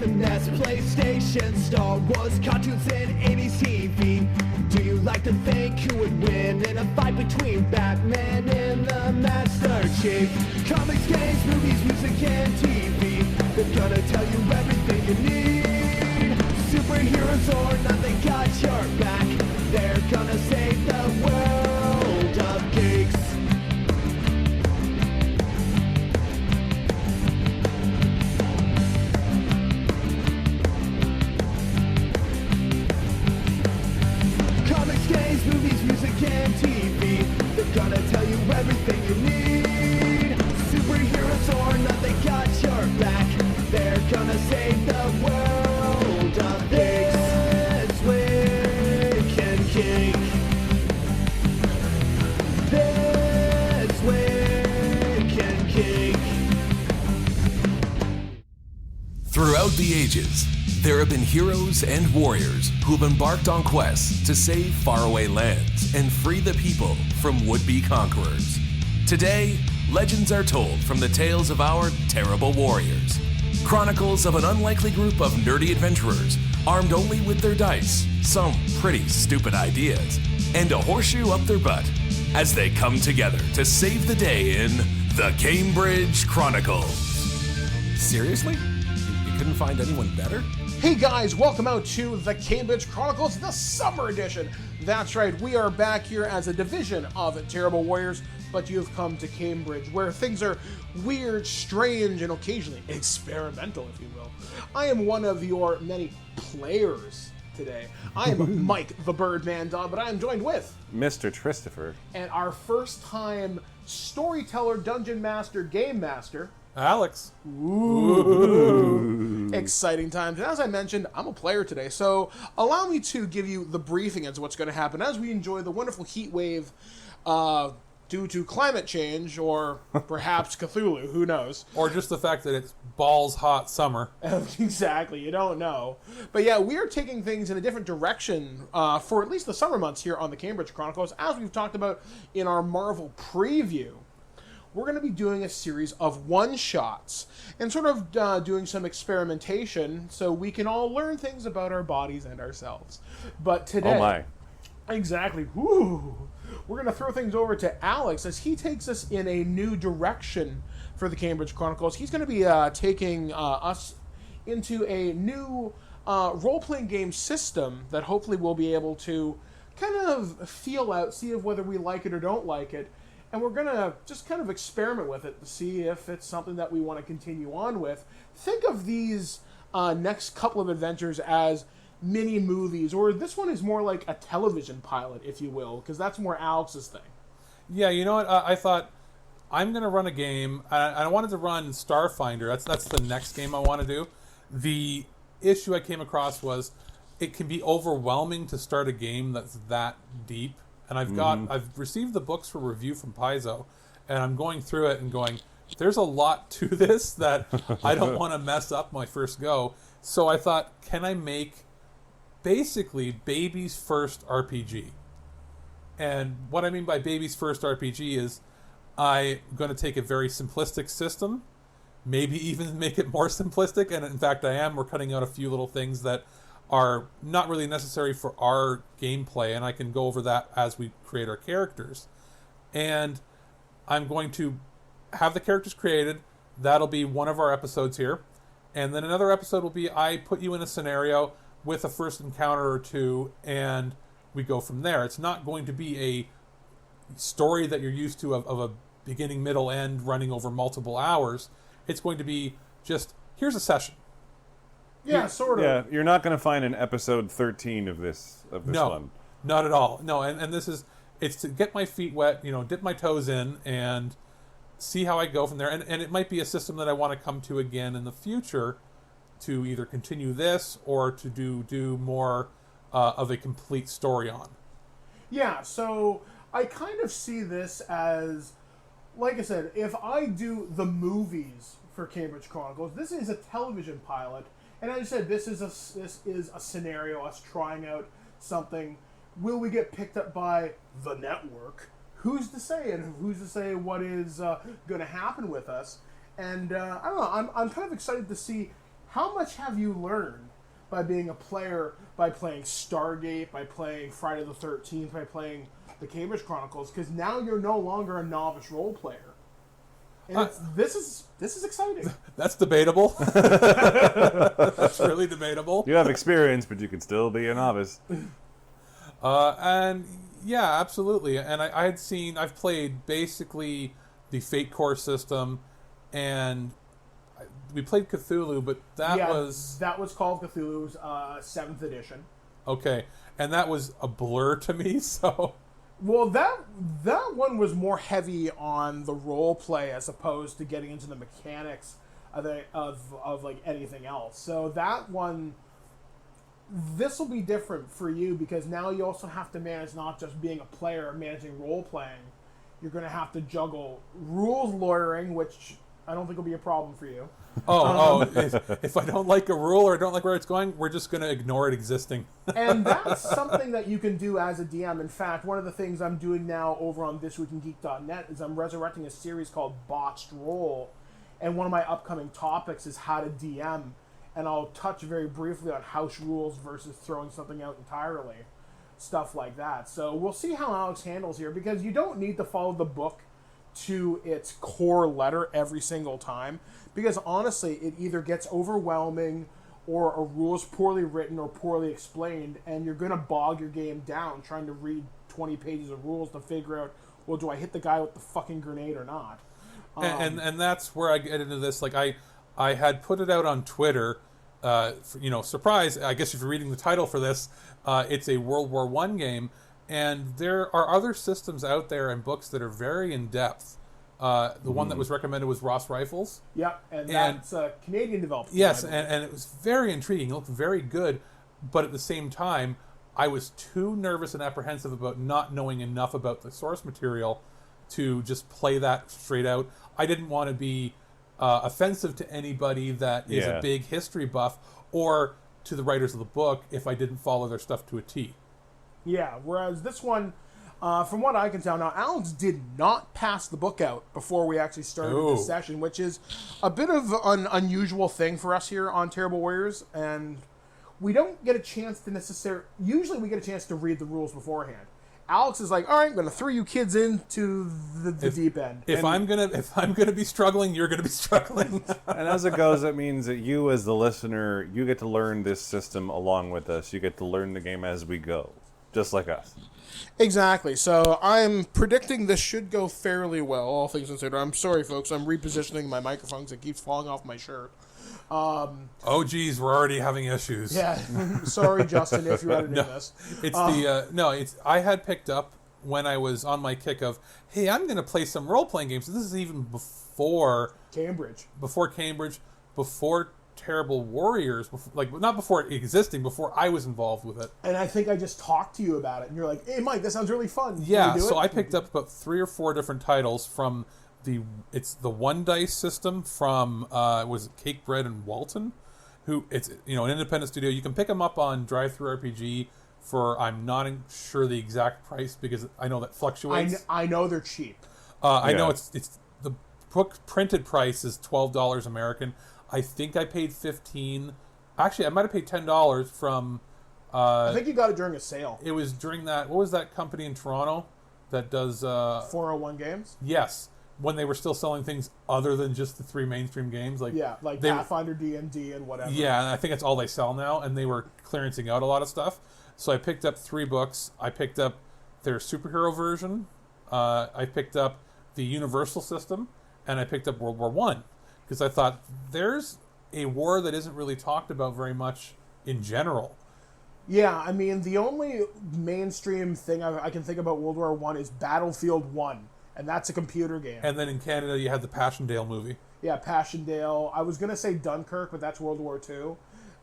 finesse, PlayStation, Star Wars, cartoons, and 80s TV. Do you like to think who would win in a fight between Batman and the Master Chief? Comics, games, movies, music, and TV. They're gonna tell you everything you need. Superheroes or not, they got your back. They're gonna save the world of geeks. Comics, games, movies, music, and TV. They're gonna tell you everything you need. Superheroes or not, they got your back. They're gonna save the world of ThisWeekInGeek. ThisWeekInGeek. Throughout the ages, there have been heroes and warriors who have embarked on quests to save faraway lands and free the people from would-be conquerors. Today, legends are told from the tales of our terrible warriors. Chronicles of an unlikely group of nerdy adventurers armed only with their dice, some pretty stupid ideas, and a horseshoe up their butt as they come together to save the day in the Cambridge Chronicles. Seriously? You couldn't find anyone better? Hey guys, welcome out to the Cambridge Chronicles, the summer edition. That's right, we are back here as a division of Terrible Warriors, but you've come to Cambridge, where things are weird, strange, and occasionally experimental, if you will. I am one of your many players today. I am Mike the Birdman Dog, but I am joined with Mr. Christopher. And our first time storyteller, dungeon master, game master, Alex. Ooh. Exciting times. And as I mentioned, I'm a player today, so allow me to give you the briefing as to what's going to happen as we enjoy the wonderful heat wave due to climate change, or perhaps Cthulhu, who knows. Or just the fact that it's balls hot summer. Exactly, you don't know. But yeah, we are taking things in a different direction for at least the summer months here on the Cambridge Chronicles, as we've talked about in our Marvel preview. We're going to be doing a series of one-shots and sort of doing some experimentation so we can all learn things about our bodies and ourselves. But today... Oh my. Exactly. Woo! We're going to throw things over to Alex as he takes us in a new direction for the Cambridge Chronicles. He's going to be taking us into a new role-playing game system that hopefully we'll be able to kind of feel out, see if whether we like it or don't like it. And we're going to just kind of experiment with it to see if it's something that we want to continue on with. Think of these next couple of adventures as mini movies, or this one is more like a television pilot, if you will, because that's more Alex's thing. Yeah, you know what? I thought I'm going to run a game. I wanted to run Starfinder. That's the next game I want to do. The issue I came across was it can be overwhelming to start a game that's that deep. And I've received the books for review from Paizo, and I'm going through it and going, there's a lot to this that I don't want to mess up my first go. So I thought, can I make basically baby's first RPG? And what I mean by baby's first RPG is I'm going to take a very simplistic system, maybe even make it more simplistic, and in fact I am. We're cutting out a few little things that are not really necessary for our gameplay, and I can go over that as we create our characters. And I'm going to have the characters created. That'll be one of our episodes here. And then another episode will be I put you in a scenario with a first encounter or two, and we go from there. It's not going to be a story that you're used to of a beginning, middle, end running over multiple hours. It's going to be just, here's a session. Yeah, sort of. Yeah, you're not going to find an episode 13 of this No, one. not at all. No, and this is, it's to get my feet wet, dip my toes in, and see how I go from there. And it might be a system that I want to come to again in the future to either continue this or to do more of a complete story on. Yeah, so I kind of see this as, like I said, if I do the movies for Cambridge Chronicles, this is a television pilot. And as I said, this is a scenario, us trying out something. Will we get picked up by the network? Who's to say? And who's to say what is going to happen with us? And I don't know. I'm kind of excited to see how much have you learned by being a player, by playing Stargate, by playing Friday the 13th, by playing the Cambridge Chronicles? Because now you're no longer a novice role player. And this is exciting. That's debatable. That's really debatable. You have experience, but you can still be a novice. And yeah, absolutely. And I've played basically the Fate Core system, and we played Cthulhu, but that was Call of Cthulhu's 7th edition. Okay, and that was a blur to me. So, well, that one was more heavy on the role play as opposed to getting into the mechanics of like anything else. So that one, this will be different for you because now you also have to manage not just being a player, managing role playing. You're going to have to juggle rules lawyering, which I don't think will be a problem for you. If I don't like a rule or I don't like where it's going, we're just going to ignore it existing. And that's something that you can do as a DM. In fact, one of the things I'm doing now over on ThisWeekInGeek.net is I'm resurrecting a series called Botched Roll, and one of my upcoming topics is how to DM, and I'll touch very briefly on house rules versus throwing something out entirely, stuff like that. So we'll see how Alex handles here, because you don't need to follow the book to its core letter every single time, because honestly it either gets overwhelming or a rule is poorly written or poorly explained, and you're going to bog your game down trying to read 20 pages of rules to figure out, well, do I hit the guy with the fucking grenade or not? And that's where I get into this. Like I had put it out on Twitter, surprise, I guess if you're reading the title for this, it's a World War I game. And there are other systems out there and books that are very in-depth. The one that was recommended was Ross Rifles. Yeah, and that's a Canadian developed. Yes, and it was very intriguing. It looked very good. But at the same time, I was too nervous and apprehensive about not knowing enough about the source material to just play that straight out. I didn't want to be offensive to anybody that is a big history buff, or to the writers of the book if I didn't follow their stuff to a T. Yeah, whereas this one, from what I can tell now, Alex did not pass the book out before we actually started this session, which is a bit of an unusual thing for us here on Terrible Warriors, and we don't get a chance to usually we get a chance to read the rules beforehand. Alex is like, all right, I'm going to throw you kids into the deep end. If I'm gonna be struggling, you're gonna be struggling. And as it goes, it means that you, as the listener, you get to learn this system along with us. You get to learn the game as we go, just like us. Exactly. So I'm predicting this should go fairly well, all things considered. I'm sorry, folks. I'm repositioning my microphone because it keeps falling off my shirt. Oh, geez, we're already having issues. Yeah. Sorry, Justin, if you're editing this. It's I had picked up when I was on my kick of, hey, I'm going to play some role-playing games. This is even before Cambridge, before Terrible Warriors, not before it existing, before I was involved with it. And I think I just talked to you about it, and you're like, hey, Mike, that sounds really fun. Yeah, so I picked up about 3 or 4 different titles from it's the One Dice system from was it Cake Bread and Walton, who it's an independent studio. You can pick them up on Drive-Thru RPG for, I'm not sure the exact price because I know that fluctuates. I know they're cheap. I know it's the book printed price is $12 American. I think I paid $15. Actually, I might have paid $10 from. I think you got it during a sale. It was during that. What was that company in Toronto that does 401 Games? Yes. When they were still selling things other than just the 3 mainstream games, like Pathfinder, D&D, and whatever. Yeah, and I think that's all they sell now, and they were clearancing out a lot of stuff. So I picked up 3 books. I picked up their superhero version. I picked up the Universal system, and I picked up World War I, because I thought there's a war that isn't really talked about very much in general. Yeah, I mean, the only mainstream thing I can think about World War I is Battlefield 1. And that's a computer game. And then in Canada, you had the Passchendaele movie. Yeah, Passchendaele. I was going to say Dunkirk, but that's World War II.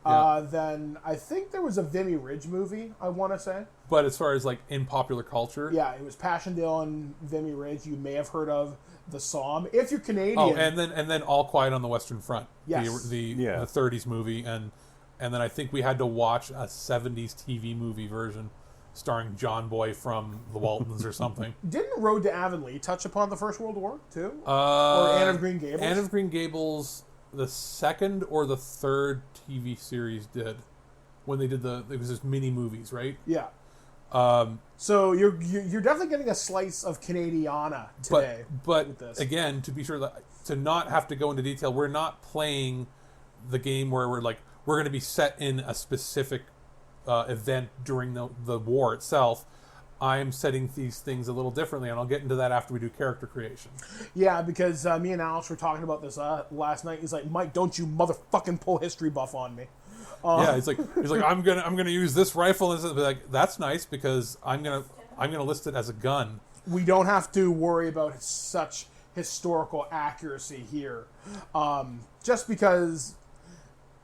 Yeah. Then I think there was a Vimy Ridge movie, I want to say. But as far as in popular culture... Yeah, it was Passchendaele and Vimy Ridge. You may have heard of the Somme. If you're Canadian... Oh, and then All Quiet on the Western Front. Yes. The 30s movie. And then I think we had to watch a 70s TV movie version starring John Boy from the Waltons or something. Didn't Road to Avonlea touch upon the First World War, too? Or Anne of Green Gables? Anne of Green Gables, the second or the third TV series did when they did it was just mini movies, right? Yeah. So you're definitely getting a slice of Canadiana today. But with this. again, to be sure that to not have to go into detail, we're not playing the game where we're going to be set in a specific event during the war itself. I'm setting these things a little differently, and I'll get into that after we do character creation. Yeah, because me and Alex were talking about this last night. He's like, Mike, don't you motherfucking pull history buff on me. Yeah, he's like, I'm gonna use this rifle, and like, that's nice because I'm gonna list it as a gun. We don't have to worry about such historical accuracy here, just because.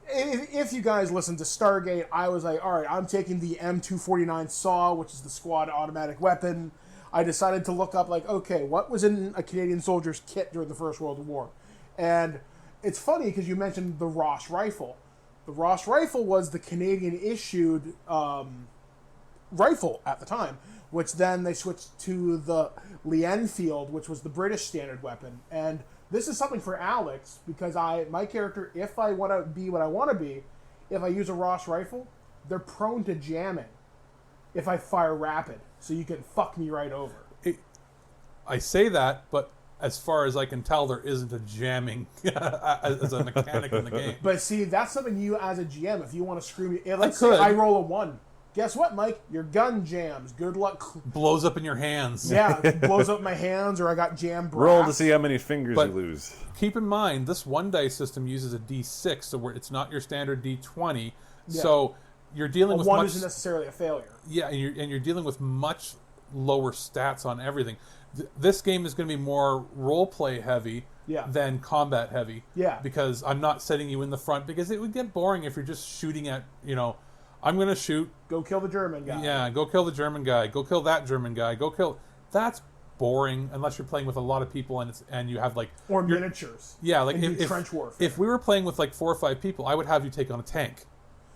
If you guys listen to Stargate, I was like, all right, I'm taking the M249 SAW, which is the squad automatic weapon. I decided to look up, okay, what was in a Canadian soldier's kit during the First World War? And it's funny because you mentioned the Ross rifle. The Ross rifle was the Canadian-issued rifle at the time, which then they switched to the Lee Enfield, which was the British standard weapon. And this is something for Alex, because my character, if I want to be what I want to be, if I use a Ross rifle, they're prone to jamming if I fire rapid, so you can fuck me right over. I say that, but as far as I can tell, there isn't a jamming as a mechanic in the game. But see, that's something you, as a GM, if you want to screw me, let's say I roll a 1. Guess what, Mike? Your gun jams. Good luck. Blows up in your hands. Yeah, blows up my hands, or I got jammed brass. Roll to see how many fingers you lose. Keep in mind, this one dice system uses a D6, so it's not your standard D20. Yeah. So you're dealing with 1 isn't necessarily a failure. Yeah, and you're dealing with much lower stats on everything. This game is going to be more role play heavy than combat heavy. Yeah, because I'm not setting you in the front, because it would get boring if you're just shooting at I'm going to shoot. Go kill the German guy. Yeah, go kill the German guy. Go kill that German guy. Go kill. That's boring unless you're playing with a lot of people and you have or miniatures. Yeah, if trench warfare. If we were playing with 4 or 5 people, I would have you take on a tank.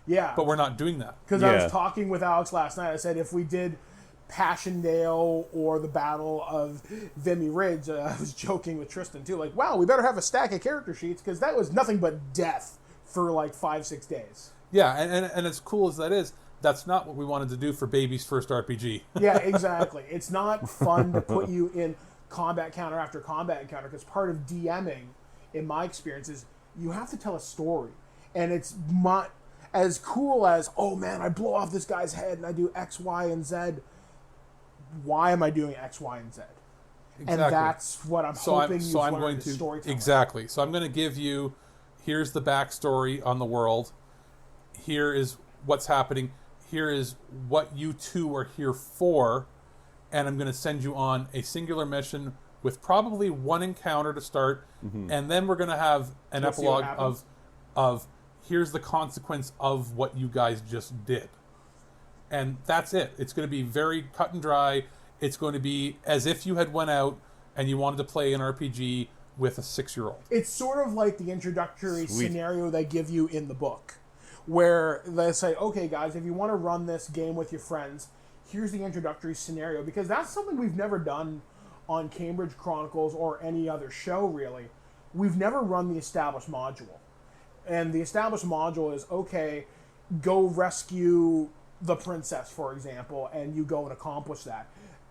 Yeah, but we're not doing that. Because I was talking with Alex last night. I said if we did Passchendaele or the Battle of Vimy Ridge, I was joking with Tristan too. Wow, we better have a stack of character sheets because that was nothing but death for 5-6 days. Yeah, and as cool as that is, that's not what we wanted to do for Baby's first RPG. Yeah, exactly. It's not fun to put you in combat counter after combat encounter, because part of DMing, in my experience, is you have to tell a story. And it's not as cool as, oh man, I blow off this guy's head and I do X, Y, and Z. Why am I doing X, Y, and Z? Exactly. And that's what I'm hoping you've learned is storytelling. Exactly. So I'm going to give you, here's the backstory on the world. Here is what's happening. Here is what you two are here for. And I'm going to send you on a singular mission with probably 1 encounter to start. Mm-hmm. And then we're going to have an epilogue of here's the consequence of what you guys just did. And that's it. It's going to be very cut and dry. It's going to be as if you had went out and you wanted to play an RPG with a 6-year-old. It's sort of like the introductory scenario they give you in the book, where they say, okay, guys, if you want to run this game with your friends, here's the introductory scenario. Because that's something we've never done on Cambridge Chronicles or any other show, really. We've never run the established module. And the established module is, okay, go rescue the princess, for example, and you go and accomplish that.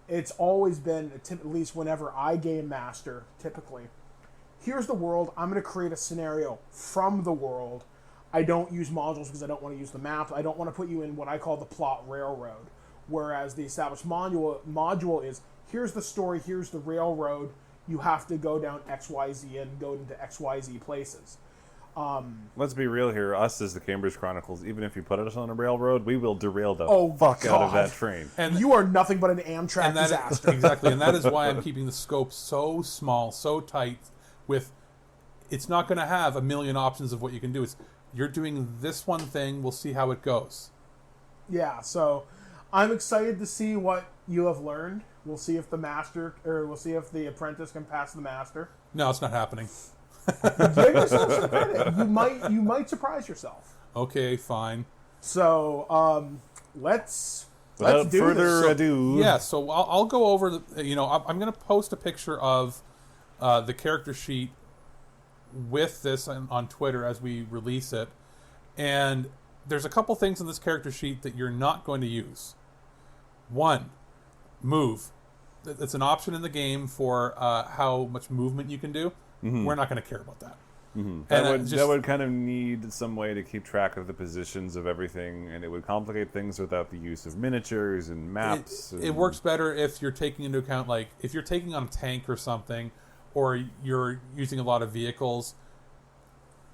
It's always been, at least whenever I game master, typically, here's the world, I'm going to create a scenario from the world. I don't use modules because I don't want to use the map. I don't want to put you in what I call the plot railroad. Whereas the established module is, here's the story, here's the railroad. You have to go down XYZ and go into XYZ places. Let's be real here. Us as the Cambridge Chronicles, even if you put us on a railroad, we will derail the fuck out of that train. And you are nothing but an Amtrak disaster. Exactly, and that is why I'm keeping the scope so small, so tight. It's not going to have a million options of what you can do. You're doing this one thing. We'll see how it goes. Yeah, so I'm excited to see what you have learned. We'll see if the apprentice can pass the master. No, it's not happening. Give yourself some credit. You might surprise yourself. Okay, fine. So let's Without further ado. Yeah, so I'll go over I'm going to post a picture of the character sheet with this on Twitter as we release it, and there's a couple things in this character sheet that you're not going to use. One, move. It's an option in the game for how much movement you can do. We're not going to care about that. That would kind of need some way to keep track of the positions of everything, and it would complicate things without the use of miniatures and maps. It works better if you're taking into account, like, if you're taking on a tank or something, or you're using a lot of vehicles,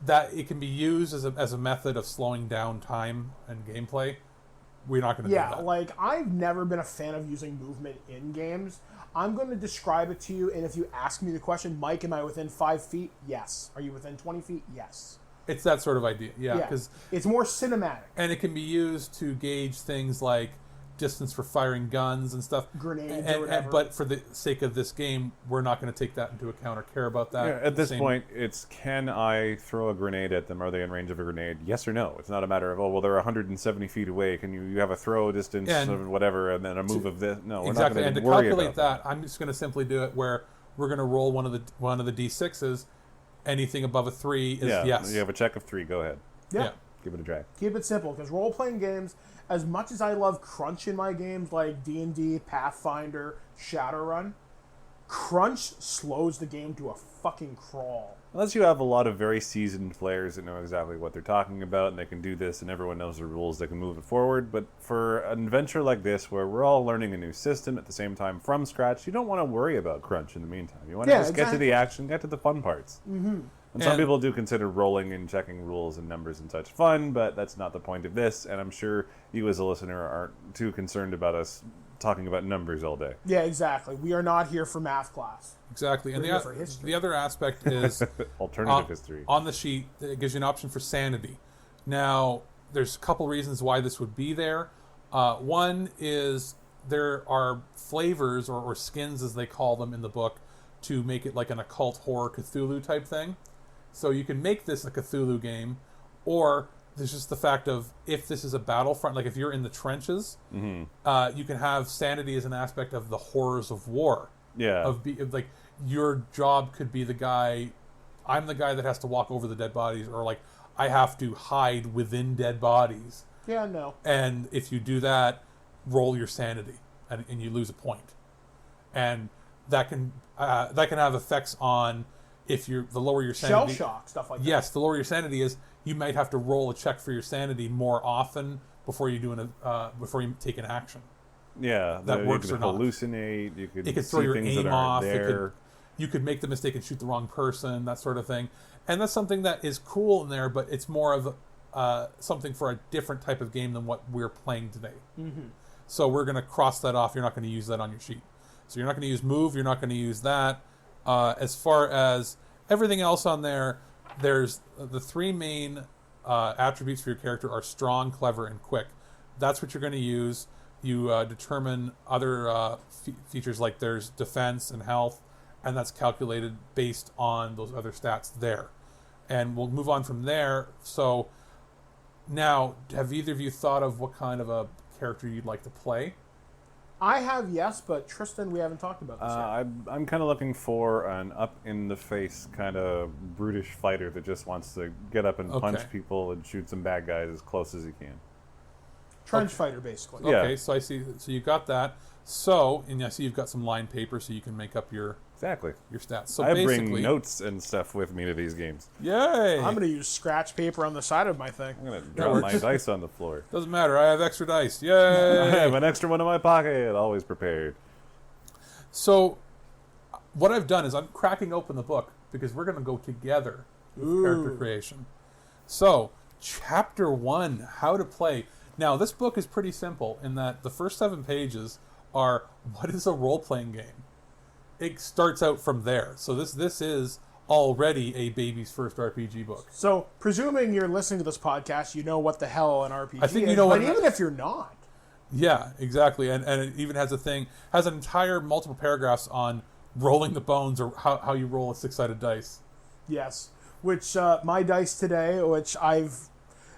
that it can be used as a method of slowing down time and gameplay. We're not going to do that. Yeah, like, I've never been a fan of using movement in games. I'm going to describe it to you, and if you ask me the question, Mike, am I within 5 feet? Yes. Are you within 20 feet? Yes. It's that sort of idea, yeah. Because it's more cinematic. And it can be used to gauge things like distance for firing guns and stuff. Grenades or whatever. But for the sake of this game, we're not going to take that into account or care about that. Yeah, at this point, it's can I throw a grenade at them? Are they in range of a grenade? Yes or no. It's not a matter of, oh, well, they're 170 feet away. Can you have a throw distance of whatever and then a move of this? No, we're not going to worry about that. I'm just going to simply do it where we're going to roll one of the D6s. Anything above a 3 is yes. You have a check of 3. Go ahead. Yeah. Give it a drag. Keep it simple, because role-playing games, as much as I love crunch in my games like D&D, Pathfinder, Shadowrun, crunch slows the game to a fucking crawl. Unless you have a lot of very seasoned players that know exactly what they're talking about and they can do this and everyone knows the rules, they can move it forward. But for an adventure like this where we're all learning a new system at the same time from scratch, you don't want to worry about crunch in the meantime. You want to just get to the action, get to the fun parts. And some people do consider rolling and checking rules and numbers and such fun, but that's not the point of this, and I'm sure you as a listener aren't too concerned about us talking about numbers all day. Yeah, exactly. We are not here for math class. Exactly. And the other aspect is... alternative history. On the sheet, it gives you an option for sanity. Now, there's a couple reasons why this would be there. One is there are flavors, or skins as they call them in the book, to make it like an occult horror Cthulhu type thing. So you can make this a Cthulhu game, or there's just the fact of if this is a battlefront, like if you're in the trenches, you can have sanity as an aspect of the horrors of war. Yeah. Like your job could be the guy, I'm the guy that has to walk over the dead bodies, or like I have to hide within dead bodies. Yeah, no. And if you do that, roll your sanity, and you lose a point. And that can have effects on. If the lower your sanity... Shell shock, stuff like that. Yes, the lower your sanity is, you might have to roll a check for your sanity more often before you take an action. Yeah, that works or not. Hallucinate, you could it could throw your aim off. There. You could make the mistake and shoot the wrong person, that sort of thing. And that's something that is cool in there, but it's more of something for a different type of game than what we're playing today. So we're going to cross that off. You're not going to use that on your sheet. So you're not going to use move, you're not going to use that. As far as everything else on there, there's the 3 main attributes for your character are strong, clever, and quick. That's what you're going to use. You determine other features like there's defense and health, and that's calculated based on those other stats there. And we'll move on from there. So now, have either of you thought of what kind of a character you'd like to play? I have, yes, but Tristan, we haven't talked about this yet. I'm kind of looking for an up-in-the-face kind of brutish fighter that just wants to get up and punch people and shoot some bad guys as close as he can. Trench fighter, basically. Okay, Yeah. so I see. So you got that. So, and I see you've got some line paper, so you can make up your stats. So I basically, bring notes and stuff with me to these games. Yay! I'm going to use scratch paper on the side of my thing. I'm going to drop my dice on the floor. Doesn't matter. I have extra dice. Yay! I have an extra one in my pocket, always prepared. So, what I've done is I'm cracking open the book because we're going to go together with character creation. So, Chapter 1, How to Play. Now, this book is pretty simple in that the first 7 pages are, what is a role-playing game? It starts out from there. So this is already a baby's first RPG book. So, presuming you're listening to this podcast, you know what the hell an RPG I think is, you know but what even if you're not. Yeah, exactly. And it even has an entire multiple paragraphs on rolling the bones or how you roll a 6-sided dice. Yes. Which, my dice today,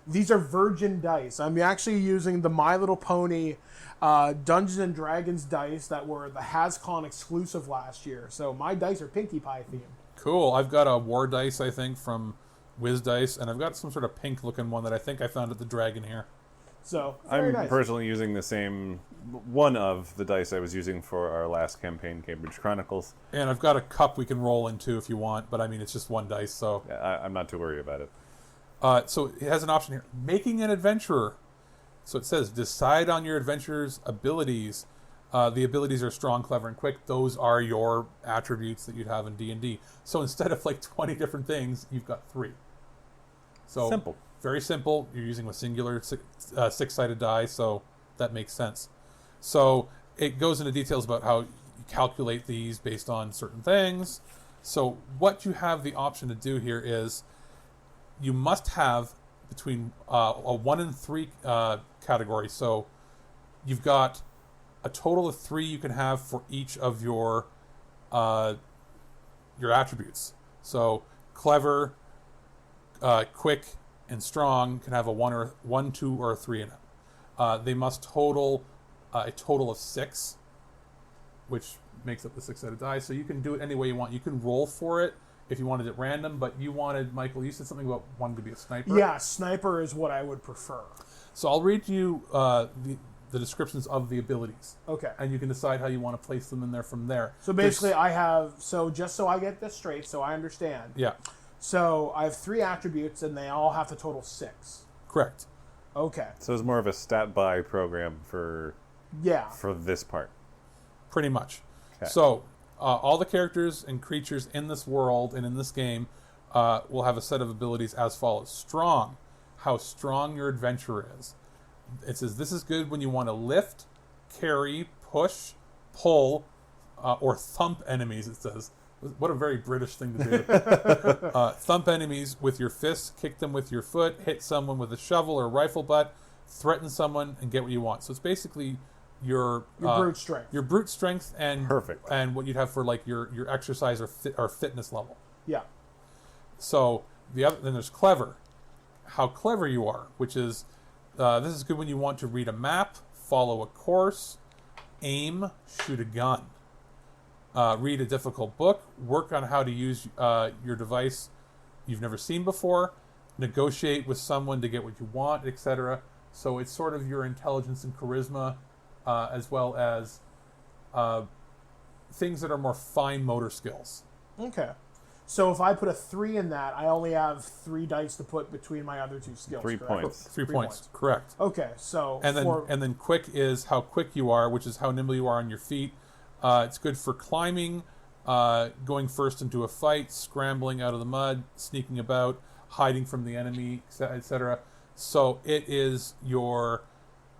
these are virgin dice. I'm actually using the My Little Pony Dungeons and Dragons dice that were the HasCon exclusive last year. So my dice are Pinkie Pie themed. Cool. I've got a war dice, I think, from Wiz Dice, and I've got some sort of pink-looking one that I think I found at the Dragon here. So, I'm nice. personally using the same one of the dice I was using for our last campaign, Cambridge Chronicles. And I've got a cup we can roll into if you want, but I mean, it's just one dice, so... Yeah, I'm not too worried about it. So it has an option here. Making an adventurer. So it says, decide on your adventurer's abilities. The abilities are strong, clever, and quick. Those are your attributes that you'd have in D&D. So instead of like 20 different things, you've got 3. So Simple. Very simple. You're using a singular six-sided die, so that makes sense. So it goes into details about how you calculate these based on certain things. So what you have the option to do here is you must have between a 1 and 3 category. So you've got a total of 3 you can have for each of your attributes. So clever, quick, and strong can have a 1, 2, or a 3 in it. They must total a total of 6, which makes up the 6-sided die. So you can do it any way you want. You can roll for it if you wanted it random, but you wanted, Michael, you said something about wanting to be a sniper. Yeah, sniper is what I would prefer. So I'll read you the descriptions of the abilities. Okay. And you can decide how you want to place them in there from there. So basically, just so I get this straight, so I understand. Yeah. So I have 3 attributes, and they all have to total 6. Correct. Okay. So it's more of a stat buy program for this part. Pretty much. Okay. So all the characters and creatures in this world and in this game will have a set of abilities as follows. Strong. How strong your adventurer is. It says this is good when you want to lift, carry, push, pull, or thump enemies, it says. What a very British thing to do. Thump enemies with your fists, kick them with your foot, hit someone with a shovel or rifle butt, threaten someone, and get what you want. So it's basically your brute strength. Your brute strength and Perfect. And what you'd have for like your exercise or fitness level. Yeah. So then there's clever. How clever you are, which is this is good when you want to read a map, follow a course, aim, shoot a gun. Read a difficult book, work on how to use your device you've never seen before, negotiate with someone to get what you want, etc. So it's sort of your intelligence and charisma, as well as things that are more fine motor skills. Okay. So if I put a 3 in that, I only have 3 dice to put between my other 2 skills. 3 correct? points. 3 points, correct. Okay, so And then quick is how quick you are, which is how nimble you are on your feet. It's good for climbing, going first into a fight, scrambling out of the mud, sneaking about, hiding from the enemy, etc. So it is your,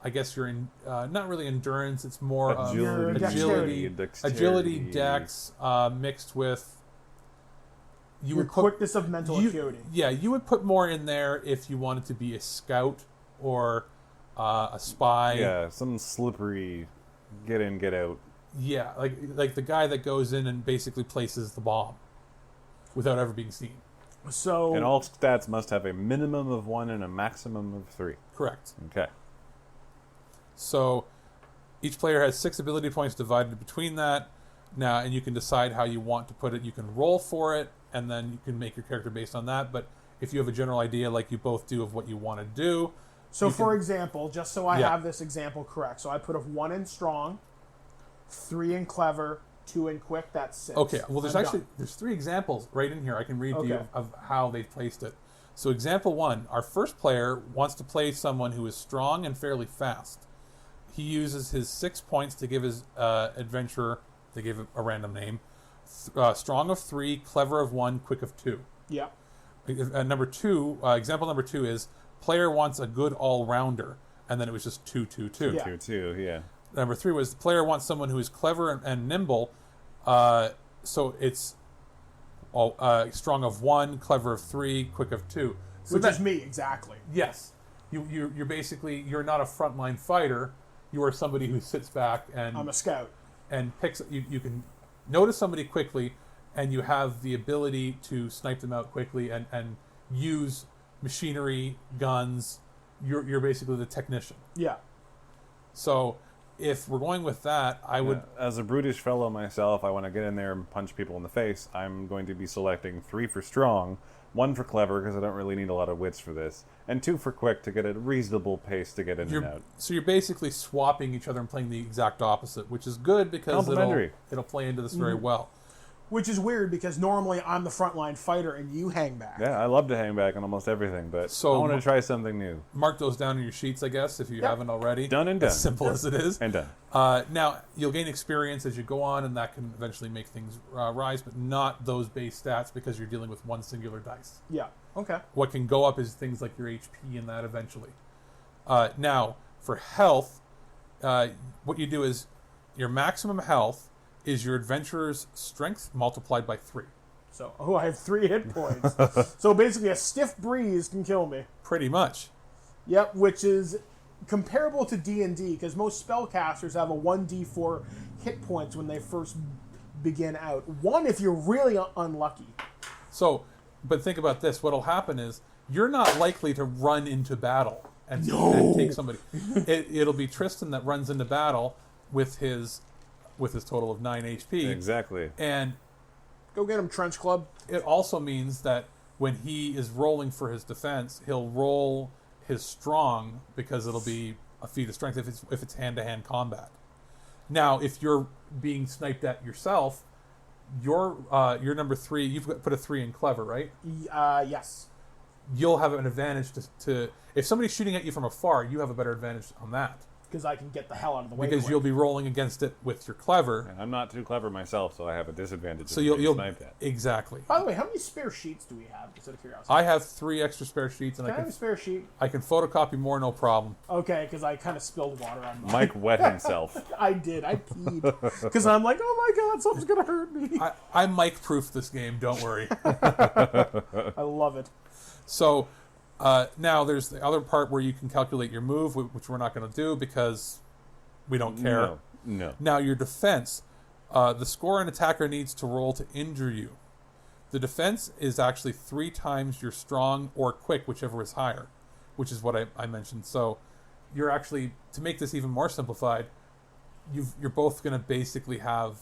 I guess not really endurance. It's more Agility, agility, dex, mixed with your quickness of mental acuity. Yeah, you would put more in there if you wanted to be a scout or a spy. Yeah, some slippery get in, get out. Yeah, like the guy that goes in and basically places the bomb without ever being seen. So And all stats must have a minimum of 1 and a maximum of 3. Correct. Okay. So each player has 6 ability points divided between that. Now, and you can decide how you want to put it. You can roll for it, and then you can make your character based on that. But if you have a general idea, like you both do, of what you want to do. So for example, just so I Yeah. have this example correct, so I put a 1 in strong, 3 in clever, 2 in quick. That's 6. Okay, well, I'm done. there's 3 examples right in here. I can read to you Okay. of how they placed it. So example 1, our first player wants to play someone who is strong and fairly fast. He uses his 6 points to give his adventurer, they gave it a random name, strong of 3, clever of 1, quick of 2. Yeah. Number 2, example number 2 is player wants a good all-rounder, and then it was just 2, 2, 2. Yeah. 2, yeah. Number 3 was the player wants someone who is clever and nimble, so it's strong of 1, clever of 3, quick of 2. So Which is me, exactly. Yes. You're basically, you're not a frontline fighter. You are somebody who sits back and I'm a scout. and picks. You can notice somebody quickly, and you have the ability to snipe them out quickly and use machinery, guns. You're basically the technician. Yeah. So if we're going with that, I would... As a brutish fellow myself, I want to get in there and punch people in the face. I'm going to be selecting 3 for strong, 1 for clever, because I don't really need a lot of wits for this, and 2 for quick to get a reasonable pace to get in and out. So you're basically swapping each other and playing the exact opposite, which is good because it'll play into this very well. Which is weird because normally I'm the frontline fighter and you hang back. Yeah, I love to hang back on almost everything, but So I want to try something new. Mark those down in your sheets, I guess, if you haven't already. Done and done. As simple as it is. And done. Now, you'll gain experience as you go on, and that can eventually make things rise, but not those base stats because you're dealing with one singular dice. Yeah. Okay. What can go up is things like your HP and that eventually. Now, for health, what you do is your maximum health is your adventurer's strength multiplied by 3. So, I have 3 hit points. So basically a stiff breeze can kill me. Pretty much. Yep, which is comparable to D&D because most spellcasters have a 1d4 hit points when they first begin out. 1 if you're really unlucky. So, but think about this. What'll happen is you're not likely to run into battle and take somebody. It'll be Tristan that runs into battle with his total of 9 HP. Exactly. And go get him, Trench Club. It also means that when he is rolling for his defense, he'll roll his strong because it'll be a feat of strength if it's hand-to-hand combat. Now, if you're being sniped at yourself, you're number 3. You've put a 3 in clever, right? Yes. You'll have an advantage to if somebody's shooting at you from afar, you have a better advantage on that. Because I can get the hell out of the way. Because you'll be rolling against it with your clever. And I'm not too clever myself, so I have a disadvantage. So you'll sniped at. Exactly. By the way, how many spare sheets do we have? Just out of curiosity. I have 3 extra spare sheets, and Can I have a spare sheet? I can photocopy more, no problem. Okay, because I kind of spilled water on mine. Mike wet himself. I did. I peed. Because I'm like, oh my god, something's gonna hurt me. I Mike-proof this game. Don't worry. I love it. So now there's the other part where you can calculate your move, which we're not going to do because we don't care. No. Now your defense, the score an attacker needs to roll to injure you. The defense is actually 3 times your strong or quick, whichever is higher, which is what I mentioned. So you're actually, to make this even more simplified, you're both going to basically have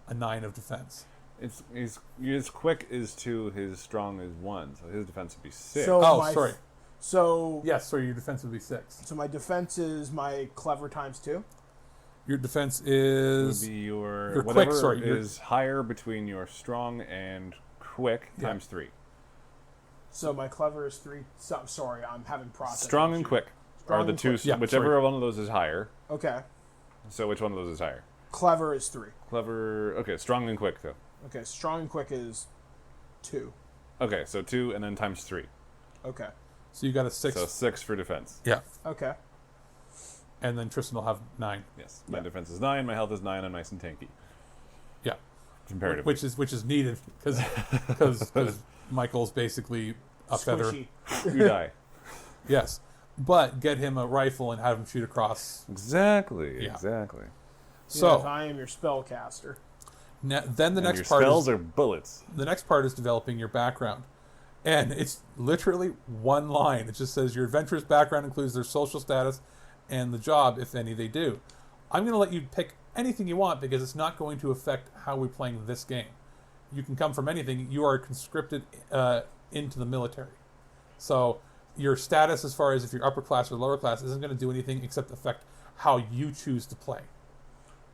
a 9 of defense. His quick is 2, his strong is 1, so his defense would be 6. Sorry. So yes, sorry, your defense would be 6. So my defense is my clever times 2. Your defense is would be your quick. Whatever Sorry, is higher between your strong and quick times 3. So my clever is 3. Sorry, I'm having processing. Strong and quick are the 2. Yeah, whichever one of those is higher. Okay. So which one of those is higher? Clever is 3. Clever. Okay, strong and quick though. Okay, strong and quick is 2. Okay, so 2 and then times 3. Okay. So you got a 6. So 6 for defense. Yeah. Okay. And then Tristan will have 9. Yes. My defense is 9. My health is 9. I'm nice and tanky. Yeah. Comparatively. Which is needed because Michael's basically a feather. Squishy. You die. Yes. But get him a rifle and have him shoot across. Exactly. Yeah. Exactly. So yes, I am your spellcaster. Then the next your part spells is are bullets. the next part is developing your background. And it's literally one line. It just says your adventurer's background includes their social status and the job, if any they do. I'm going to let you pick anything you want because it's not going to affect how we're playing this game. You can come from anything. You are conscripted into the military. So your status as far as if you're upper class or lower class isn't going to do anything except affect how you choose to play.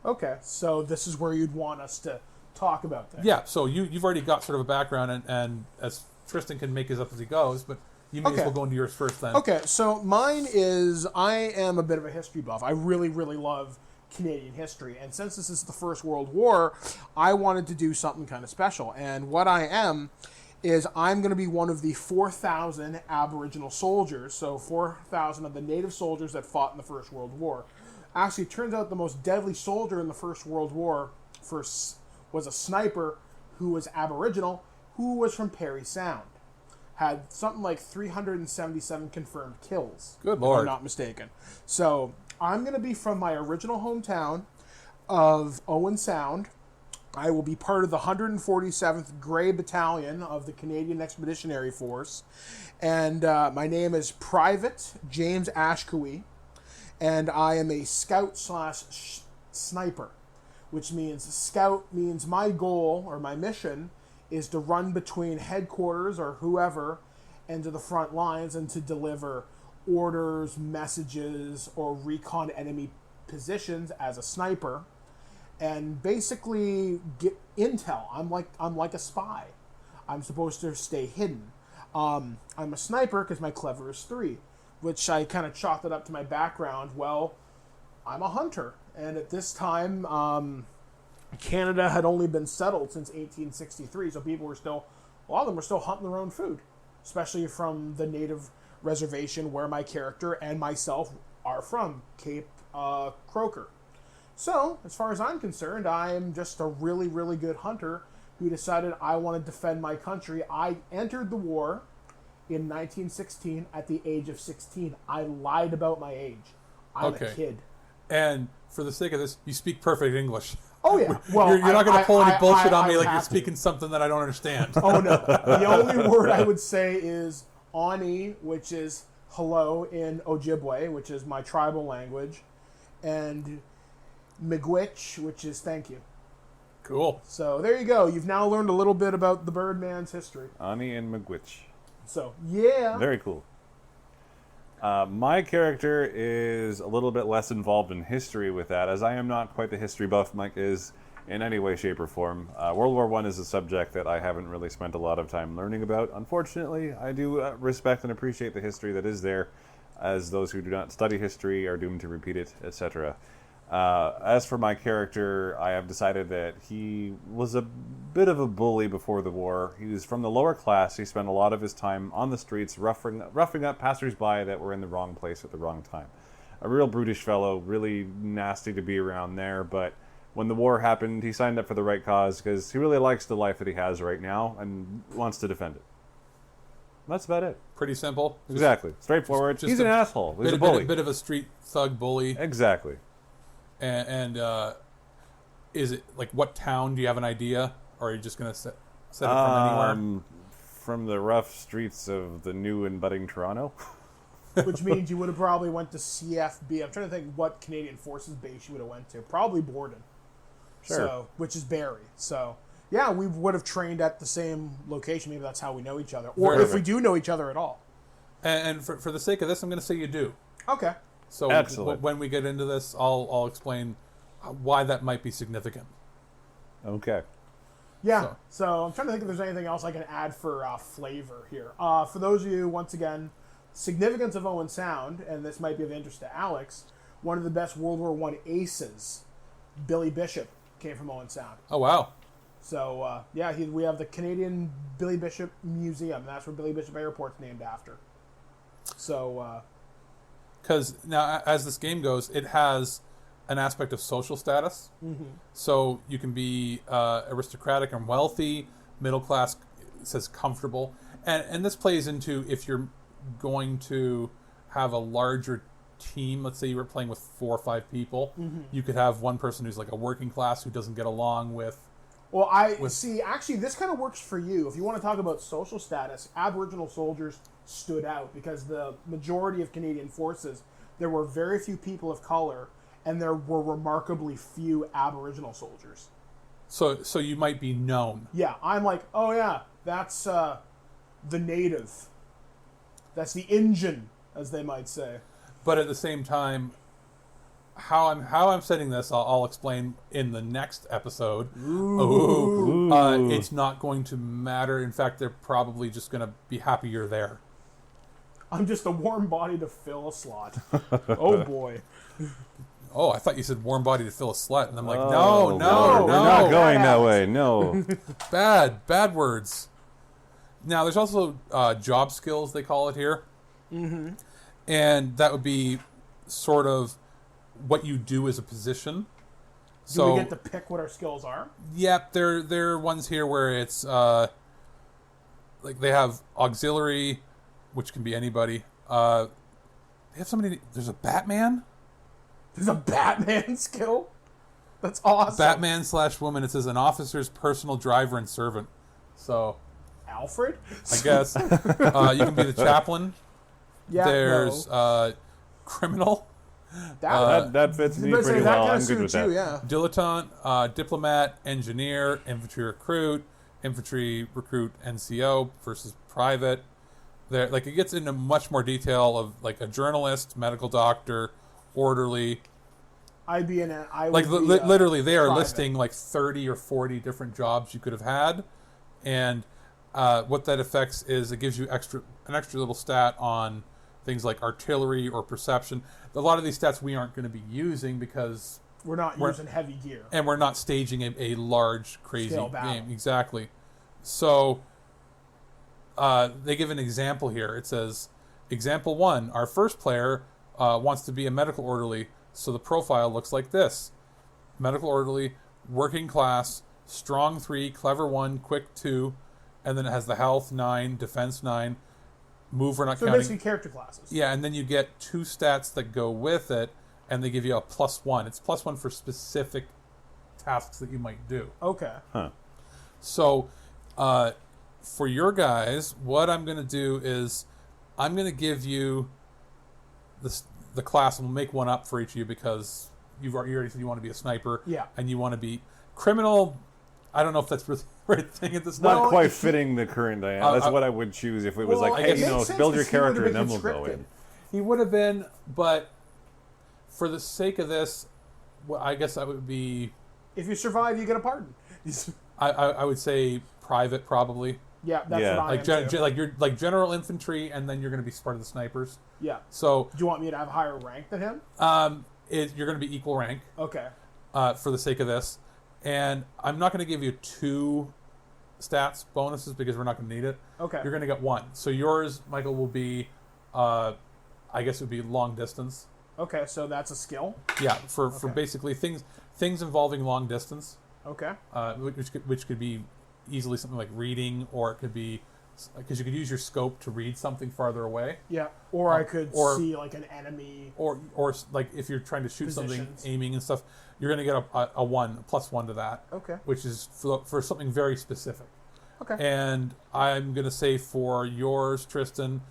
Okay, so this is where you'd want us to talk about that. Yeah, so you've already got sort of a background, and as Tristan can make his up as he goes, but you may as well go into yours first then. Okay, so mine is, I am a bit of a history buff. I really, really love Canadian history, and since this is the First World War, I wanted to do something kind of special, and what I am is I'm going to be one of the 4,000 Aboriginal soldiers, so 4,000 of the native soldiers that fought in the First World War. Actually, it turns out the most deadly soldier in the First World War was a sniper who was Aboriginal, who was from Parry Sound. Had something like 377 confirmed kills. Good Lord. If I'm not mistaken. So, I'm going to be from my original hometown of Owen Sound. I will be part of the 147th Grey Battalion of the Canadian Expeditionary Force. And my name is Private James Ashkowee. and I am a scout slash sniper, which means scout means my goal or my mission is to run between headquarters or whoever and to the front lines and to deliver orders, messages, or recon enemy positions as a sniper, and basically get intel. I'm like a spy. I'm supposed to stay hidden. I'm a sniper because my clever is 3, which I kind of chalked it up to my background. Well, I'm a hunter, and at this time, Canada had only been settled since 1863, so people were still, a lot of them were still hunting their own food, especially from the native reservation where my character and myself are from, Cape Croker. So, as far as I'm concerned, I'm just a really, really good hunter who decided I want to defend my country. I entered the war in 1916 at the age of 16. I lied about my age. I'm a kid. And for the sake of this, you speak perfect English. Oh, yeah. Well, you're not going to pull any bullshit on me like you're to. speaking something that I don't understand. Oh, no. The only word I would say is Ani, which is hello in Ojibwe, which is my tribal language, and Miigwech, which is thank you. Cool. So there you go. You've now learned a little bit about the Birdman's history. Ani and Miigwech. So, yeah. Very cool. My character is a little bit less involved in history with that, as I am not quite the history buff Mike is in any way, shape, or form. World War I is a subject that I haven't really spent a lot of time learning about. Unfortunately, I do respect and appreciate the history that is there, as those who do not study history are doomed to repeat it, etc. As for my character, I have decided that he was a bit of a bully before the war. He was from the lower class. He spent a lot of his time on the streets roughing up passers-by that were in the wrong place at the wrong time. A real brutish fellow, really nasty to be around there, but when the war happened, he signed up for the right cause because he really likes the life that he has right now and wants to defend it. That's about it. Pretty simple. Exactly. Straightforward. He's an asshole. He's a bully. Bit of a street thug bully. Exactly. And is it, like, what town? Do you have an idea? Or are you just going to set it from anywhere? From the rough streets of the new and budding Toronto. Which means you would have probably went to CFB. I'm trying to think what Canadian Forces base you would have went to. Probably Borden. Sure. So, which is Barrie. So, yeah, we would have trained at the same location. Maybe that's how we know each other. Or Perfect. if we do know each other at all. And for the sake of this, I'm going to say you do. Okay. So when we get into this, I'll explain why that might be significant. Okay. Yeah, so I'm trying to think if there's anything else I can add for flavor here. For those of you, once again, significance of Owen Sound, and this might be of interest to Alex, one of the best World War I aces, Billy Bishop, came from Owen Sound. Oh, wow. So, we have the Canadian Billy Bishop Museum, and that's where Billy Bishop Airport's named after. So, because now, as this game goes, it has an aspect of social status. Mm-hmm. So you can be aristocratic and wealthy, middle class, it says comfortable. And this plays into if you're going to have a larger team, let's say you were playing with 4 or 5 people, you could have one person who's like a working class who doesn't get along with... Well, actually, this kind of works for you. If you want to talk about social status, Aboriginal soldiers stood out because the majority of Canadian forces, there were very few people of color, and there were remarkably few Aboriginal soldiers. So you might be known. Yeah, I'm like, oh yeah, that's the native. That's the Injun, as they might say. But at the same time, how I'm setting this, I'll explain in the next episode. Ooh. It's not going to matter. In fact, they're probably just going to be happy you're there. I'm just a warm body to fill a slot. Oh boy. Oh, I thought you said warm body to fill a slut, and I'm like, no, we're not going that way. No. Bad words. Now, there's also job skills, they call it here. Mm-hmm. And that would be sort of what you do as a position. Do we get to pick what our skills are? Yep, there are ones here where it's like they have auxiliary, which can be anybody. They have somebody. There's a Batman. There's a Batman skill? That's awesome. Batman/woman. It says an officer's personal driver and servant. So, Alfred? I guess. You can be the chaplain. Yeah, There's criminal. That fits me pretty well. I'm good with that. Too, yeah. Dilettante, diplomat, engineer, infantry recruit, NCO versus private. There, like, it gets into much more detail of like a journalist, medical doctor, orderly. Literally, they are private. listing like 30 or 40 different jobs you could have had, and what that affects is it gives you an extra little stat on things like artillery or perception. A lot of these stats we aren't going to be using because we're not using heavy gear, and we're not staging a large, crazy scale battle. game. Exactly. So they give an example here. It says, example 1, our first player wants to be a medical orderly, so the profile looks like this. Medical orderly, working class, strong 3, clever 1, quick 2, and then it has the health 9, defense 9, move we're not counting. So basically character classes. Yeah, and then you get 2 stats that go with it, and they give you a +1. It's +1 for specific tasks that you might do. Okay. Huh. So, for your guys, what I'm going to do is I'm going to give you the class, and we'll make one up for each of you because you already said you want to be a sniper. Yeah. And you want to be criminal. I don't know if that's really the right thing at this time. Not quite fitting the current Diana. That's what I would choose if it was like, hey, build your character and then we'll go in. He would have been, but for the sake of this, well, I guess I would be... If you survive, you get a pardon. I would say private, probably. Yeah, that's what I am too. Like you're like general infantry, and then you're going to be part of the snipers. Yeah. So do you want me to have higher rank than him? You're going to be equal rank. Okay. For the sake of this, and I'm not going to give you 2 stats bonuses because we're not going to need it. Okay. You're going to get 1. So yours, Michael, will be, I guess it would be long distance. Okay, so that's a skill. Yeah, for basically things involving long distance. Okay. Which could be easily something like reading, or it could be because you could use your scope to read something farther away. Yeah, or I could see like an enemy. Or like if you're trying to shoot something, aiming and stuff, you're going to get a +1 to that. Okay. Which is for something very specific. Okay. And I'm going to say for yours, Tristan,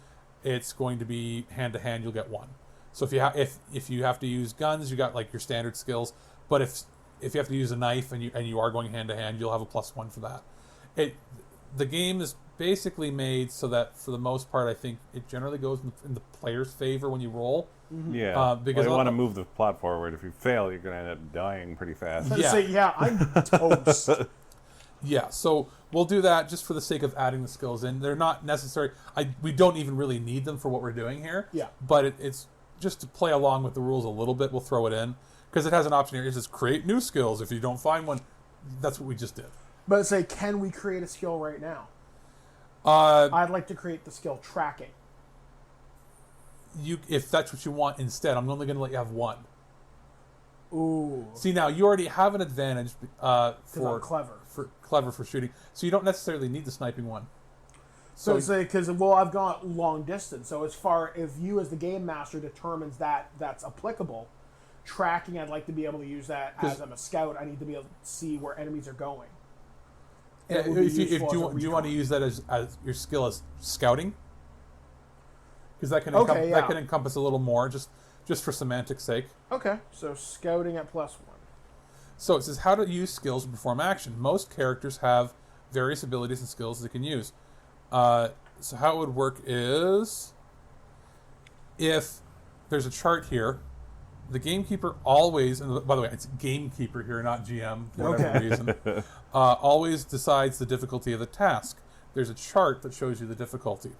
it's going to be hand to hand. You'll get 1. So if you have to use guns, you got like your standard skills. But if you have to use a knife and you are going hand to hand, you'll have a +1 for that. The game is basically made so that for the most part, I think it generally goes in the player's favor when you roll. Mm-hmm. Yeah, because you want to move the plot forward. If you fail, you're going to end up dying pretty fast. I'm toast. Yeah, so we'll do that just for the sake of adding the skills in. They're not necessary. We don't even really need them for what we're doing here. Yeah. But it's just to play along with the rules a little bit. We'll throw it in because it has an option here. It says create new skills. If you don't find one, that's what we just did. But can we create a skill right now? I'd like to create the skill tracking. If that's what you want instead, I'm only going to let you have 1. Ooh. See, now you already have an advantage for I'm clever. For shooting, so you don't necessarily need the sniping one. So because I've got long distance. So as far if you as the game master determines that that's applicable, tracking, I'd like to be able to use that as I'm a scout. I need to be able to see where enemies are going. Do you want to use that as your skill as scouting? Because that can encompass a little more, just for semantics' sake. Okay, so scouting at +1. So it says how to use skills to perform action. Most characters have various abilities and skills they can use. So how it would work is, if there's a chart here, the gamekeeper always, and by the way, it's gamekeeper here, not GM, for whatever reason, always decides the difficulty of the task. There's a chart that shows you the difficulty.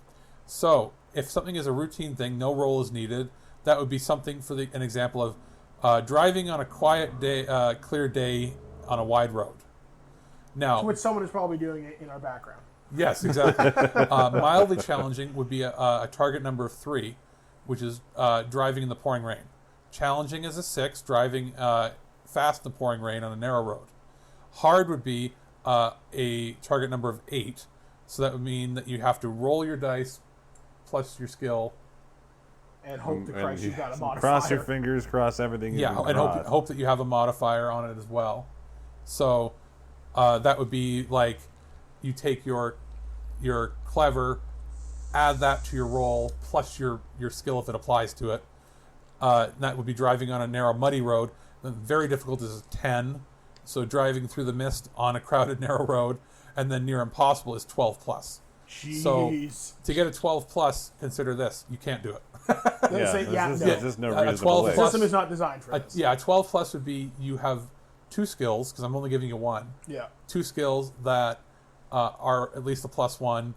So if something is a routine thing, no roll is needed. That would be something for an example of driving on a quiet day, clear day on a wide road. Now, which someone is probably doing it in our background. Yes, exactly. Mildly challenging would be a target number of 3, which is driving in the pouring rain. Challenging is a 6, driving fast in the pouring rain on a narrow road. Hard would be a target number of 8, so that would mean that you have to roll your dice plus your skill. And hope to Christ you've got a modifier. Cross your fingers, cross everything. Yeah, and hope that you have a modifier on it as well. So that would be like you take your clever, add that to your roll plus your skill if it applies to it. That would be driving on a narrow, muddy road. Very difficult is 10. So driving through the mist on a crowded, narrow road. And then near impossible is 12 plus. Jeez. So to get a 12 plus, consider this. You can't do it. There's just no A reasonable 12 way. The plus- system is not designed for this. A 12 plus would be you have 2 skills, because I'm only giving you 1. Yeah. 2 skills that are at least a +1,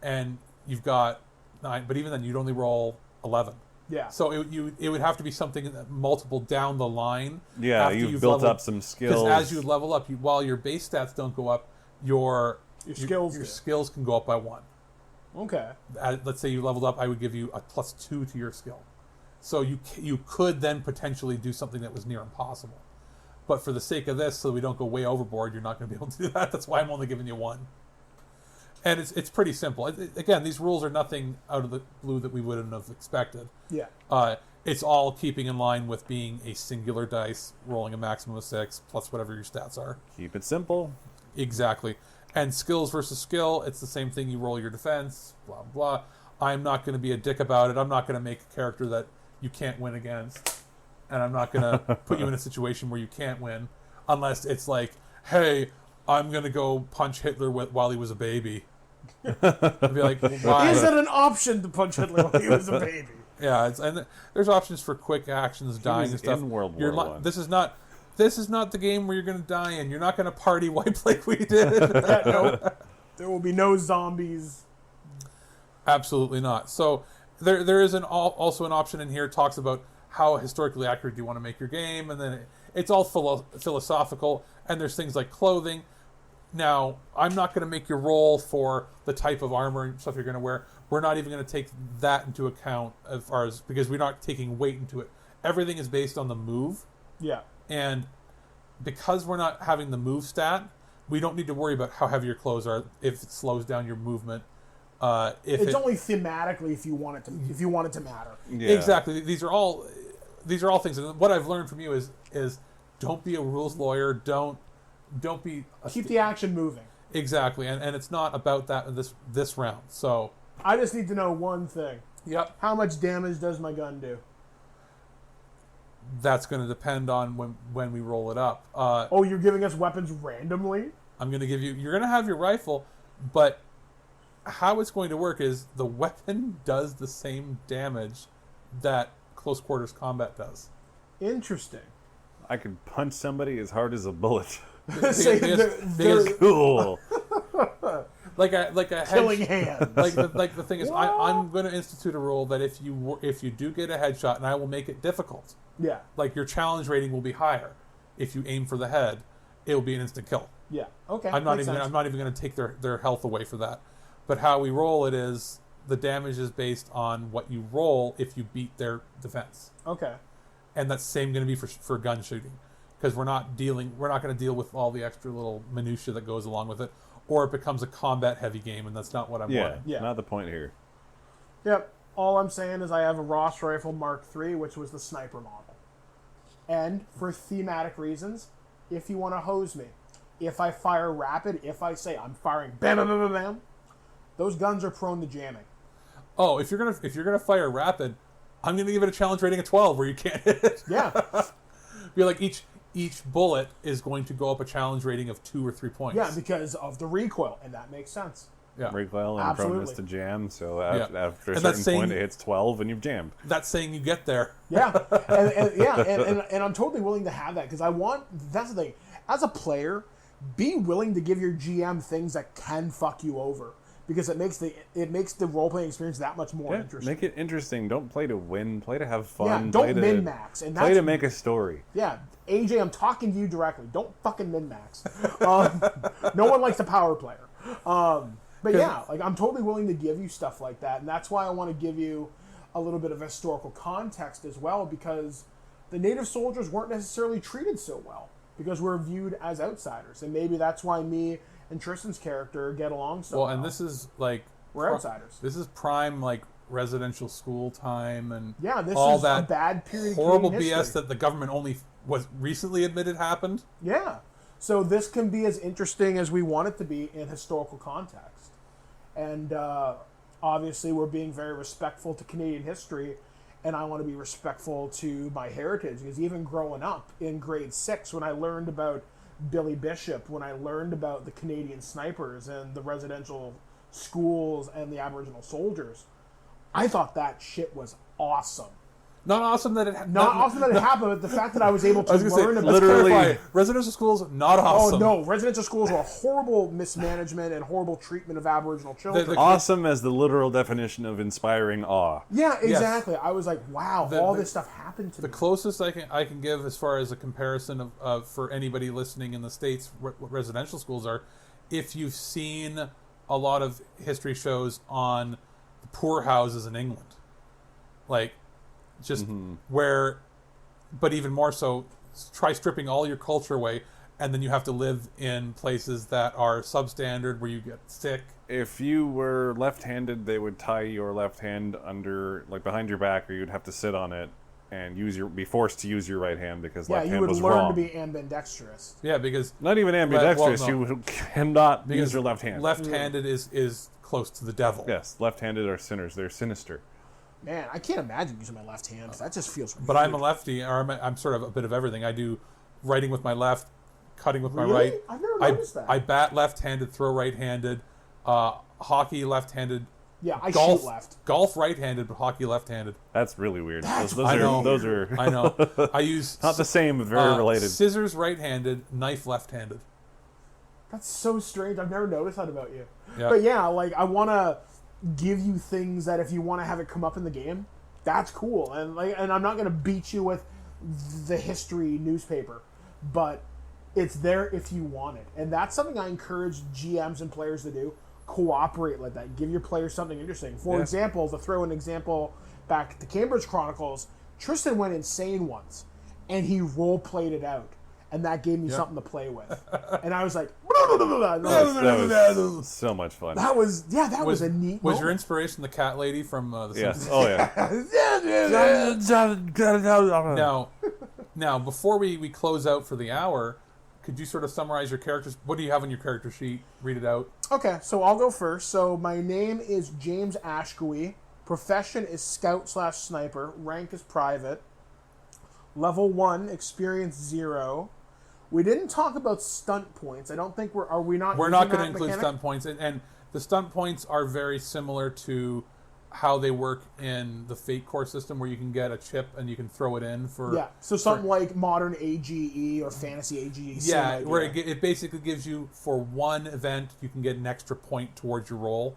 and you've got 9, but even then you'd only roll 11. Yeah. So it would have to be something that multiple down the line. Yeah, after you've built up some skills. Because as you level up, while your base stats don't go up, your skills do. skills can go up by 1. Okay. Let's say you leveled up, I would give you a +2 to your skill. So you could then potentially do something that was near impossible. But for the sake of this, so we don't go way overboard, you're not going to be able to do that. That's why I'm only giving you 1. And it's pretty simple. Again, these rules are nothing out of the blue that we wouldn't have expected. Yeah. It's all keeping in line with being a singular dice, rolling a maximum of 6, plus whatever your stats are. Keep it simple. Exactly. And skills versus skill, it's the same thing. You roll your defense, blah, blah. I'm not going to be a dick about it. I'm not going to make a character that you can't win against. And I'm not going to put you in a situation where you can't win. Unless it's like, hey, I'm going to go punch Hitler while he was a baby. I'd be like, why? Is it an option to punch Hitler when he was a baby? Yeah, and there's options for quick actions, dying and stuff. In World War I. This is not the game where you're going to die in. You're not going to party wipe like we did. No. There will be no zombies. Absolutely not. So there is also an option in here that talks about how historically accurate do you want to make your game, and then it's all philosophical, and there's things like clothing. Now, I'm not going to make your roll for the type of armor and stuff you're going to wear. We're not even going to take that into account as far as, because we're not taking weight into it. Everything is based on the move. Yeah. And because we're not having the move stat, we don't need to worry about how heavy your clothes are if it slows down your movement. It's only thematically if you want it to matter. Yeah. Exactly. These are all things. And what I've learned from you is don't be a rules lawyer. Don't be Keep the action moving. Exactly. And it's not about that in this round. So I just need to know one thing. Yep. How much damage does my gun do? That's going to depend on when we roll it up. You're giving us weapons randomly? I'm going to give you... You're going to have your rifle, but how it's going to work is the weapon does the same damage that close quarters combat does. Interesting. I could punch somebody as hard as a bullet. Because Cool. like a killing hands. like the thing is, I'm going to institute a rule that if you do get a headshot, and I will make it difficult. Yeah. Like your challenge rating will be higher. If you aim for the head, it will be an instant kill. Yeah. Okay. I'm not even going to take their health away for that. But how we roll it is the damage is based on what you roll if you beat their defense. Okay. And that's same going to be for gun shooting, because we're not going to deal with all the extra little minutia that goes along with it, or it becomes a combat heavy game, and that's not what I'm wanting. Yeah. Not the point here. Yep. All I'm saying is I have a Ross rifle Mark III, which was the sniper model. And for thematic reasons, if you want to hose me, if I fire rapid, if I say I'm firing bam bam bam bam bam, those guns are prone to jamming. Oh, if you're gonna fire rapid, I'm gonna give it a challenge rating of 12 where you can't hit it. Yeah. Be like each bullet is going to go up a challenge rating of 2 or 3 points. Yeah, because of the recoil, and that makes sense. Yeah. Recoil and Absolutely. proneness to jam. So Yeah. after a And that's certain point, saying- it hits 12 and you've jammed. That's saying you get there. Yeah, and I'm totally willing to have that because that's the thing. As a player, be willing to give your GM things that can fuck you over because it makes the role playing experience that much more interesting. Make it interesting. Don't play to win. Play to have fun. Yeah, don't min max. And play to make a story. Yeah, AJ, I'm talking to you directly. Don't fucking min max. No one likes a power player. But yeah, like I'm totally willing to give you stuff like that, and that's why I want to give you a little bit of historical context as well, because the native soldiers weren't necessarily treated so well because we're viewed as outsiders, and maybe that's why me and Tristan's character get along so well. And this is like we're outsiders. This is prime like residential school time, and Yeah, this all is that a bad period. of horrible Canadian BS history. that the government only was recently admitted happened. Yeah. So this can be as interesting as we want it to be in historical context. And obviously we're being very respectful to Canadian history and I want to be respectful to my heritage. Because even growing up in grade 6, when I learned about Billy Bishop, when I learned about the Canadian snipers and the residential schools and the Aboriginal soldiers, I thought that shit was awesome. Not awesome that it happened, but the fact that I was able to learn about literally residential schools, not awesome. Oh no, residential schools were horrible mismanagement and horrible treatment of Aboriginal children. Awesome as the literal definition of inspiring awe. Yeah, exactly. Yes. I was like, wow, all this stuff happened to me. The closest I can give as far as a comparison of for anybody listening in the States, what residential schools are, if you've seen a lot of history shows on the poor houses in England, like. Just where, but even more so, try stripping all your culture away, and then you have to live in places that are substandard where you get sick. If you were left-handed, they would tie your left hand under, like behind your back, or you'd have to sit on it and be forced to use your right hand because left hand was wrong. Yeah, you would learn to be ambidextrous. Yeah, because not even ambidextrous, you cannot use your left hand. Left-handed is close to the devil. Yes, left-handed are sinners. They're sinister. Man, I can't imagine using my left hand. That just feels weird. But I'm a lefty, or I'm sort of a bit of everything. I do writing with my left, cutting with my right. I've never noticed that. I bat left-handed, throw right-handed, hockey left-handed. Yeah, I shoot left. Golf right-handed, but hockey left-handed. That's really weird. Those are I know. I use not the same, but very related. Scissors right-handed, knife left-handed. That's so strange. I've never noticed that about you. Yeah. But yeah, like I want to give you things that if you want to have it come up in the game, that's cool. And I'm not going to beat you with the history newspaper, but it's there if you want it. And that's something I encourage GMs and players to do. Cooperate like that. Give your players something interesting. For example, to throw an example back at the Cambridge Chronicles, Tristan went insane once, and he role-played it out. And that gave me something to play with. And I was like... That was so much fun. That was a neat Was your inspiration the cat lady from The Simpsons? Oh, yeah. Now, before we close out for the hour, could you sort of summarize your characters? What do you have on your character sheet? Read it out. Okay, so I'll go first. So my name is James Ashkoe. Profession is scout/sniper. Rank is private. Level 1, experience 0. We didn't talk about stunt points. I don't think we're not going to include stunt points, and the stunt points are very similar to how they work in the Fate Core system, where you can get a chip and you can throw it in for something like modern AGE or fantasy AGE. Yeah, where it basically gives you, for one event, you can get an extra point towards your roll.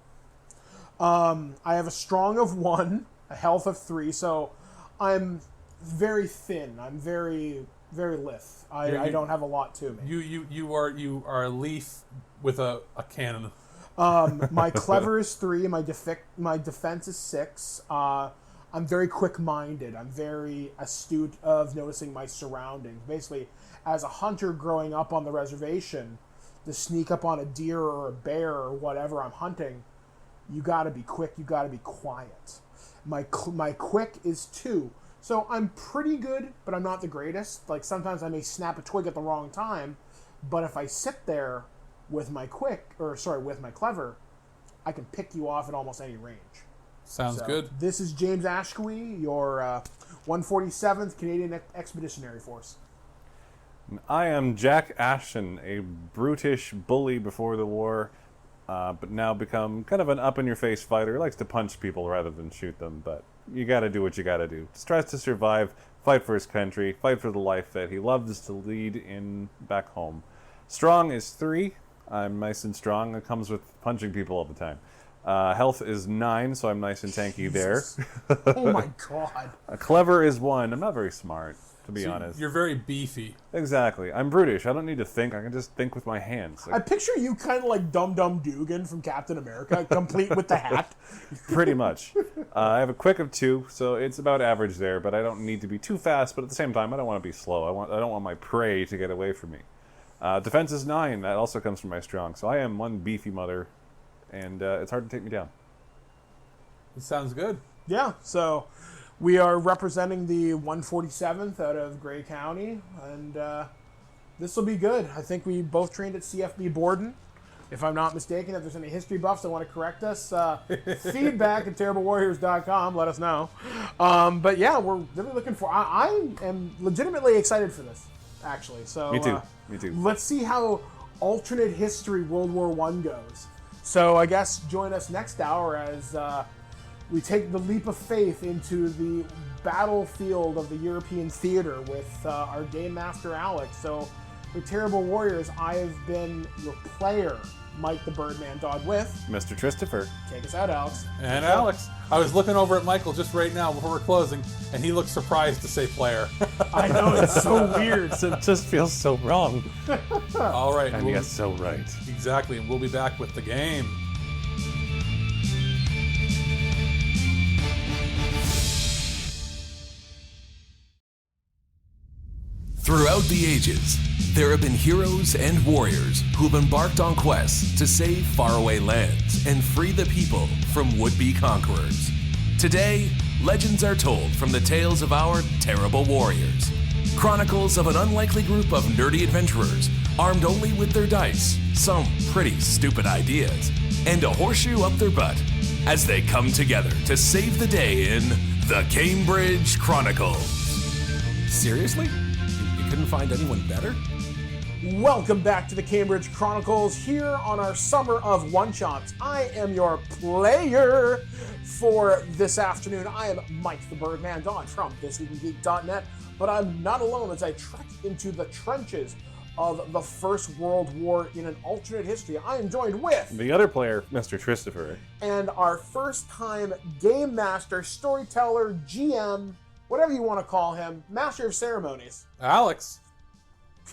I have a strong of 1, a health of 3, so I'm very thin. I'm very, very lithe. I don't have a lot to me. You are a leaf with a cannon. My clever is 3. My defense is 6. I'm very quick-minded. I'm very astute of noticing my surroundings. Basically, as a hunter growing up on the reservation, to sneak up on a deer or a bear or whatever I'm hunting, you got to be quick. You got to be quiet. My quick is 2. So I'm pretty good, but I'm not the greatest. Like sometimes I may snap a twig at the wrong time, but if I sit there with my clever, I can pick you off at almost any range. Sounds good. This is James Ashkoe, your 147th Canadian Expeditionary Force. I am Jack Ashton, a brutish bully before the war, but now become kind of an up-in-your-face fighter. He likes to punch people rather than shoot them, but you gotta do what you gotta do. Just tries to survive, fight for his country, fight for the life that he loves to lead in back home. Strong is 3. I'm nice and strong. It comes with punching people all the time. Health is 9, so I'm nice and tanky there. Oh my god. Clever is 1. I'm not very smart, to be honest. You're very beefy. Exactly. I'm brutish. I don't need to think. I can just think with my hands. I picture you kind of like Dum Dum Dugan from Captain America, complete with the hat. Pretty much. I have a quick of 2, so it's about average there, but I don't need to be too fast, but at the same time, I don't want to be slow. I don't want my prey to get away from me. Defense is 9. That also comes from my strong, so I am one beefy mother, and it's hard to take me down. It sounds good. Yeah, so we are representing the 147th out of Grey County, and this will be good. I think we both trained at CFB Borden. if I'm not mistaken. If there's any history buffs that want to correct us, feedback at terriblewarriors.com. Let us know. But yeah, we're really looking for. I am legitimately excited for this, actually. So Me too. Me too. Let's see how alternate history World War I goes. So I guess join us next hour as we take the leap of faith into the battlefield of the European theater with our game master Alex. So for Terrible Warriors, I have been your player, Mike the Birdman Dodd, with Mr. Christopher. Take us out, Alex. And Alex. I was looking over at Michael just right now before we're closing, and he looked surprised to say player. I know, it's so weird. It just feels so wrong. All right. And yet so right. Exactly, and we'll be back with the game. Throughout the ages, there have been heroes and warriors who have embarked on quests to save faraway lands and free the people from would-be conquerors. Today, legends are told from the tales of our terrible warriors. Chronicles of an unlikely group of nerdy adventurers armed only with their dice, some pretty stupid ideas, and a horseshoe up their butt as they come together to save the day in the Cambridge Chronicles. Seriously? You couldn't find anyone better? Welcome back to the Cambridge Chronicles here on our Summer of One-Shots. I am your player for this afternoon. I am Mike the Birdman Dodd from ThisWeekInGeek.net, but I'm not alone as I trek into the trenches of the First World War in an alternate history. I am joined with The other player, Mr. Christopher. and our first-time game master, storyteller, GM, whatever you want to call him, master of ceremonies. Alex.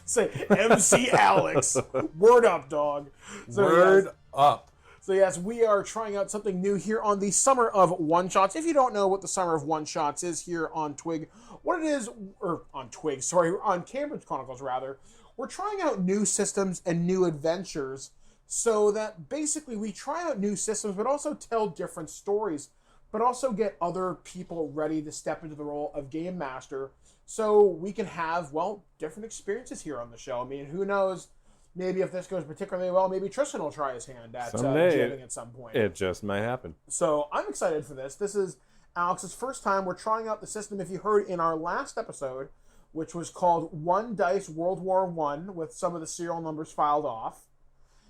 Say MC Alex. Word up, dog. Word up. So yes, we are trying out something new here on the Summer of One-Shots. If you don't know what the Summer of One-Shots is here on Twig, what it is, or on Twig, sorry, on Cambridge Chronicles rather, we're trying out new systems and new adventures so that basically we try out new systems but also tell different stories, but also get other people ready to step into the role of Game Master so we can have, well, different experiences here on the show. I mean, who knows, maybe if this goes particularly well, maybe Tristan will try his hand at jamming at some point. It just might happen. So I'm excited for this. This is Alex's first time. We're trying out the system, if you heard in our last episode, which was called One Dice World War I, with some of the serial numbers filed off.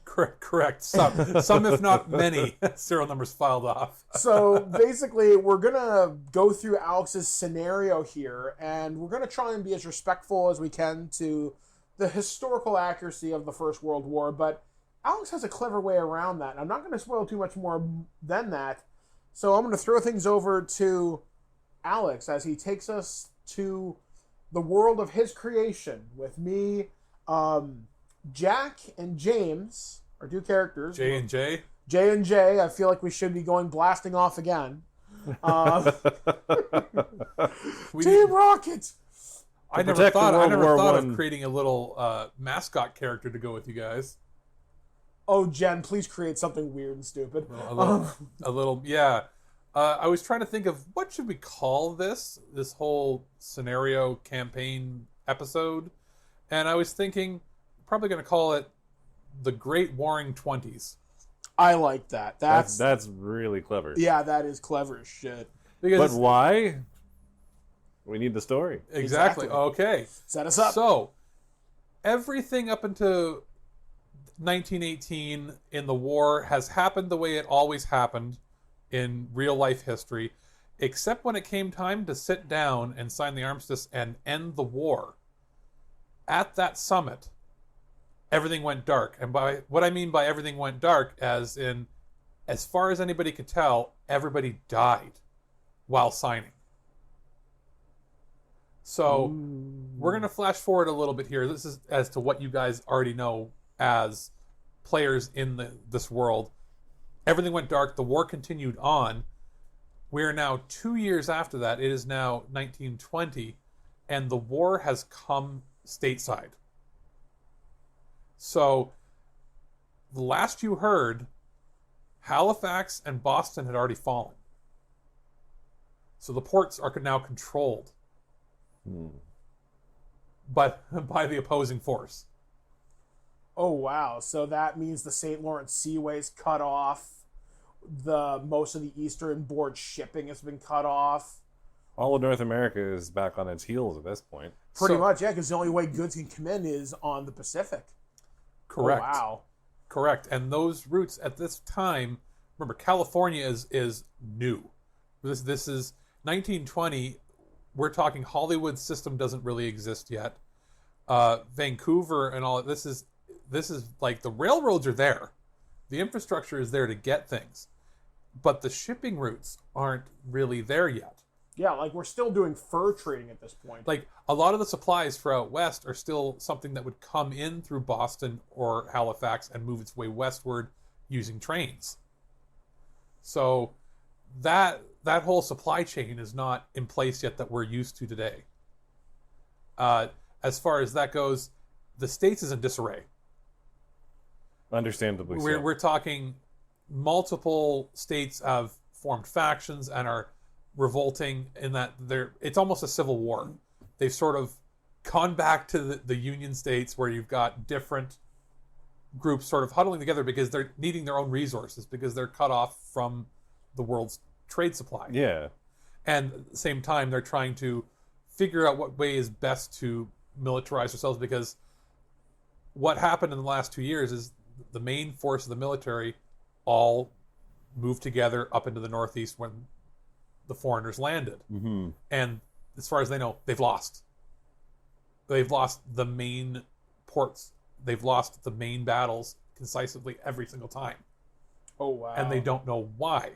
Correct. Some, if not many, serial numbers filed off. So basically, we're going to go through Alex's scenario here, and we're going to try and be as respectful as we can to the historical accuracy of the First World War, but Alex has a clever way around that. I'm not going to spoil too much more than that, so I'm going to throw things over to Alex as he takes us to the world of his creation with me, Jack and James, our two characters. J and J. J and J. I feel like we should be going blasting off again. Team Rocket! I never thought of creating a little mascot character to go with you guys. Oh, Jen, please create something weird and stupid. A little, yeah. I was trying to think of what should we call this whole scenario campaign episode, and I was thinking probably going to call it the Great Warring 20s. I like that. That's really clever. Yeah, that is clever as shit. But why? We need the story. Exactly. Okay. Set us up. So, everything up until 1918 in the war has happened the way it always happened in real life history, except when it came time to sit down and sign the armistice and end the war. At that summit, everything went dark. And by what I mean by everything went dark, as in, as far as anybody could tell, everybody died while signing. So we're going to flash forward a little bit here. This is as to what you guys already know as players in this world. Everything went dark. The war continued on. We're now 2 years after that. It is now 1920, and the war has come stateside. So the last you heard, Halifax and Boston had already fallen. So the ports are now controlled by the opposing force. Oh, wow. So that means the St. Lawrence Seaway's cut off. Most of the eastern board shipping has been cut off. All of North America is back on its heels at this point. Pretty much, yeah, because the only way goods can come in is on the Pacific. Correct. Oh, wow. Correct. And those routes at this time, remember, California is new. This is 1920. We're talking Hollywood system doesn't really exist yet. Vancouver and all this is like the railroads are there. The infrastructure is there to get things. But the shipping routes aren't really there yet. Yeah, like we're still doing fur trading at this point. Like a lot of the supplies for out west are still something that would come in through Boston or Halifax and move its way westward using trains. So that whole supply chain is not in place yet that we're used to today. As far as that goes, the States is in disarray. Understandably so. We're talking multiple states have formed factions and are revolting in that it's almost a civil war. They've sort of gone back to the Union States where you've got different groups sort of huddling together because they're needing their own resources because they're cut off from the world's trade supply. Yeah. And at the same time, they're trying to figure out what way is best to militarize themselves because what happened in the last 2 years is the main force of the military all moved together up into the Northeast when the foreigners landed. Mm-hmm. And as far as they know, they've lost. They've lost the main ports. They've lost the main battles concisely every single time. Oh, wow. And they don't know why.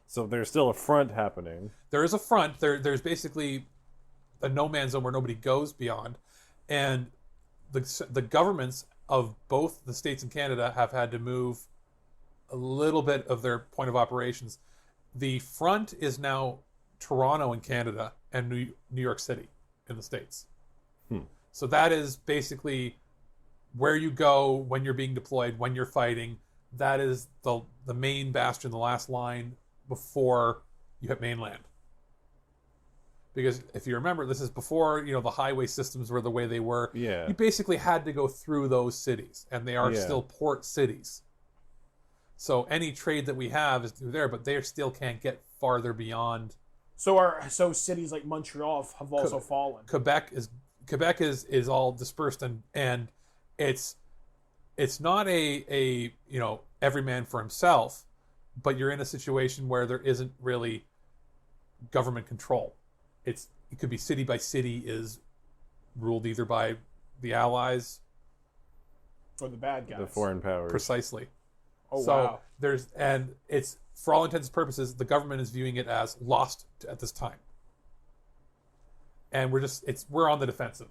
So there's still a front happening. There is a front. There's basically a no man's zone where nobody goes beyond. And the governments of both the States and Canada have had to move a little bit of their point of operations. The front is now Toronto in Canada and New York City in the States. So that is basically where you go when you're being deployed, when you're fighting. That is the main bastion, the last line before you hit mainland. Because if you remember, this is before, the highway systems were the way they were. Yeah. You basically had to go through those cities, and they are still port cities. So any trade that we have is through there, but they still can't get farther beyond. So cities like Montreal have also fallen. Quebec is all dispersed, and it's not a every man for himself, but you're in a situation where there isn't really government control. It could be city by city is ruled either by the Allies or the bad guys, the foreign powers. Precisely. Oh, so wow. It's for all intents and purposes, the government is viewing it as lost at this time, and we're on the defensive.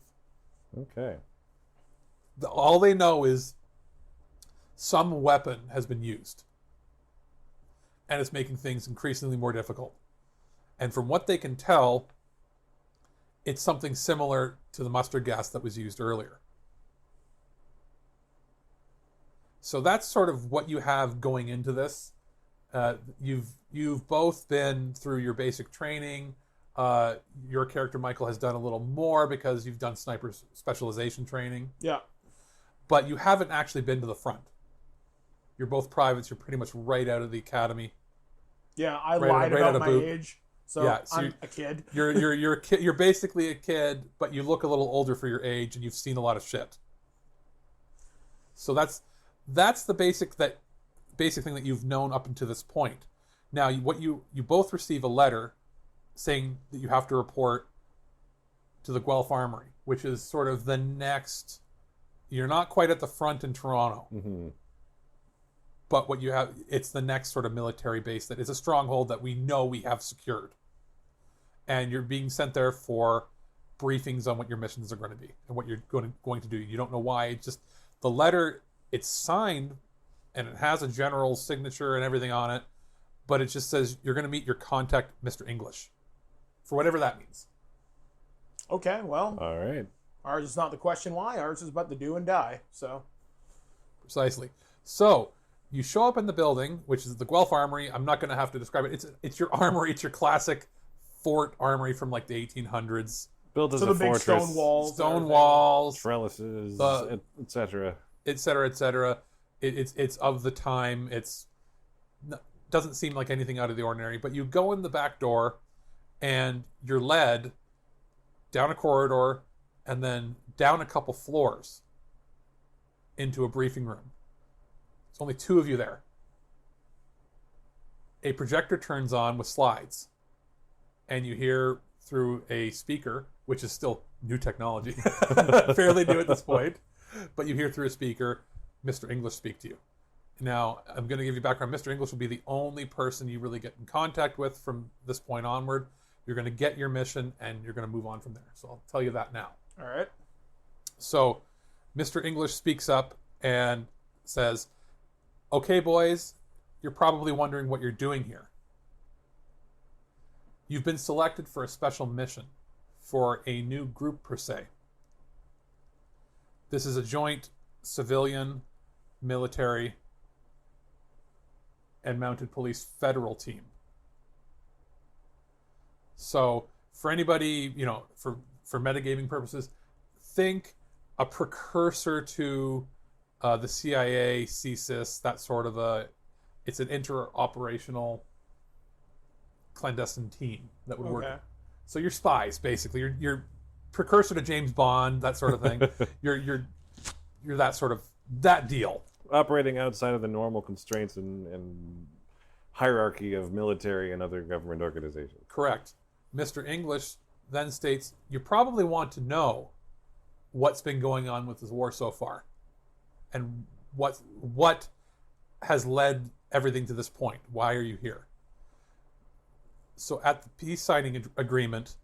Okay. All they know is some weapon has been used, and it's making things increasingly more difficult. And from what they can tell, it's something similar to the mustard gas that was used earlier. So that's sort of what you have going into this. You've both been through your basic training. Your character, Michael, has done a little more because you've done sniper specialization training. Yeah. But you haven't actually been to the front. You're both privates. You're pretty much right out of the academy. Yeah, I lied about my age. So, I'm a kid. You're basically a kid, but you look a little older for your age, and you've seen a lot of shit. So that's the basic thing that you've known up until this point. Now, you both receive a letter saying that you have to report to the Guelph Armory, which is sort of the next. You're not quite at the front in Toronto, but what you have, it's the next sort of military base that is a stronghold that we know we have secured. And you're being sent there for briefings on what your missions are going to be and what you're going to do. You don't know why. It's just the letter, it's signed and it has a general's signature and everything on it, but it just says you're going to meet your contact, Mr. English, for whatever that means. Okay, well. All right. Ours is not the question why. Ours is about the do and die. So. Precisely. So you show up in the building, which is the Guelph Armory. I'm not going to have to describe it. It's your armory. It's your classic fort armory from like the 1800s. Built as so a the big fortress. stone walls. Stone walls. Trellises, etc. etc., etc. It's of the time. Doesn't seem like anything out of the ordinary. But you go in the back door, and you're led down a corridor, and then down a couple floors into a briefing room. There's only 2 of you there. A projector turns on with slides, and you hear through a speaker, which is still new technology, fairly new at this point, but you hear through a speaker, Mr. English speak to you. Now, I'm going to give you background. Mr. English will be the only person you really get in contact with from this point onward. You're going to get your mission, and you're going to move on from there. So I'll tell you that now. All right. So Mr. English speaks up and says, "Okay, boys, you're probably wondering what you're doing here. You've been selected for a special mission for a new group per se. This is a joint civilian, military, and mounted police federal team. So for anybody, for metagaming purposes, think a precursor to the CIA, CSIS, that sort of it's an interoperational clandestine team that would work. So you're spies, basically. You're precursor to James Bond, that sort of thing. you're that sort of that deal. Operating outside of the normal constraints and hierarchy of military and other government organizations. Correct. Mr. English then states, you probably want to know what's been going on with this war so far, and what has led everything to this point. Why are you here? So at the peace signing agreement,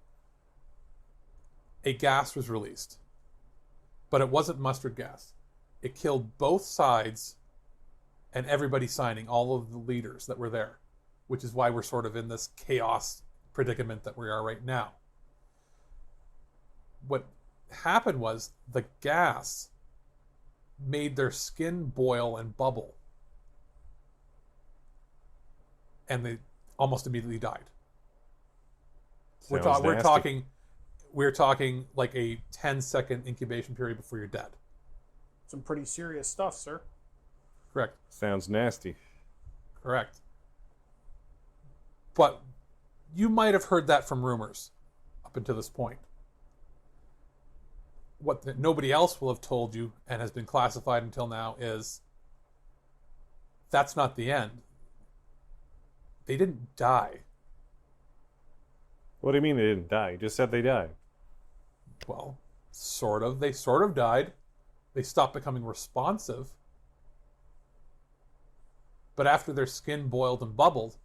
a gas was released, but it wasn't mustard gas. It killed both sides and everybody signing, all of the leaders that were there, which is why we're sort of in this chaos predicament that we are right now. What happened was the gas made their skin boil and bubble, and they almost immediately died. We're talking like a 10-second incubation period before you're dead. Some pretty serious stuff, sir. Correct. Sounds nasty. Correct. But you might have heard that from rumors up until this point. What nobody else will have told you and has been classified until now is that's not the end. They didn't die. What do you mean they didn't die? You just said they died. Well, sort of. They sort of died. They stopped becoming responsive. But after their skin boiled and bubbled,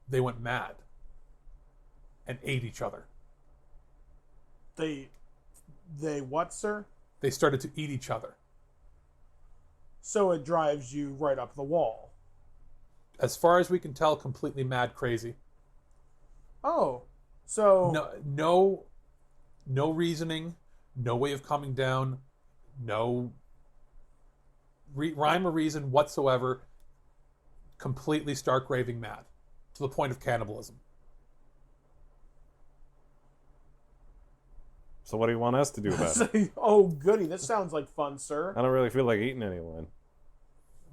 they went mad and ate each other. They what, sir? They started to eat each other. So it drives you right up the wall. As far as we can tell, completely mad crazy. Oh, so... No reasoning, no way of calming down, no rhyme or reason whatsoever. Completely stark raving mad to the point of cannibalism. So what do you want us to do about it? Oh, goody. This sounds like fun, sir. I don't really feel like eating anyone.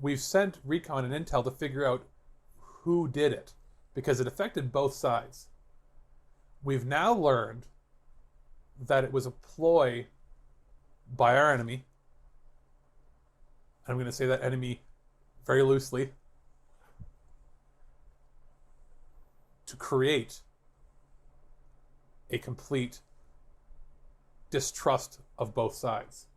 We've sent recon and intel to figure out who did it, because it affected both sides. We've now learned that it was a ploy by our enemy. I'm going to say that enemy very loosely. To create a complete distrust of both sides.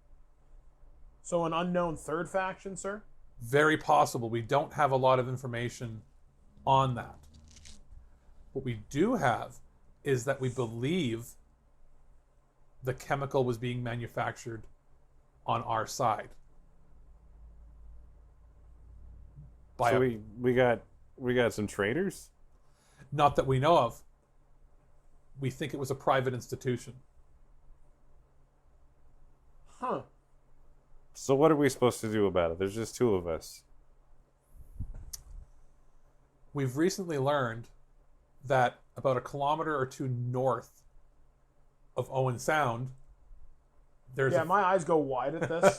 So an unknown third faction, sir? Very possible. We don't have a lot of information on that. What we do have is that we believe the chemical was being manufactured on our side. So we got some traitors? Not that we know of. We think it was a private institution. Huh. So what are we supposed to do about it? There's just 2 of us. We've recently learned that about 1 kilometer or 2 north of Owen Sound There's Yeah, my eyes go wide at this.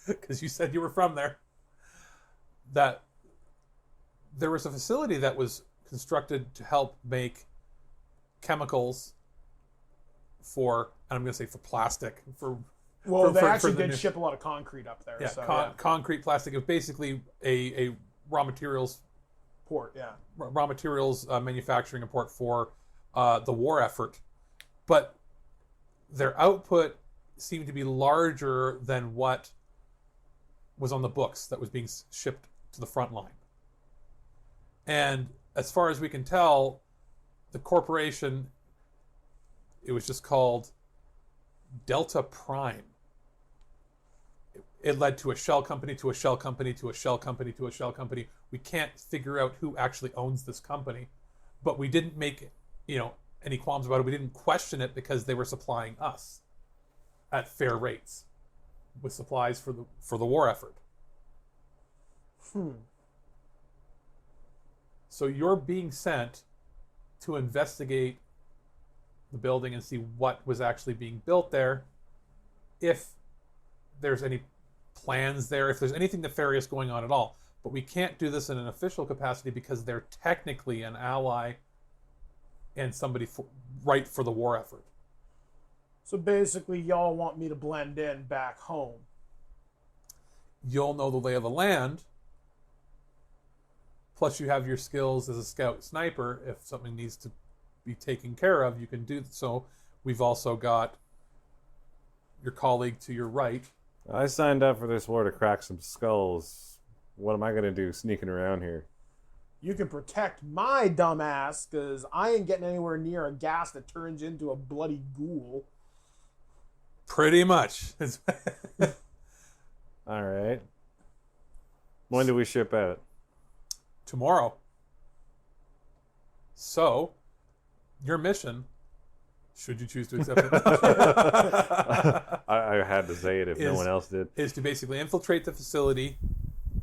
because you said you were from there. That there was a facility that was constructed to help make chemicals for, and I'm going to say for plastic, Well, they actually the did new- ship a lot of concrete up there. yeah, so, yeah. concrete plastic. It was basically a raw materials Port, yeah. manufacturing and port for the war effort, but their output seemed to be larger than what was on the books that was being shipped to the front line. And as far as we can tell, the corporation, it was just called Delta Prime. It led to a shell company, to a shell company, to a shell company, to a shell company. We can't figure out who actually owns this company, but we didn't make, any qualms about it. We didn't question it because they were supplying us at fair rates with supplies for the war effort. So you're being sent to investigate the building and see what was actually being built there, if there's any plans there, if there's anything nefarious going on at all. But we can't do this in an official capacity because they're technically an ally and somebody right for the war effort. So basically, y'all want me to blend in back home. You'll know the lay of the land. Plus, you have your skills as a scout sniper. If something needs to be taken care of, you can do so. We've also got your colleague to your right. I signed up for this war to crack some skulls. What am I going to do sneaking around here? You can protect my dumb ass, because I ain't getting anywhere near a gas that turns into a bloody ghoul. Pretty much. All right. When do we ship out? Tomorrow. So, your mission, should you choose to accept it, I had to say it if no one else did. is to basically infiltrate the facility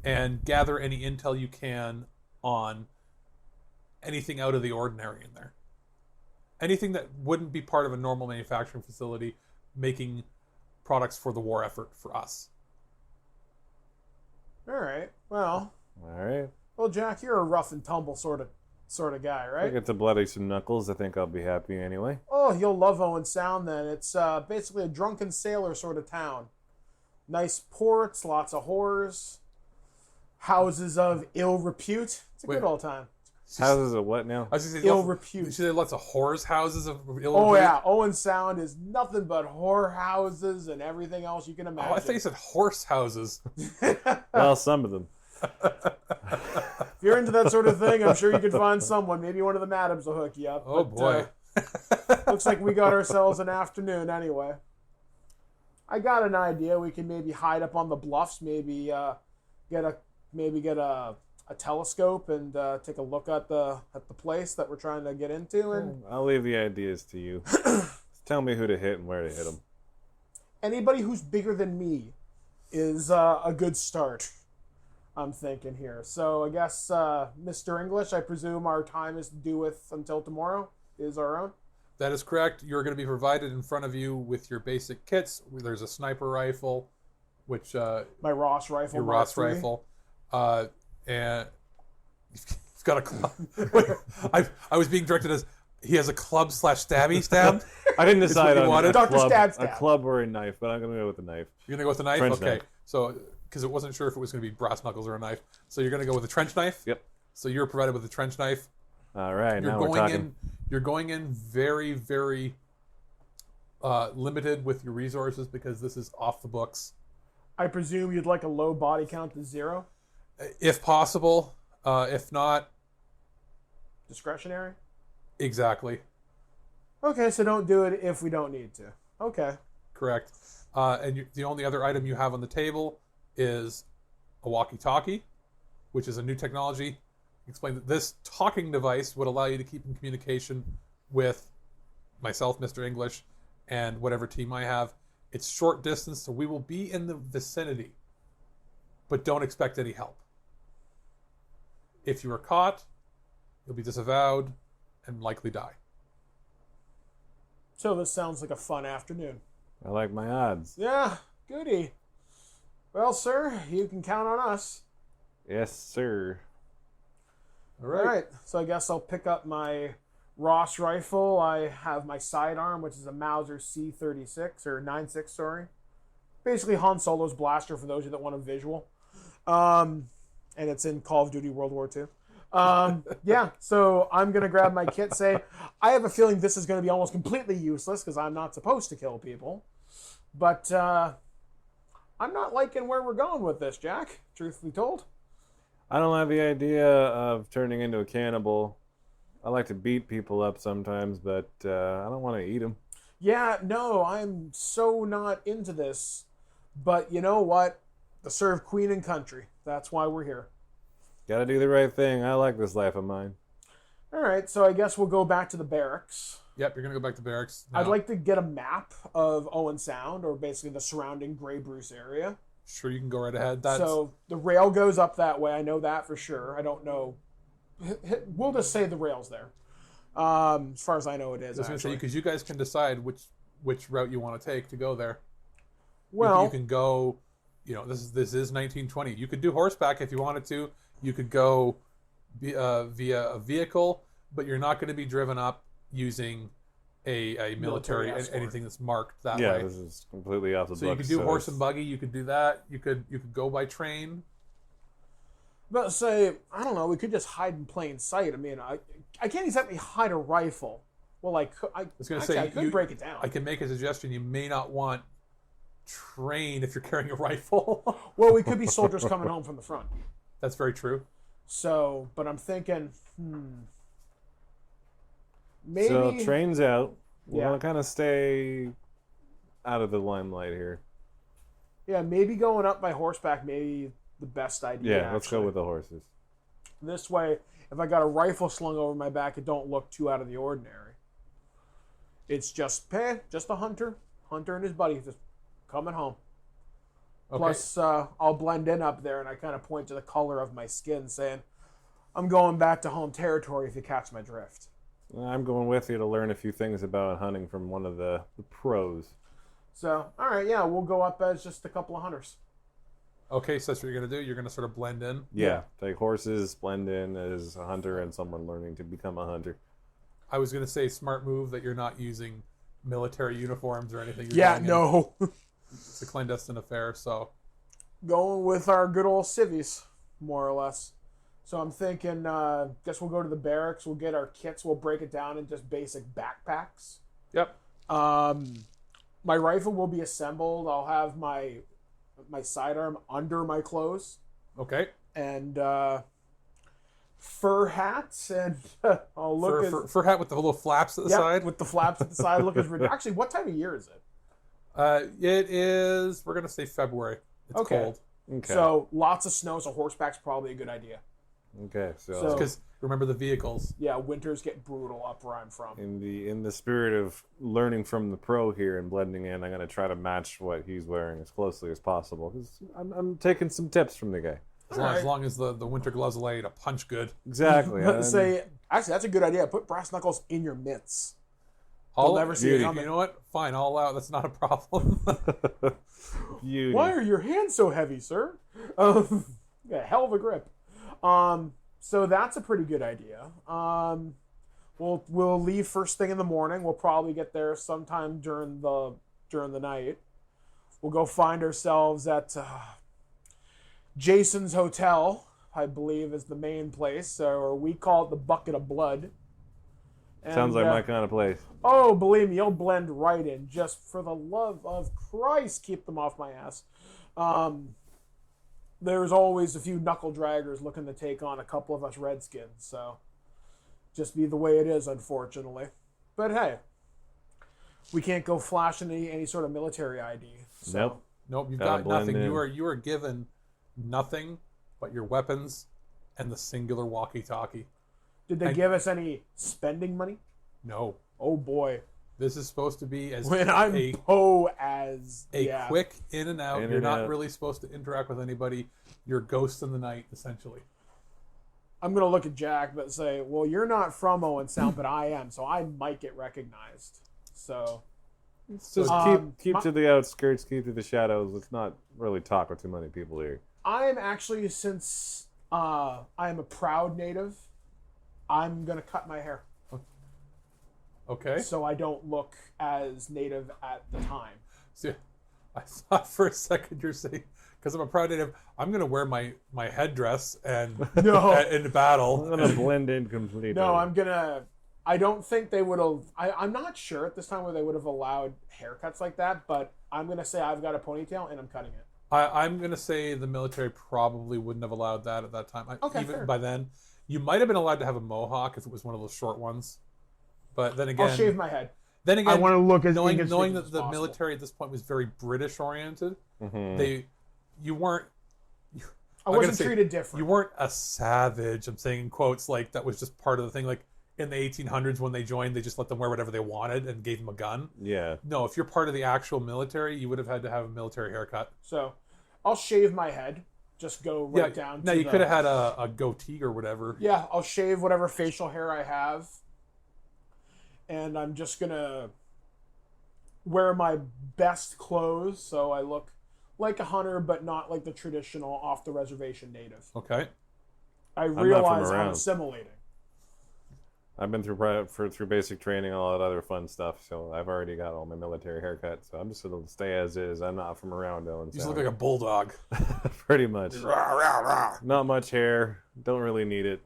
and gather any intel you can on anything out of the ordinary in there. Anything that wouldn't be part of a normal manufacturing facility making products for the war effort for us. All right. Well, All right. Jack, you're a rough and tumble sort of guy, I right? get to bloody some knuckles. I think I'll be happy anyway. Oh, you'll love Owen Sound then. It's basically a drunken sailor sort of town. Nice ports, lots of whores, houses of ill repute. It's a good old time. Houses of what now? I was gonna say, Ill repute. You say lots of whores houses of ill Oh repute? yeah, Owen Sound is nothing but whore houses and everything else you can imagine. Oh, I thought you said horse houses. Well, some of them. If you're into that sort of thing, I'm sure you could find someone. Maybe one of the madams will hook you up. Oh, boy. Looks like we got ourselves an afternoon anyway. I got an idea. We can maybe hide up on the bluffs. Maybe get a telescope and take a look at the place that we're trying to get into. And I'll leave the ideas to you. Just tell me who to hit and where to hit them. anybody who's bigger than me is a good start, I'm thinking here. So I guess, Mr. English, I presume our time is due with until tomorrow is our own? That is correct. You're going to be provided in front of you with your basic kits. There's a sniper rifle, which... My Ross rifle. Your Mark Ross III. rifle. And he's got a club. I was being directed as he has a club/stabby stab. I didn't Is what decide you on wanted? Dr. Stab a Stab. club or a knife, but I'm going to go with the knife. You're going to go with the knife? Trench Okay. knife. So, because it wasn't sure if it was going to be brass knuckles or a knife. So you're going to go with a trench knife? Yep. So you're provided with a trench knife. All right, You're now we're going talking. you're going in very, very limited with your resources because this is off the books. I presume you'd like a low body count to 0? If possible. If not, Discretionary? exactly. Okay, so don't do it if we don't need to. Okay. Correct. And the only other item you have on the table is a walkie-talkie, which is a new technology. Explain that this talking device would allow you to keep in communication with myself, Mr. English, and whatever team I have. It's short distance, so we will be in the vicinity, but don't expect any help. If you are caught, you'll be disavowed and likely die. So this sounds like a fun afternoon. I like my odds. Yeah, goody. Well, sir, you can count on us. Yes, sir. All All right, so I guess I'll pick up my Ross rifle. I have my sidearm, which is a Mauser C36, or 9.6, sorry. Basically Han Solo's blaster for those of you that want a visual. And it's in Call of Duty World War II. Yeah, so I'm going to grab my kit, say, I have a feeling this is going to be almost completely useless because I'm not supposed to kill people. But I'm not liking where we're going with this, Jack, truthfully told. I don't have the idea of turning into a cannibal. I like to beat people up sometimes, but I don't want to eat them. Yeah, no, I'm so not into this. But you know what? To serve queen and country. That's why we're here. Gotta do the right thing. I like this life of mine. All right, so I guess we'll go back to the barracks. Yep, you're going to go back to barracks. now. I'd like to get a map of Owen Sound, or basically the surrounding Grey Bruce area. Sure, you can go right ahead. That's, So the rail goes up that way. I know that for sure. I don't know. We'll just say the rail's there. As far as I know, it is. I was going to say, actually. because you guys can decide which route you want to take to go there. Well, you can go, this is 1920. You could do horseback if you wanted to. You could go via a vehicle, but you're not going to be driven up using a military escort. anything that's marked that Yeah, way. this is completely off the So you books. could do horse it's- and buggy. You could do that. You could go by train. but say, I don't know, we could just hide in plain sight. I mean, I can't exactly hide a rifle. Well, I was gonna actually, say, I could you- break it down. I can make a suggestion. You may not want train if you're carrying a rifle. Well, we could be soldiers coming home from the front. That's very true. So, but I'm thinking, maybe. So train's out. We Yeah. want to kind of stay out of the limelight here. Yeah, maybe going up by horseback may be the best idea. Yeah, let's go actually. with the horses. This way, if I got a rifle slung over my back, it don't look too out of the ordinary. It's just a hunter and his buddy just coming home. Okay. Plus, I'll blend in up there, and I kind of point to the color of my skin, saying, "I'm going back to home territory." If you catch my drift. I'm going with you to learn a few things about hunting from one of the pros. So, all right, yeah, we'll go up as just a couple of hunters. Okay, so that's what you're going to do. You're going to sort of blend in. Yeah, take horses, blend in as a hunter and someone learning to become a hunter. I was going to say smart move that you're not using military uniforms or anything. You're Yeah, going in- no. It's a clandestine affair, so Going with our good old civvies, more or less. So I'm thinking, guess we'll go to the barracks, we'll get our kits, we'll break it down in just basic backpacks. yep. My rifle will be assembled. I'll have my sidearm under my clothes Okay. and fur hats, and I'll look as For hat with the little flaps at the yeah, side. with the flaps at the side. Look as ridiculous. Actually, what time of year is it? It is. We're going to say February. It's Okay. cold Okay. So lots of snow. So horseback's probably a good idea. Okay. So- because remember the vehicles. Yeah, winters get brutal up where I'm from. in the spirit of learning from the pro here and blending in, I'm going to try to match what he's wearing as closely as possible because I'm taking some tips from the guy. As Alright. long as the winter gloves allow you to punch good. Exactly. But say, actually, that's a good idea. Put brass knuckles in your mitts. They'll never see it beauty. coming. You know what? Fine, I'll allow it. That's not a problem. Beauty. Why are your hands so heavy, sir? Yeah, hell of a grip. So that's a pretty good idea. We'll leave first thing in the morning. We'll probably get there sometime during the night. We'll go find ourselves at Jason's Hotel, I believe, is the main place, or we call it the Bucket of Blood. Sounds And, like my kind of place. Oh, believe me, you'll blend right in. Just for the love of Christ, keep them off my ass. There's always a few knuckle draggers looking to take on a couple of us Redskins, so just be the way it is, unfortunately. But hey, we can't go flashing any sort of military ID. So. Nope. Nope, you've Gotta got blend nothing. in. You are given nothing but your weapons and the singular walkie-talkie. Did they give us any spending money? No, Oh boy, this is supposed to be as when I'm a yeah. quick in and out. In You're and not out. really supposed to interact with anybody. You're ghosts in the night, essentially. I'm gonna look at Jack, but say, well, you're not from Owen Sound, but I am, so I might get recognized. So, Just keep to the outskirts, keep to the shadows. Let's not really talk with too many people here. I'm actually, since I am a proud native, I'm going to cut my hair. Okay. So I don't look as native at the time. See, I thought for a second you're saying, because I'm a proud native, I'm going to wear my headdress and in battle. I'm going to blend in completely. No, I don't think they would have. I'm not sure at this time whether they would have allowed haircuts like that, but I'm going to say I've got a ponytail and I'm cutting it. I'm going to say the military probably wouldn't have allowed that at that time. Okay, even fair. by then, you might have been allowed to have a mohawk if it was one of those short ones. But then again, I'll shave my head. Then again, I want to look as knowing inconspicuous that as the possible. military at this point was very British oriented, you weren't. I wasn't treated different. You weren't a savage. I'm saying in quotes, like that was just part of the thing. Like in the 1800s when they joined, they just let them wear whatever they wanted and gave them a gun. Yeah. No, if you're part of the actual military, you would have had to have a military haircut. So I'll shave my head. Just go right down. Now you could have had a goatee or whatever. Yeah, I'll shave whatever facial hair I have, and I'm just gonna wear my best clothes so I look like a hunter, but not like the traditional off the reservation native. Okay. I not from realize I'm around. assimilating. I've been through basic training, all that other fun stuff, so I've already got all my military haircut, so I'm just going to stay as is. I'm not from around Owen You just look like a bulldog. Pretty much. Not much hair. Don't really need it.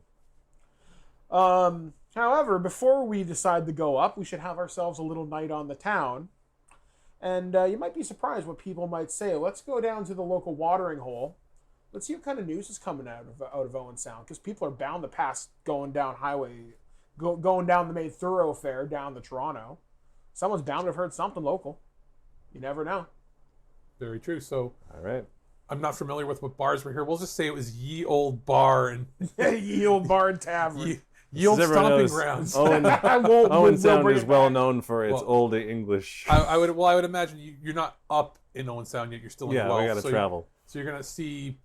However, before we decide to go up, we should have ourselves a little night on the town. And you might be surprised what people might say. Let's go down to the local watering hole. Let's see what kind of news is coming out of Owen Sound, because people are bound to pass going down going down the main thoroughfare down to Toronto. Someone's bound to have heard something local. You never know. Very true. So, All right. I'm not familiar with what bars were here. We'll just say it was Ye Old Bar and Ye Old Bar and Tavern. Ye Old As everyone Stomping knows, Grounds. Owen Sound bring is it well back. known for its Well, old English. I would imagine you're not up in Owen Sound yet. You're still in Yeah, Guelph. we got to travel. So you're gonna see,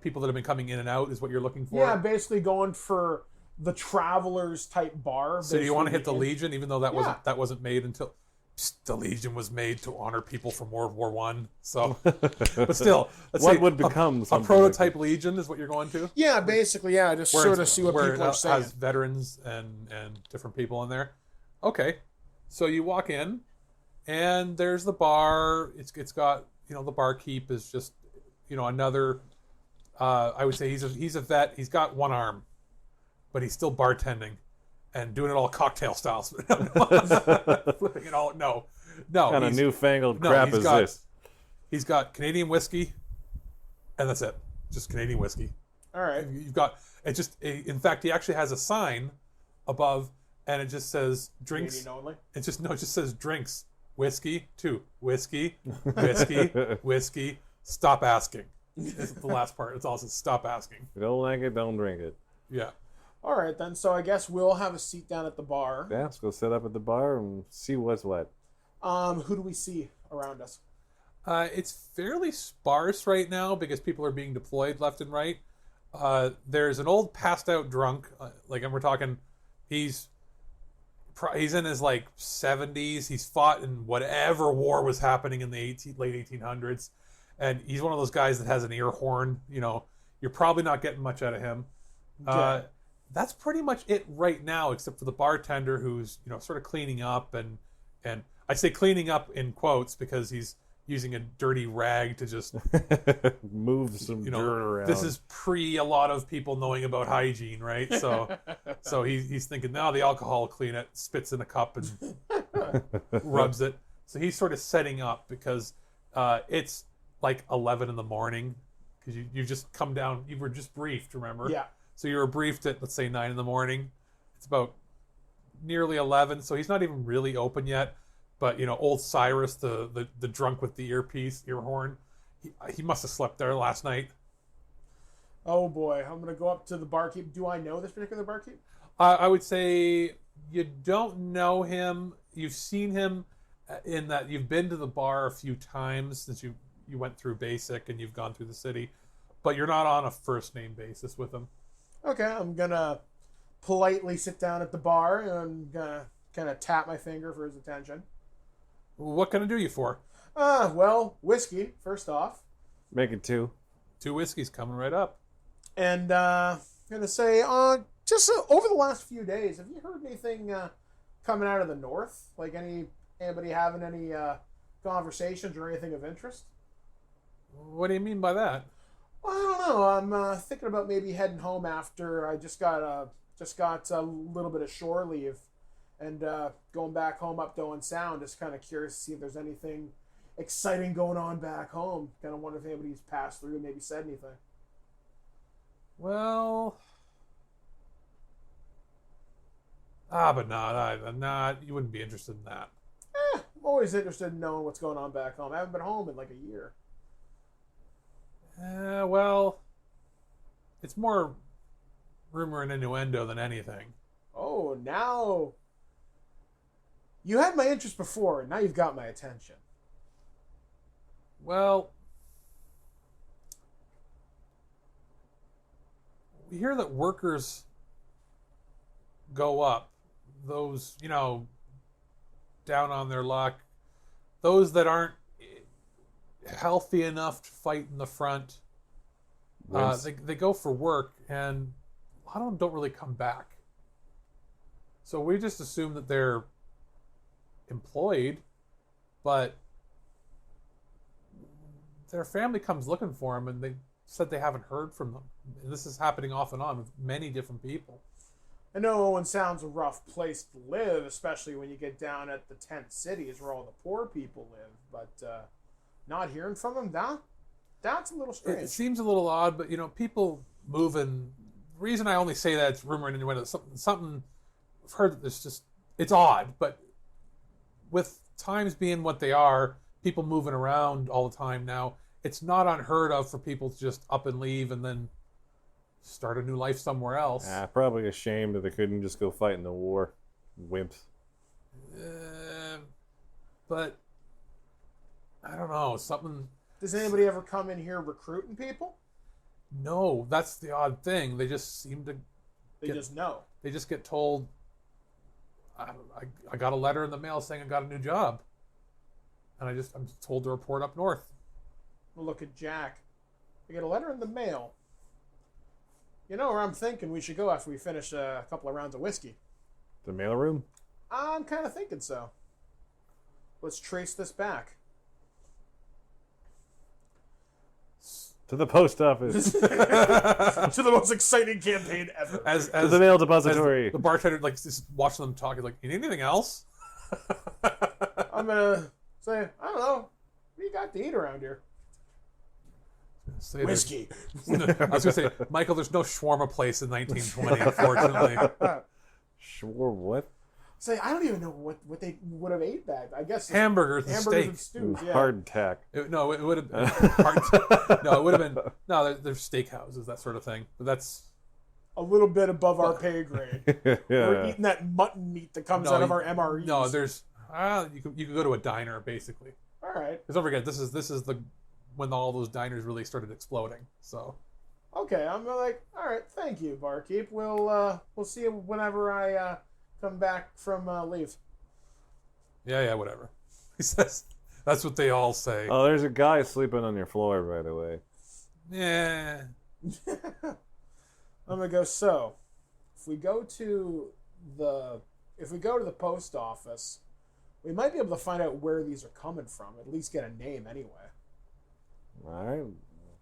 people that have been coming in and out is what you're looking for. Yeah, basically going for the travelers type bar. So do you want to hit the basically. Legion, even though that wasn't made until the Legion was made to honor people from World War One. So, but still, let's What say would become a something prototype Legion is what you're going to. Yeah, basically, yeah. Just Where sort it's- of see what where people it are saying. has veterans and different people in there. Okay, so you walk in, and there's the bar. It's got the barkeep is just another. I would say he's a vet. He's got one arm, but he's still bartending and doing it all cocktail styles. Flipping it all. No. What kind of newfangled crap is this? He's got Canadian whiskey, and that's it. Just Canadian whiskey. All right. You've got in fact, he actually has a sign above, and it just says drinks. Canadian only. It just says drinks. Whiskey, 2. Whiskey, whiskey, whiskey. Stop asking. It's the last part. It's also stop asking. If you don't like it, don't drink it. Yeah. All right, then. So I guess we'll have a seat down at the bar. Yeah, let's go sit up at the bar and see what's what. Who do we see around us? It's fairly sparse right now because people are being deployed left and right. There's an old passed out drunk, and we're talking, he's in his 70s. He's fought in whatever war was happening in the late 1800s, and he's one of those guys that has an ear horn. You're probably not getting much out of him. Okay. That's pretty much it right now, except for the bartender who's sort of cleaning up, and I say cleaning up in quotes because he's using a dirty rag to just Move some dirt around. This is pre a lot of people knowing about hygiene, right? So he's thinking, no, the alcohol will clean it, spits in a cup and rubs it. So he's sort of setting up because it's 11 in the morning because you just come down. You were just briefed, remember? Yeah. So you were briefed at, let's say, 9 in the morning. It's about nearly 11, so he's not even really open yet. But, old Cyrus, the drunk with the ear horn, he must have slept there last night. Oh, boy. I'm going to go up to the barkeep. Do I know this particular barkeep? I would say you don't know him. You've seen him in that you've been to the bar a few times since you went through basic and you've gone through the city. But you're not on a first-name basis with him. Okay, I'm going to politely sit down at the bar and I'm going to kind of tap my finger for his attention. What can I do you for? Well, whiskey, first off. Make it 2. 2 whiskeys coming right up. And I'm going to say, just over the last few days, have you heard anything coming out of the north? Like anybody having any conversations or anything of interest? What do you mean by that? Well, I don't know. I'm thinking about maybe heading home after I just got a little bit of shore leave, and going back home up to Owen Sound. Just kind of curious to see if there's anything exciting going on back home. Kind of wonder if anybody's passed through and maybe said anything. Well, but not. You wouldn't be interested in that. I'm always interested in knowing what's going on back home. I haven't been home in like a year. Well, it's more rumor and innuendo than anything. Oh, now you had my interest before, and now you've got my attention. Well, we hear that workers go up. Those, down on their luck. Those that aren't healthy enough to fight in the front. They go for work, and a lot of them don't really come back. So we just assume that they're employed, but their family comes looking for them, and they said they haven't heard from them. And this is happening off and on with many different people. I know Owen Sound's a rough place to live, especially when you get down at the tent cities where all the poor people live, but not hearing from them, that's a little strange. It seems a little odd, but people moving. The reason I only say that it's rumor and innuendo. Something I've heard that it's odd, but with times being what they are, people moving around all the time now, it's not unheard of for people to just up and leave and then start a new life somewhere else. Probably ashamed that they couldn't just go fight in the war. Wimps. But I don't know, something. Does anybody ever come in here recruiting people? No, that's the odd thing. They just seem to. They just know. They just get told. I got a letter in the mail saying I got a new job, and I'm told to report up north. Look at Jack. I get a letter in the mail. You know where I'm thinking we should go after we finish a couple of rounds of whiskey? The mailroom? I'm kind of thinking so. Let's trace this back. To the post office. To the most exciting campaign ever. As to the mail depository. The bartender just watching them talk. He's like, "You need anything else?" I'm gonna say, I don't know. What do you got to eat around here? Whiskey. I was gonna say, Michael, there's no shawarma place in 1920, unfortunately. Sure, what? Say, I don't even know what they would have ate back. I guess hamburgers and stews. Yeah. Hardtack. It would have been hard. No, it would have been There's steakhouses, that sort of thing. But that's a little bit above our pay grade. Yeah. We're eating that mutton meat that comes out of our MREs. No, there's you could go to a diner basically. All right. Because don't forget, this is the when all those diners really started exploding. So. Okay, I'm like, all right, thank you, barkeep. We'll see you whenever I come back from leave. Yeah, whatever. He says that's what they all say. Oh, there's a guy sleeping on your floor, by the way. Yeah. I'm gonna go. So, if we go to the post office, we might be able to find out where these are coming from. At least get a name anyway. All right.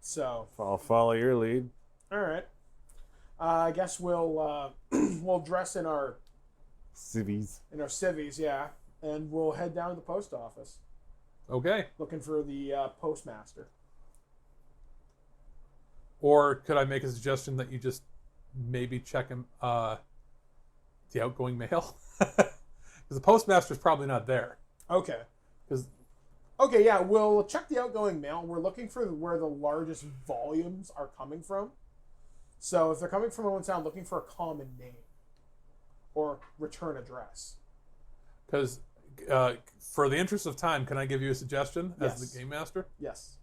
So I'll follow your lead. All right. I guess we'll dress in our civvies. Yeah, and we'll head down to the post office. Okay. Looking for the postmaster. Or could I make a suggestion that you just maybe check him the outgoing mail? Because the postmaster's probably not there. Okay. Okay, yeah, we'll check the outgoing mail. We're looking for where the largest volumes are coming from. So if they're coming from Owen Sound, looking for a common name or return address. Because for the interest of time, can I give you a suggestion as the game master? Yes.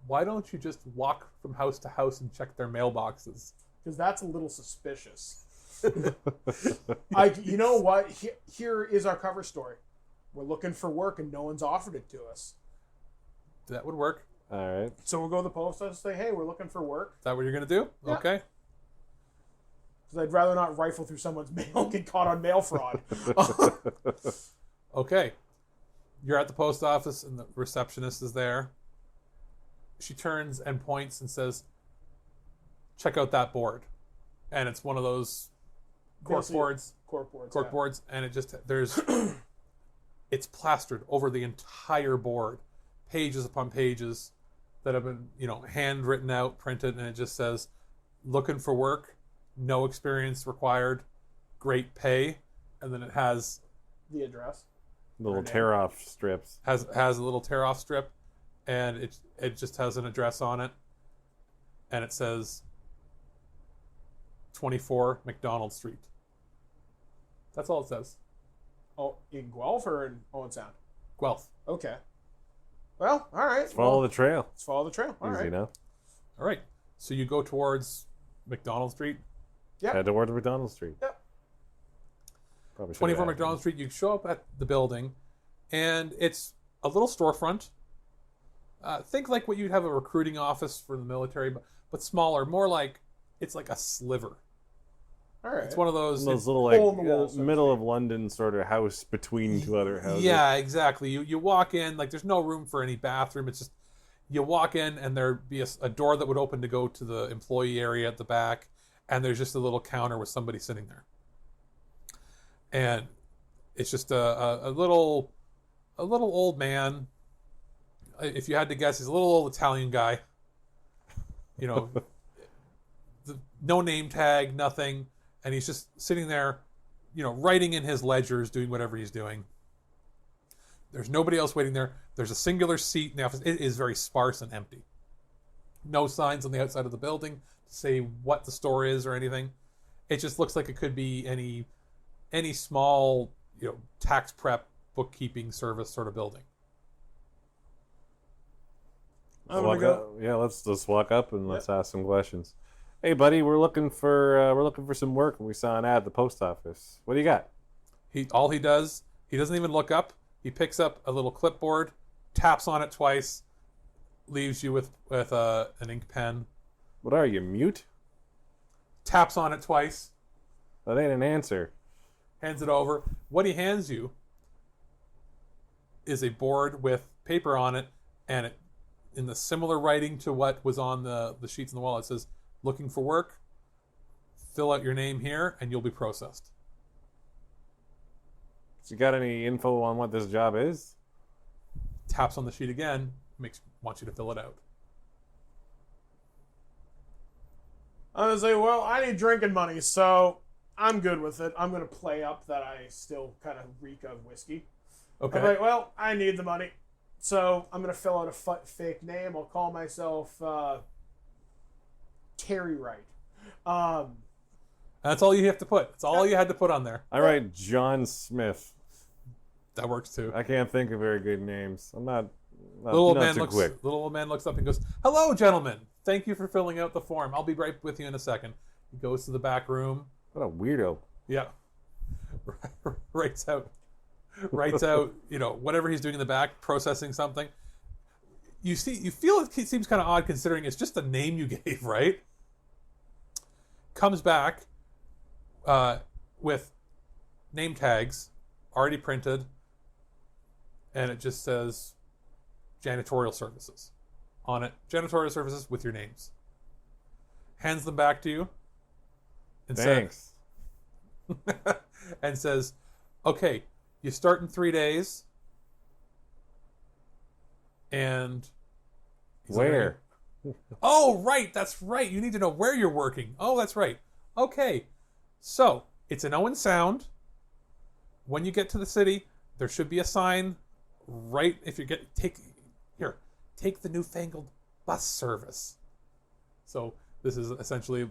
Why don't you just walk from house to house and check their mailboxes? Because that's a little suspicious. You know what? Here is our cover story. we're looking for work and no one's offered it to us. That would work. All right. So we'll go to the post office and say, hey, we're looking for work. Is that what you're going to do? Yeah. Okay. Because I'd rather not rifle through someone's mail and get caught on mail fraud. Okay. You're at the post office and the receptionist is there. She turns and points and says, check out that board. And it's one of those cork boards. Cork boards. Cork boards. And it just, there's, it's plastered over the entire board. Pages upon pages that have been, handwritten out, printed, and it just says, looking for work, no experience required, great pay. And then it has the address. Little tear-off strips. Has a little tear-off strip, and it just has an address on it, and it says 24 McDonald Street. That's all it says. Oh, in Guelph or in Owen Sound? Guelph. Okay. Well, all right. Follow the trail. Let's follow the trail. All Easy right. enough. All right. So you go towards McDonald Street. Yeah. Head towards McDonald Street. Yep. Probably should 24 have asked. McDonald Street. You show up at the building, and it's a little storefront. Think like what you'd have a recruiting office for the military, but smaller. More like it's like a sliver. All right. It's one of those. Those little hole in the wall, so to middle speak. of London sort of house between two other houses. Yeah, exactly. You walk in, like there's no room for any bathroom. It's just you walk in and there'd be a door that would open to go to the employee area at the back, and there's just a little counter with somebody sitting there. And it's just a little old man. If you had to guess, he's a little old Italian guy. No name tag, nothing. And he's just sitting there, writing in his ledgers, doing whatever he's doing. There's nobody else waiting there. There's a singular seat in the office. It is very sparse and empty. No signs on the outside of the building to say what the store is or anything. It just looks like it could be any small, tax prep, bookkeeping service sort of building. Let's walk up and let's ask some questions. Hey, buddy, we're looking for some work, and we saw an ad at the post office. What do you got? All he does, he doesn't even look up. He picks up a little clipboard, taps on it twice, leaves you with an ink pen. What are you, mute? Taps on it twice, That ain't an answer. hands it over. What he hands you is a board with paper on it, and it, in the similar writing to what was on the sheets on the wall, it says, looking for work, fill out your name here, and you'll be processed. So you got any info on what this job is? Taps on the sheet again, wants you to fill it out. I'm gonna say, well, I need drinking money, so I'm good with it. I'm gonna play up that I still kind of reek of whiskey. Okay. I'm like, well, I need the money, so I'm gonna fill out a fake name. I'll call myself Terry Wright. That's all you have to put. That's all you had to put on there. I write John Smith. That works too. I can't think of very good names. I'm not Little old too quick. Little old man looks up and goes, "Hello, gentlemen. Thank you for filling out the form. I'll be right with you in a second." He goes to the back room. What a weirdo. Yeah. writes out, whatever he's doing in the back, processing something. You feel it seems kind of odd considering it's just the name you gave, right? Comes back with name tags already printed, and it just says janitorial services on it. Janitorial services with your names. Hands them back to you. And Thanks. and says, okay, you start in 3 days. And Where? oh, right, that's right. You need to know where you're working. Oh, that's right. Okay. So, it's in Owen Sound. When you get to the city, there should be a sign right if you take the newfangled bus service. So, this is essentially,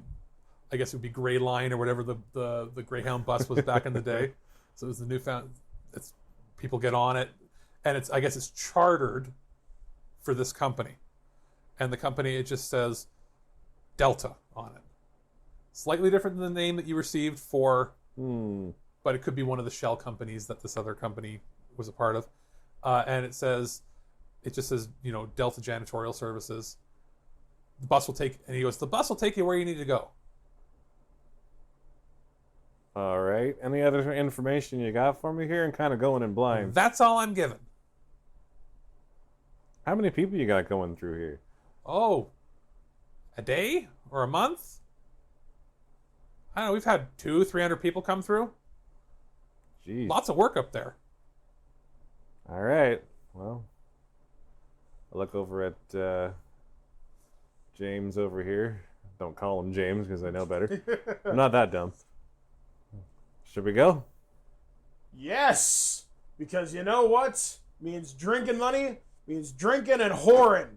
I guess it would be Gray Line or whatever the Greyhound bus was back in the day. So, it's the newfound, people get on it, and I guess it's chartered for this company. And the company, it just says Delta on it. Slightly different than the name that you received for, but it could be one of the shell companies that this other company was a part of, and it just says, Delta Janitorial Services. The bus will take, and he goes, the bus will take you where you need to go. All right. Any other information you got for me here? And kind of going in blind. That's all I'm given. How many people you got going through here? Oh, a day or a month? I don't know. We've had 200-300 people come through. Jeez. Lots of work up there. All right. Well, I look over at James over here. Don't call him James because I know better. I'm not that dumb. Should we go? Yes! Because you know what? Means drinking money, means drinking and whoring.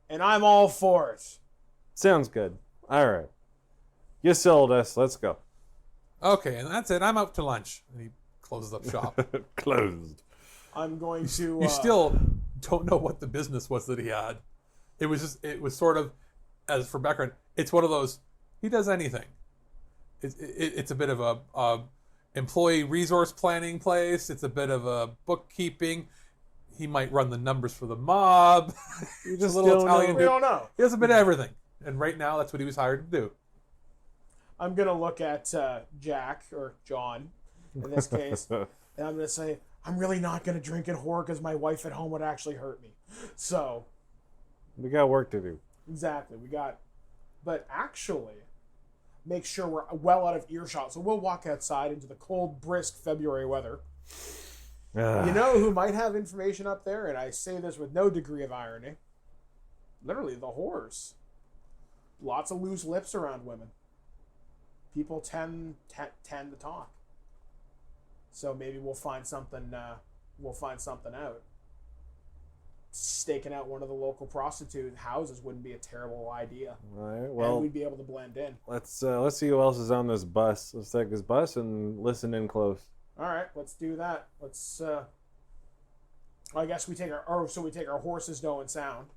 And I'm all for it. Sounds good. All right. You sold us. Let's go. Okay, and that's it. I'm out to lunch. And he closes up shop. Closed. I'm going to... You still don't know what the business was that he had. It was sort of, as for background, it's one of those, he does anything. It's a bit of a employee resource planning place. It's a bit of a bookkeeping. He might run the numbers for the mob. You just a little don't Italian know. We dude. don't know. He does a bit of everything. And right now, that's what he was hired to do. I'm going to look at Jack, or John, in this case, and I'm going to say, I'm really not going to drink and whore because my wife at home would actually hurt me. So... We got work to do. Exactly. But actually, make sure we're well out of earshot. So we'll walk outside into the cold, brisk February weather. You know who might have information up there? And I say this with no degree of irony. Literally, the whores. Lots of loose lips around women. People tend to talk. So maybe we'll find something. We'll find something out. Staking out one of the local prostitute houses wouldn't be a terrible idea. All right. Well, and we'd be able to blend in. let's see who else is on this bus. Let's take this bus and listen in close. All right, let's do that. Let's. I guess we take our horses going sound,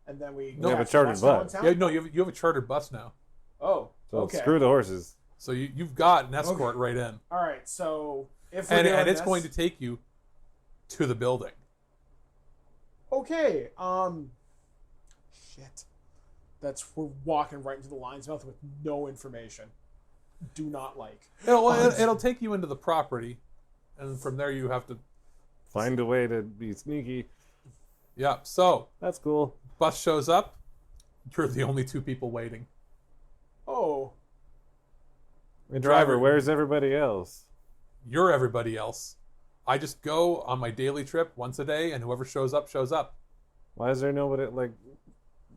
and then we We have a catch the chartered bus going bus. sound? Yeah, no, you have a chartered bus now. Oh, So okay. screw the horses. So you've got an escort right in. All right, so if we're And doing it's this- going to take you to the building. Okay. Shit. We're walking right into the lion's mouth with no information. Do not like. It'll take you into the property, and from there you have to. Find a way to be sneaky. Yeah. So That's cool. bus shows up. You're the only two people waiting. Oh. Hey, driver, Driver. where's everybody else? You're everybody else. I just go on my daily trip once a day, and whoever shows up, shows up. Why is there nobody like?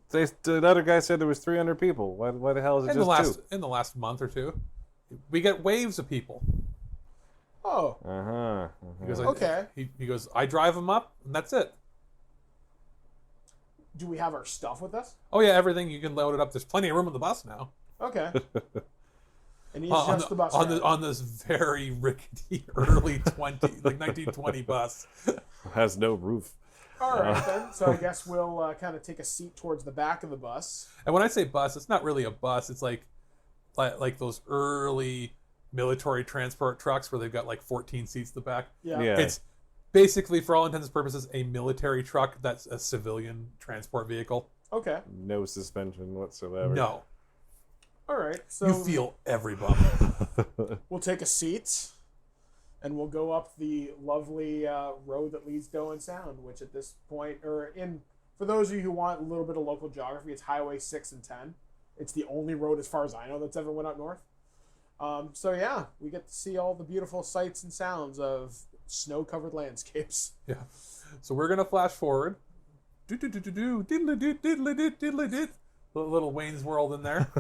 The other guy said there was 300 people. Why the hell is it just In the last month or two, we get waves of people. Oh. two? Uh-huh. He goes, Okay. He goes, I drive them up, and that's it. Do we have our stuff with us? Oh yeah, everything, you can load it up. There's plenty of room on the bus now. Okay. And he's on, just the bus on, driver. on this very rickety early 1920 bus. Has no roof. All right, then. So I guess we'll kind of take a seat towards the back of the bus. And when I say bus, it's not really a bus. It's like those early military transport trucks where they've got like 14 seats in the back. Yeah. Yeah. It's basically, for all intents and purposes, a military truck that's a civilian transport vehicle. Okay. No suspension whatsoever. No. All right. So You feel every bump. we'll take a seat, and we'll go up the lovely road that leads to Owen Sound, which at this point, for those of you who want a little bit of local geography, it's Highway 6 and 10. It's the only road, as far as I know, that's ever went up north. So yeah, we get to see all the beautiful sights and sounds of snow-covered landscapes. Yeah. So we're gonna flash forward. Do-do-do-do-do, diddle-a-doo, diddle-a-doo, diddle-a-doo. Little Wayne's World in there.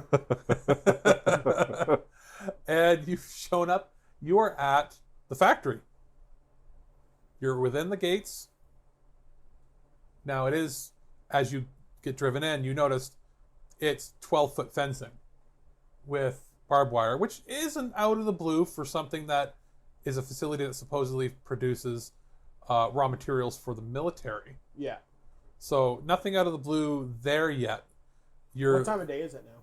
And you've shown up. You are at the factory. You're within the gates. Now it is, as you get driven in, you notice it's 12-foot fencing with barbed wire, which isn't out of the blue for something that is a facility that supposedly produces raw materials for the military. Yeah. So nothing out of the blue there yet. What time of day is it now?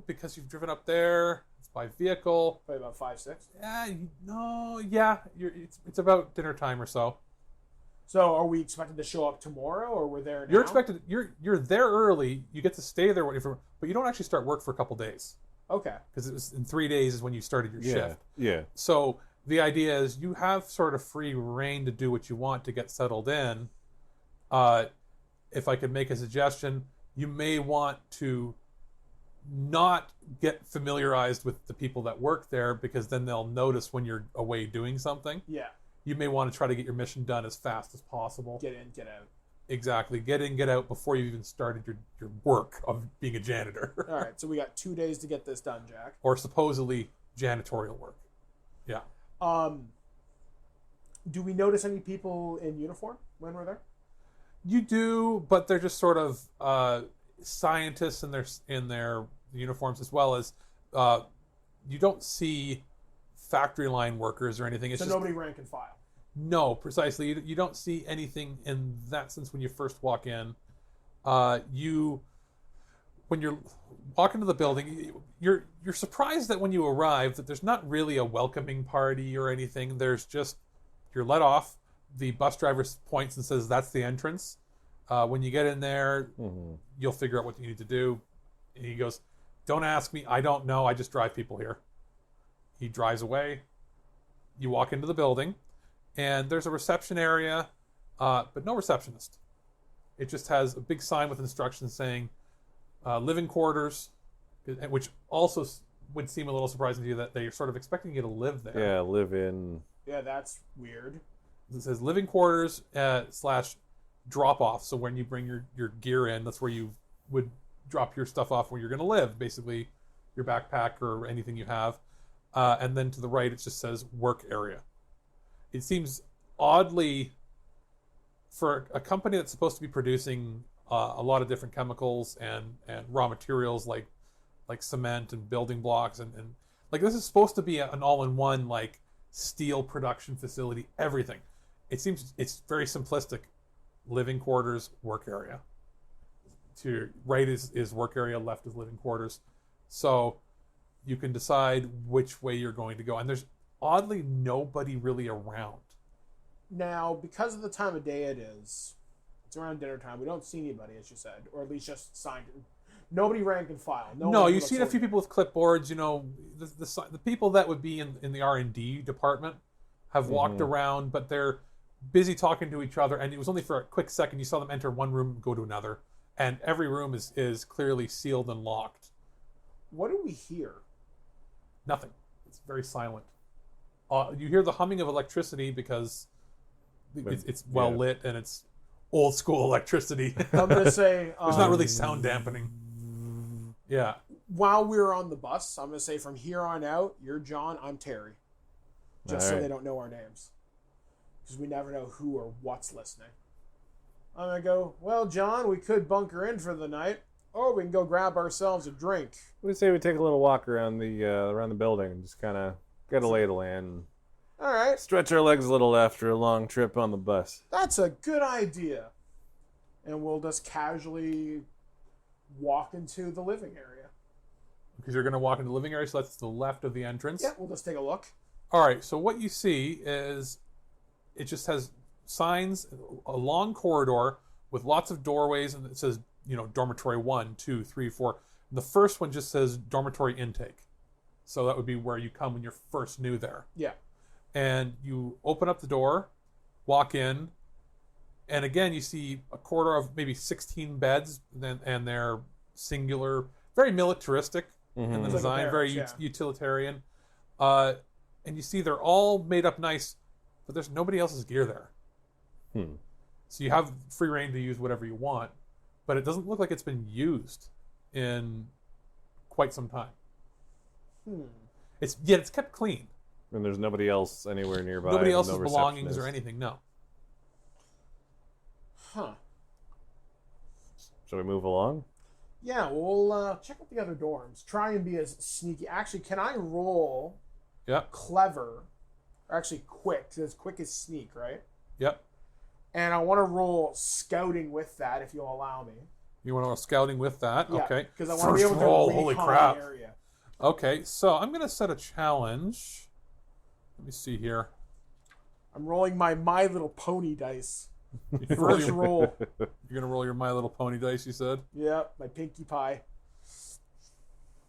Because you've driven up there, it's by vehicle. Probably about 5, 6. It's about dinner time or so. So are we expected to show up tomorrow, or we're there now? You're there early. You get to stay there, but you don't actually start work for a couple days. Okay. Because it was in 3 days is when you started your shift. Yeah. So the idea is you have sort of free reign to do what you want to get settled in. If I could make a suggestion, you may want to not get familiarized with the people that work there, because then they'll notice when you're away doing something. Yeah. You may want to try to get your mission done as fast as possible. Get in, get out. Exactly. Get in, get out before you even started your work of being a janitor. All right, so we got 2 days to get this done, Jack. Or supposedly janitorial work. Yeah. Do we notice any people in uniform when we're there? You do, but they're just sort of scientists in their uniforms, as well as you don't see factory line workers or anything. It's so just, nobody rank and file. No, precisely. You don't see anything in that sense when you first walk in. When you're walking to the building, you're surprised that when you arrive that there's not really a welcoming party or anything. There's just, you're let off. The bus driver points and says, that's the entrance. When you get in there, you'll figure out what you need to do. And he goes, don't ask me. I don't know. I just drive people here. He drives away. You walk into the building, and there's a reception area, but no receptionist. It just has a big sign with instructions saying living quarters, which also would seem a little surprising to you that they're sort of expecting you to live there. Yeah, live in. Yeah, that's weird. It says living quarters / drop off. So when you bring your gear in, that's where you would drop your stuff off where you're going to live, basically your backpack or anything you have. And then to the right, it just says work area. It seems oddly, for a company that's supposed to be producing a lot of different chemicals and raw materials like cement and building blocks and like this is supposed to be an all-in-one like steel production facility, everything. It seems it's very simplistic. Living quarters, work area. To your right is work area, left is living quarters. So you can decide which way you're going to go. And there's oddly nobody really around. Now, because of the time of day it is, it's around dinner time. We don't see anybody, as you said, or at least just signed. Nobody rank and file. No, you've seen a few people with clipboards. You know, the people that would be in the R&D department have walked around, but they're busy talking to each other. And it was only for a quick second. You saw them enter one room, go to another, and every room is clearly sealed and locked. What do we hear? Nothing. It's very silent. You hear the humming of electricity because it's well lit and it's old school electricity. I'm going to say... There's not really sound dampening. Yeah. While we're on the bus, I'm going to say from here on out, you're John, I'm Terry. Just so they don't know our names. Because we never know who or what's listening. I'm going to go, well, John, we could bunker in for the night, or we can go grab ourselves a drink. We say we take a little walk around the building and just kind of get a lay of the land. All right. Stretch our legs a little after a long trip on the bus. That's a good idea. And we'll just casually walk into the living area. Because you're going to walk into the living area, so that's the left of the entrance. Yeah, we'll just take a look. All right, so what you see is it just has signs, a long corridor with lots of doorways, and it says, dormitory 1, 2, 3, 4. The first one just says dormitory intake. So that would be where you come when you're first new there. Yeah. And you open up the door, walk in, and again you see a corridor of maybe 16 beds, and they're singular, very militaristic in the design, very utilitarian. And you see they're all made up nice, but there's nobody else's gear there. So you have free reign to use whatever you want, but it doesn't look like it's been used in quite some time. It's kept clean. And there's nobody else anywhere nearby. Nobody else's belongings or anything, no. Huh. Shall we move along? Yeah, we'll check out the other dorms. Try and be as sneaky. Actually, can I roll clever, or actually quick? Because quick is sneak, right? Yep. And I want to roll scouting with that, if you'll allow me. You want to roll scouting with that? Yeah, okay. Because I want to be able to holy crap. the area. Okay, so I'm going to set a challenge. Let me see here. I'm rolling my My Little Pony dice. You roll First your- roll. You're going to roll your My Little Pony dice, you said? Yep, my Pinkie Pie.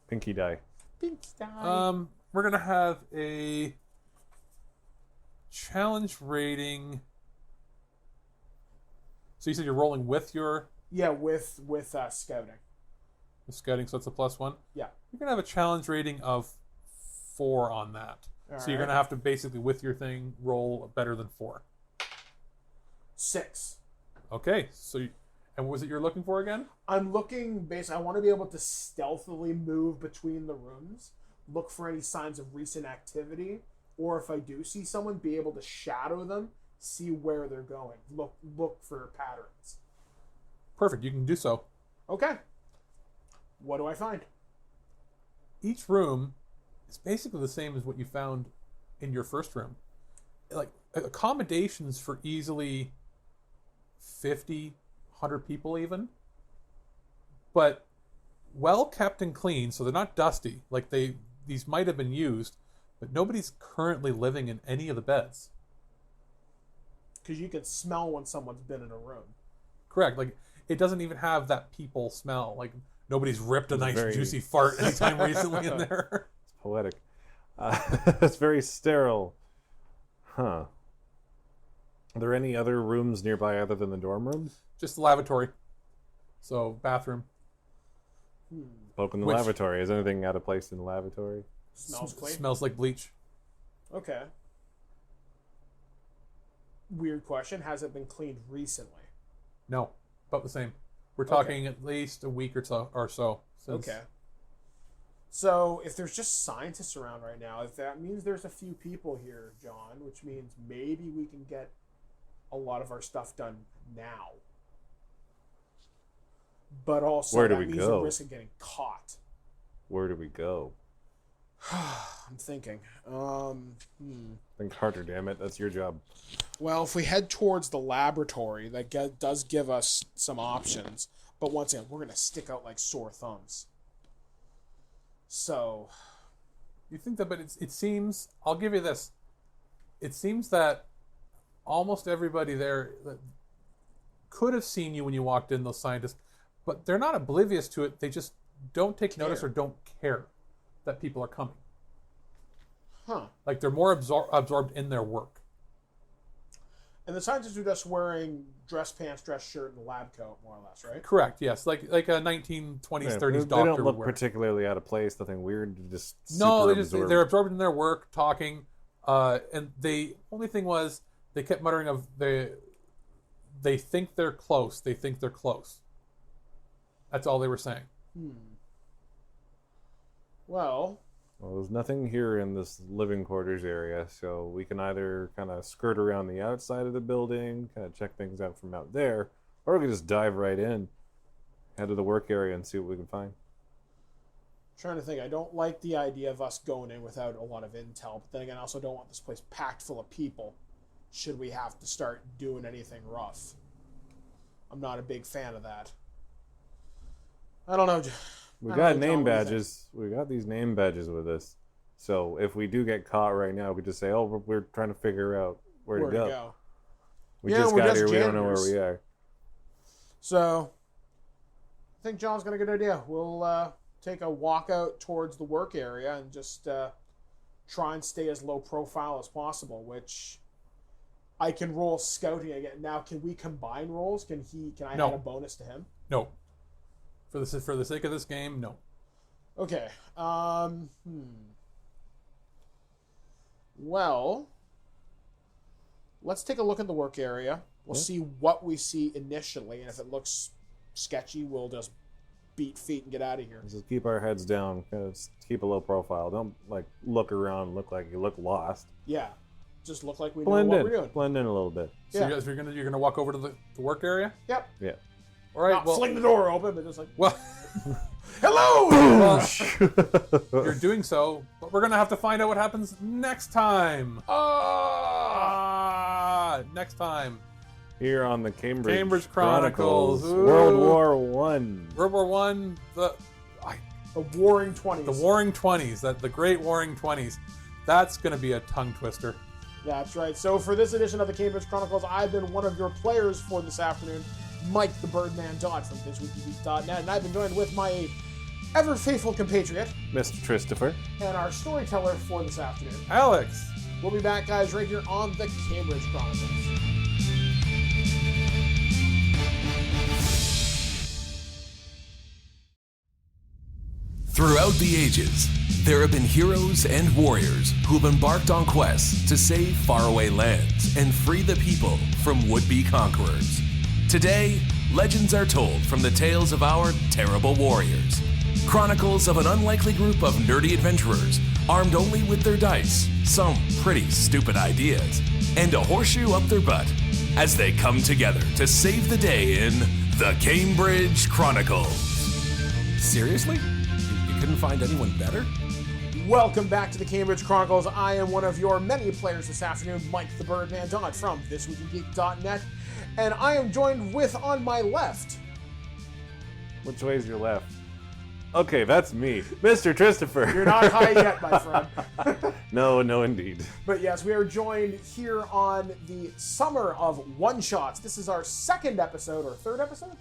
Pinky die. Pinkie die. We're going to have a challenge rating. So you said you're rolling with your Yeah, with scouting. scouting, so it's a +1? Yeah. You're going to have a challenge rating of 4 on that. So you're going to have to basically, with your thing, roll better than 4. 6. Okay, so and what was it you're looking for again? I'm looking I want to be able to stealthily move between the rooms, look for any signs of recent activity, or if I do see someone, be able to shadow them, see where they're going, look for patterns. Perfect, you can do so. Okay. What do I find? Each room is basically the same as what you found in your first room. Like accommodations for easily 50, 100 people even. But well kept and clean, so they're not dusty. Like these might have been used, but nobody's currently living in any of the beds. Because you can smell when someone's been in a room. Correct. Like it doesn't even have that people smell. Like nobody's ripped a nice very- juicy fart anytime recently in there. It's poetic. It's very sterile. Huh. Are there any other rooms nearby other than the dorm rooms? Just the lavatory. So bathroom. Poke in the Which- lavatory. Is anything out of place in the lavatory? Smells clean. Smells like bleach. Okay. Weird question. Has it been cleaned recently? No, about the same. We're talking at least a week or so. Since, Okay. So if there's just scientists around right now, if that means there's a few people here, John, which means maybe we can get a lot of our stuff done now. But also Where do that we means go? the risk of getting caught. Where do we go? I'm thinking. Think harder, damn it. That's your job. Well, if we head towards the laboratory, that does give us some options. But once again, we're going to stick out like sore thumbs. So, You think that, but it seems, I'll give you this. It seems that almost everybody there that could have seen you when you walked in, those scientists, but they're not oblivious to it. They just don't take notice or don't care that people are coming. huh. Like they're more absorbed in their work. And the scientists are just wearing dress pants, dress shirt, and a lab coat, more or less, right? Correct, yes. Like a 1920s, 30s They doctor don't look would wear. particularly out of place. Nothing weird. Just No, super they're absorbed in their work, talking, and the only thing was they kept muttering of they think they're close. They think they're close. That's all they were saying. Well, Well, there's nothing here in this living quarters area, so we can either kind of skirt around the outside of the building, kind of check things out from out there, or we can just dive right in, head to the work area and see what we can find. trying to think. I don't like the idea of us going in without a lot of intel, but then again, I also don't want this place packed full of people should we have to start doing anything rough. I'm not a big fan of that. I don't know. We I got don't know, John, name what do you think? badges. We got these name badges with us. So if we do get caught right now, we just say, "Oh, we're trying to figure out where to go. We Yeah, just we're got just here. We don't know where janitors. we are." So, I think John's got a good idea. We'll take a walk out towards the work area and just try and stay as low profile as possible, which I can roll scouting again. Now, can we combine rolls? Can I No. add a bonus to him? No. For the sake of this game, no. Okay. Well, let's take a look at the work area. We'll see what we see initially, and if it looks sketchy, we'll just beat feet and get out of here. Let's just keep our heads down. Just keep a low profile. Don't look around and look like you look lost. Yeah. Just look like we Blend know in. what we're doing. Blend in a little bit. So Yeah. you guys, you're gonna walk over to the work area. Yep. Yeah. All right. Not Well, fling the door open, but just like, well, hello! you're doing so, but we're gonna have to find out what happens next time. Next time. Here on the Cambridge Chronicles. Ooh. World War One. World War One. The Warring 20s. The Warring 20s, the great Warring 20s. That's going to be a tongue twister. That's right. So for this edition of the Cambridge Chronicles, I've been one of your players for this afternoon, Mike the Birdman Dodd from ThisWeekInGeek.net, and I've been joined with my ever-faithful compatriot, Mr. Christopher. and our storyteller for this afternoon. Alex. We'll be back, guys, right here on the Cambridge Chronicles. Throughout the ages, there have been heroes and warriors who have embarked on quests to save faraway lands and free the people from would-be conquerors. Today, legends are told from the tales of our terrible warriors. Chronicles of an unlikely group of nerdy adventurers armed only with their dice, some pretty stupid ideas, and a horseshoe up their butt as they come together to save the day in the Cambridge Chronicles. Seriously? You couldn't find anyone better? Welcome back to the Cambridge Chronicles. I am one of your many players this afternoon, Mike the Birdman Dodd from ThisWeekInGeek.net, and I am joined with, on my left... Which way is your left? Okay, that's me, Mr. Christopher. You're not high yet, my friend. No, indeed. But yes, we are joined here on the Summer of One-Shots. This is our second episode, or third episode?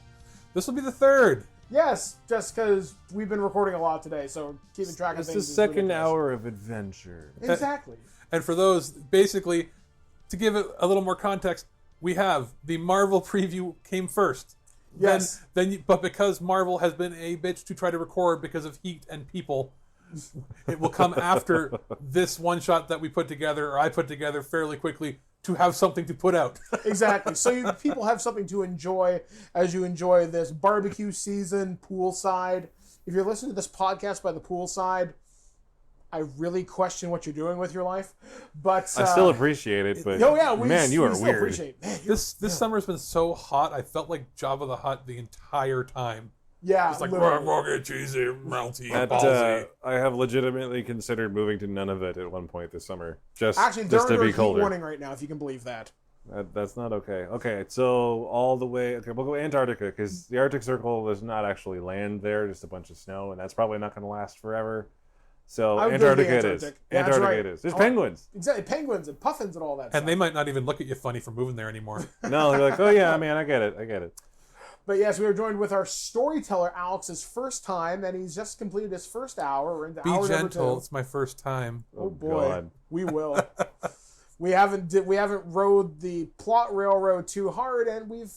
This will be the third. Yes, just because we've been recording a lot today, so keeping track of It's things the is second ridiculous. hour of adventure. Exactly. And for those, basically, to give it a little more context, we have the Marvel preview came first. Yes. But because Marvel has been a bitch to try to record because of heat and people, it will come after this one shot that we put together, or I put together fairly quickly, to have something to put out. Exactly. So you people have something to enjoy as you enjoy this barbecue season, poolside. If you're listening to this podcast by the poolside, I really question what you're doing with your life. But I still appreciate it, but oh yeah, man, you are still weird. appreciate. Man, This summer's been so hot, I felt like Jabba the Hutt the entire time. yeah, It's like, literally. "Rocky, cheesy, melty, I ballsy." have legitimately considered moving to Nunavut at one point this summer, Actually, they're just to under be heat colder. warning right now, if you can believe that. That's not okay. Okay, so all the way. Okay, we'll go Antarctica because the Arctic Circle is not actually land there, just a bunch of snow, and that's probably not going to last forever. So I would go to the Antarctica it is. Antarctic. Yeah, that's Antarctica right. it is. There's Oh. penguins. Exactly, penguins and puffins and all that stuff. And they might not even look at you funny for moving there anymore. No, they're like, oh yeah, man, I get it. But yes, we are joined with our storyteller, Alex's first time, and he's just completed his first hour. We're into Be hour number gentle. 2. It's my first time. Oh boy, God. we will. we haven't rode the plot railroad too hard, and we've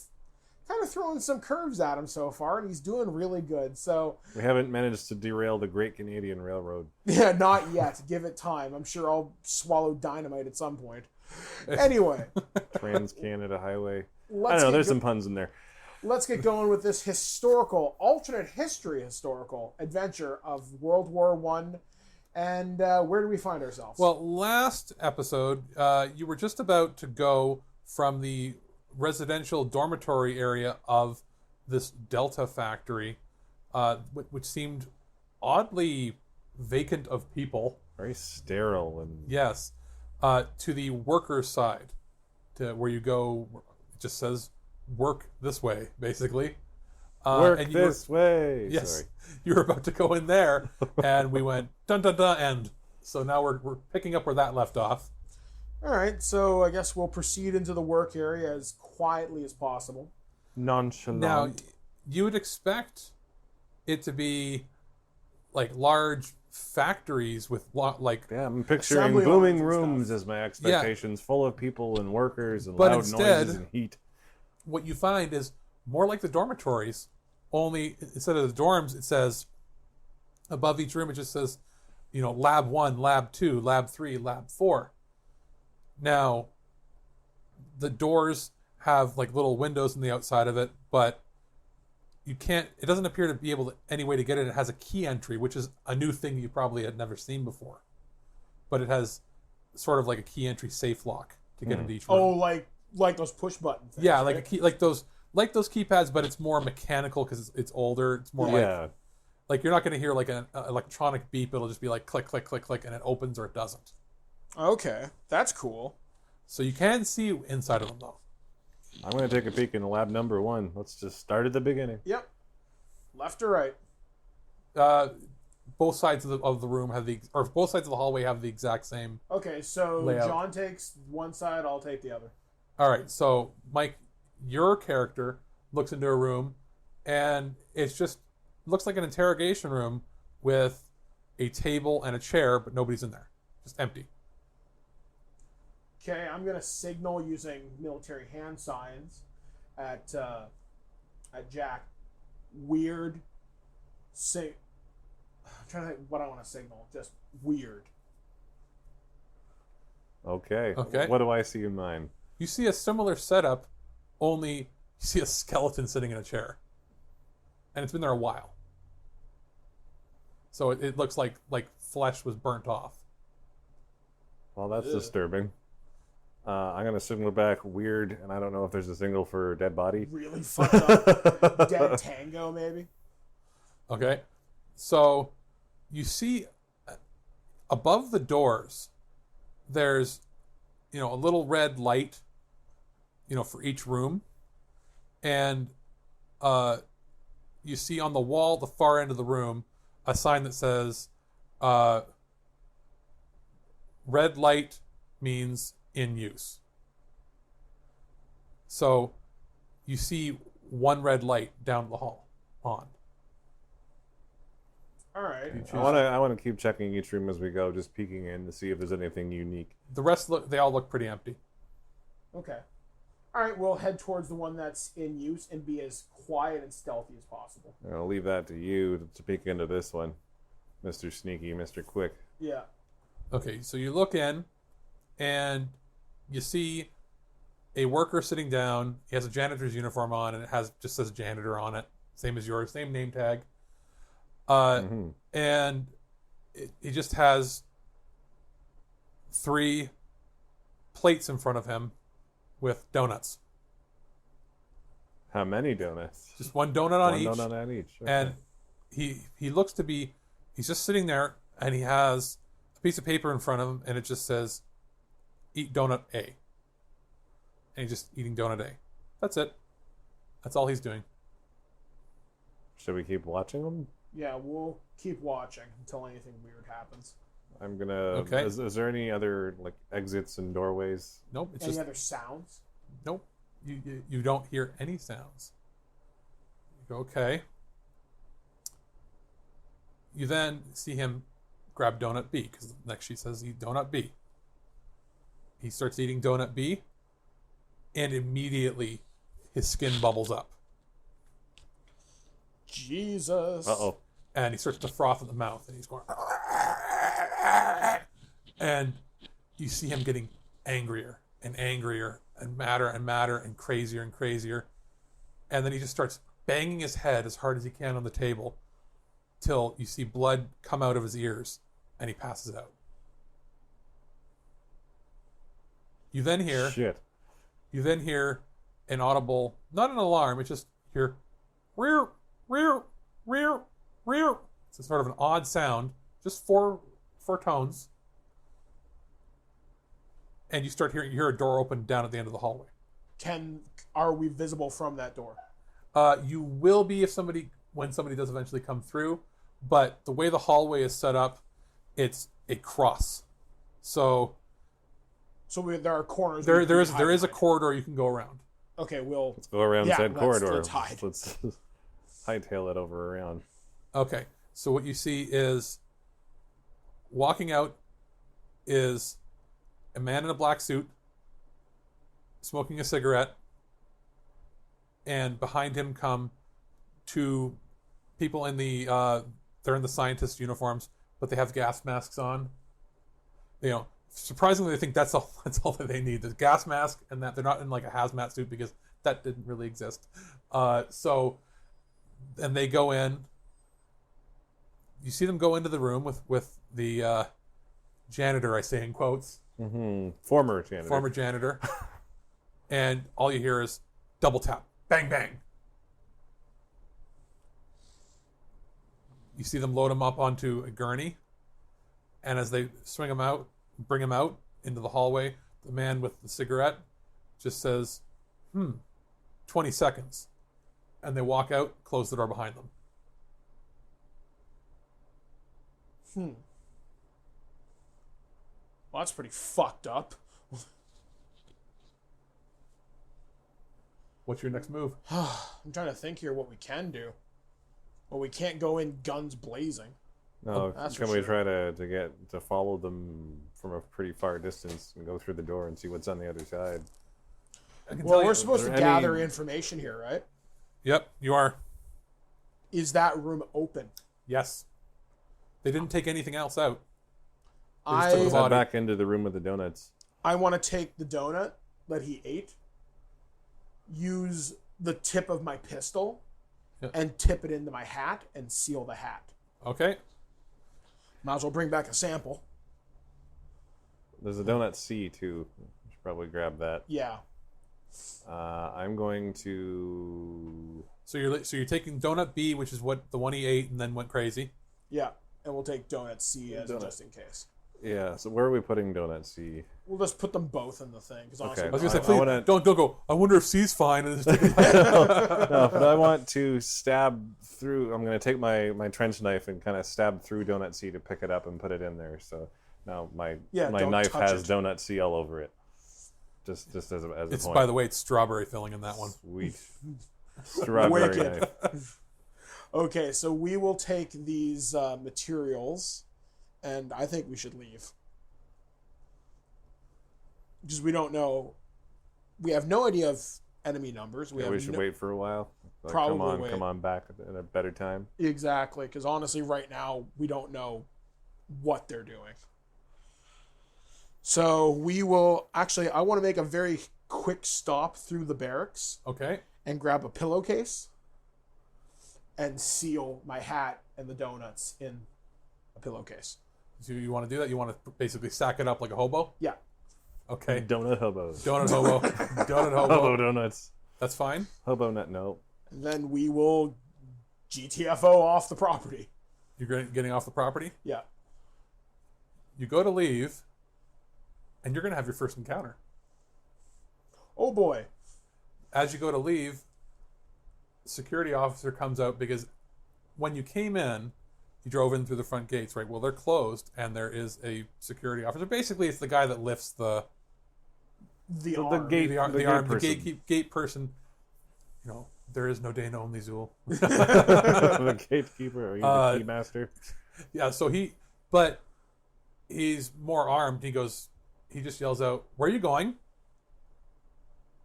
kind of thrown some curves at him so far, and he's doing really good. So We haven't managed to derail the Great Canadian Railroad. yeah, not yet. Give it time. I'm sure I'll swallow dynamite at some point. Anyway, Trans Canada Highway. I let's don't know. get There's go- some puns in there. Let's get going with this alternate history historical adventure of World War One. And where do we find ourselves? Well, last episode, you were just about to go from the residential dormitory area of this Delta factory, which seemed oddly vacant of people. Very sterile and Yes, to the workers' side, to where you go. It just says "work this way," basically. work and you were- this way. Yes, Sorry. you were about to go in there, and we went dun dun dun, and so now we're picking up where that left off. All right, so I guess we'll proceed into the work area as quietly as possible. Nonchalant. Now, you would expect it to be like large factories with like, Yeah, I'm picturing Assembly booming lines and rooms stuff. as my expectations, full of people and workers and But loud instead- noises and heat. what you find is more like the dormitories, only instead of the dorms, it says above each room, it just says, lab 1, lab 2, lab 3, lab 4. Now, the doors have like little windows on the outside of it, but it doesn't appear to be able to any way to get it. It has a key entry, which is a new thing you probably had never seen before. But it has sort of like a key entry safe lock to get into each room. Oh, like those push button things. Yeah, like right? a key, like those keypads, but it's more mechanical because it's older. It's more Yeah. like you're not going to hear like an electronic beep. It'll just be like click, click, click, click, and it opens or it doesn't. Okay, that's cool. So you can see inside of them though. I'm going to take a peek in lab number 1. Let's just start at the beginning. Yep. Left or right? both sides of the room have both sides of the hallway have the exact same. Okay, so layout. John takes one side, I'll take the other. All right, so Mike, your character looks into a room, and it's just looks like an interrogation room with a table and a chair, but nobody's in there, just empty. Okay, I'm gonna signal using military hand signs at Jack. Weird. I'm trying to think what I want to signal. Just weird. Okay. Okay. What do I see in mine? You see a similar setup, only you see a skeleton sitting in a chair, and it's been there a while. So it looks like flesh was burnt off. Well, that's disturbing. I'm going to signal back weird, and I don't know if there's a signal for dead body. Really fucked up. Dead tango, maybe? Okay. So you see above the doors, there's, a little red light, for each room. And you see on the wall, the far end of the room, a sign that says, red light means in use. So you see one red light down the hall on. All right. I want to keep checking each room as we go, just peeking in to see if there's anything unique. The rest they all look pretty empty. Okay. All right, we'll head towards the one that's in use and be as quiet and stealthy as possible. I'll leave that to you to peek into this one, Mr. Sneaky, Mr. Quick. Yeah. Okay, so you look in, and you see a worker sitting down. He has a janitor's uniform on, and it just says janitor on it, same as yours, same name tag. And he just has 3 plates in front of him with donuts. How many donuts? Just one donut on each. One donut on each. Okay. And he looks to be, he's just sitting there, and he has a piece of paper in front of him, and it just says, eat donut A. And he's just eating donut A. That's it. That's all he's doing. Should we keep watching them? Yeah, we'll keep watching until anything weird happens. I'm gonna. Okay. Is there any other exits and doorways? Nope. It's Any just other sounds? nope. You don't hear any sounds. You go, okay. You then see him grab donut B, because the next sheet says eat donut B. He starts eating donut B, and immediately his skin bubbles up. Jesus. Uh-oh. And he starts to froth at the mouth, and he's going... And you see him getting angrier and angrier and madder and crazier and crazier. And then he just starts banging his head as hard as he can on the table till you see blood come out of his ears, and he passes out. You then hear... Shit. You then hear an audible, not an alarm, it's just hear rear, rear, rear, rear. It's sort of an odd sound, just four tones. And you hear a door open down at the end of the hallway. Are we visible from that door? You will be when somebody does eventually come through, but the way the hallway is set up, it's a cross. So there are corners. There is a corridor you can go around. Okay, let's go around said corridor. Let's hide. Let's hightail it over around. Okay, so what you see is walking out is a man in a black suit smoking a cigarette, and behind him come 2 people in they're in the scientist uniforms, but they have gas masks on. Surprisingly, I think that's all that they need. The gas mask, and that they're not in a hazmat suit because that didn't really exist. And they go in. You see them go into the room with the janitor, I say in quotes. Mm-hmm. Former janitor. And all you hear is double tap. Bang, bang. You see them load him up onto a gurney. And as they bring him out into the hallway, the man with the cigarette just says, 20 seconds. And they walk out, close the door behind them. Well, that's pretty fucked up. What's your next move? I'm trying to think here what we can do. Well, we can't go in guns blazing. No, that's can for we sure. try to follow them from a pretty far distance and go through the door and see what's on the other side? Well, we're supposed to there gather any- information here, right? Yep, you are. Is that room open? Yes. They didn't take anything else out. They just I took the Head body. back into the room with the donuts. want to take the donut that he ate, use the tip of my pistol, Yeah. and tip it into my hat and seal the hat. Okay. Might as well bring back a sample. There's a donut C too. We should probably grab that. Yeah. I'm going to. So you're taking donut B, which is what the one he ate and then went crazy. Yeah. And we'll take donut C as Donut. just in case. Yeah. So where are we putting donut C? We'll just put them both in the thing. Because honestly, Okay. I was gonna say, I please wanna- don't go. I wonder if C's fine. And just take it back. No, but I want to stab through. I'm going to take my trench knife and kind of stab through donut C to pick it up and put it in there. So now my don't knife touch has it. donut C all over it. Just as a It's point. by the way, it's strawberry filling in that one. Sweet. Strawberry Wicked. knife. Okay, so we will take these materials, and I think we should leave. Because we don't know. We have no idea of enemy numbers. Yeah, have we should no- wait for a while. Like, Probably wait. come on back at a better time. Exactly, because honestly, right now, we don't know what they're doing. So we will... Actually, I want to make a very quick stop through the barracks Okay. and grab a pillowcase and seal my hat and the donuts in a pillowcase. So you want to do that? You want to basically sack it up like a hobo? Yeah. Okay. Donut hobos. Donut hobo. Donut Hobo hobo. donuts. That's fine. Hobo nut. No. And then we will GTFO off the property. You're getting off the property. Yeah. You go to leave, and you're going to have your first encounter. Oh boy. As you go to leave, the security officer comes out because when you came in, you drove in through the front gates, right? Well, they're closed, and there is a security officer. Basically, it's the guy that lifts the The The arm. gate- the arm, the the, gate arm, the person. gate person. You know, there is no Dana, only Zool. The gatekeeper. Are you the keymaster? Yeah, so he's more armed. He just yells out, "Where are you going?"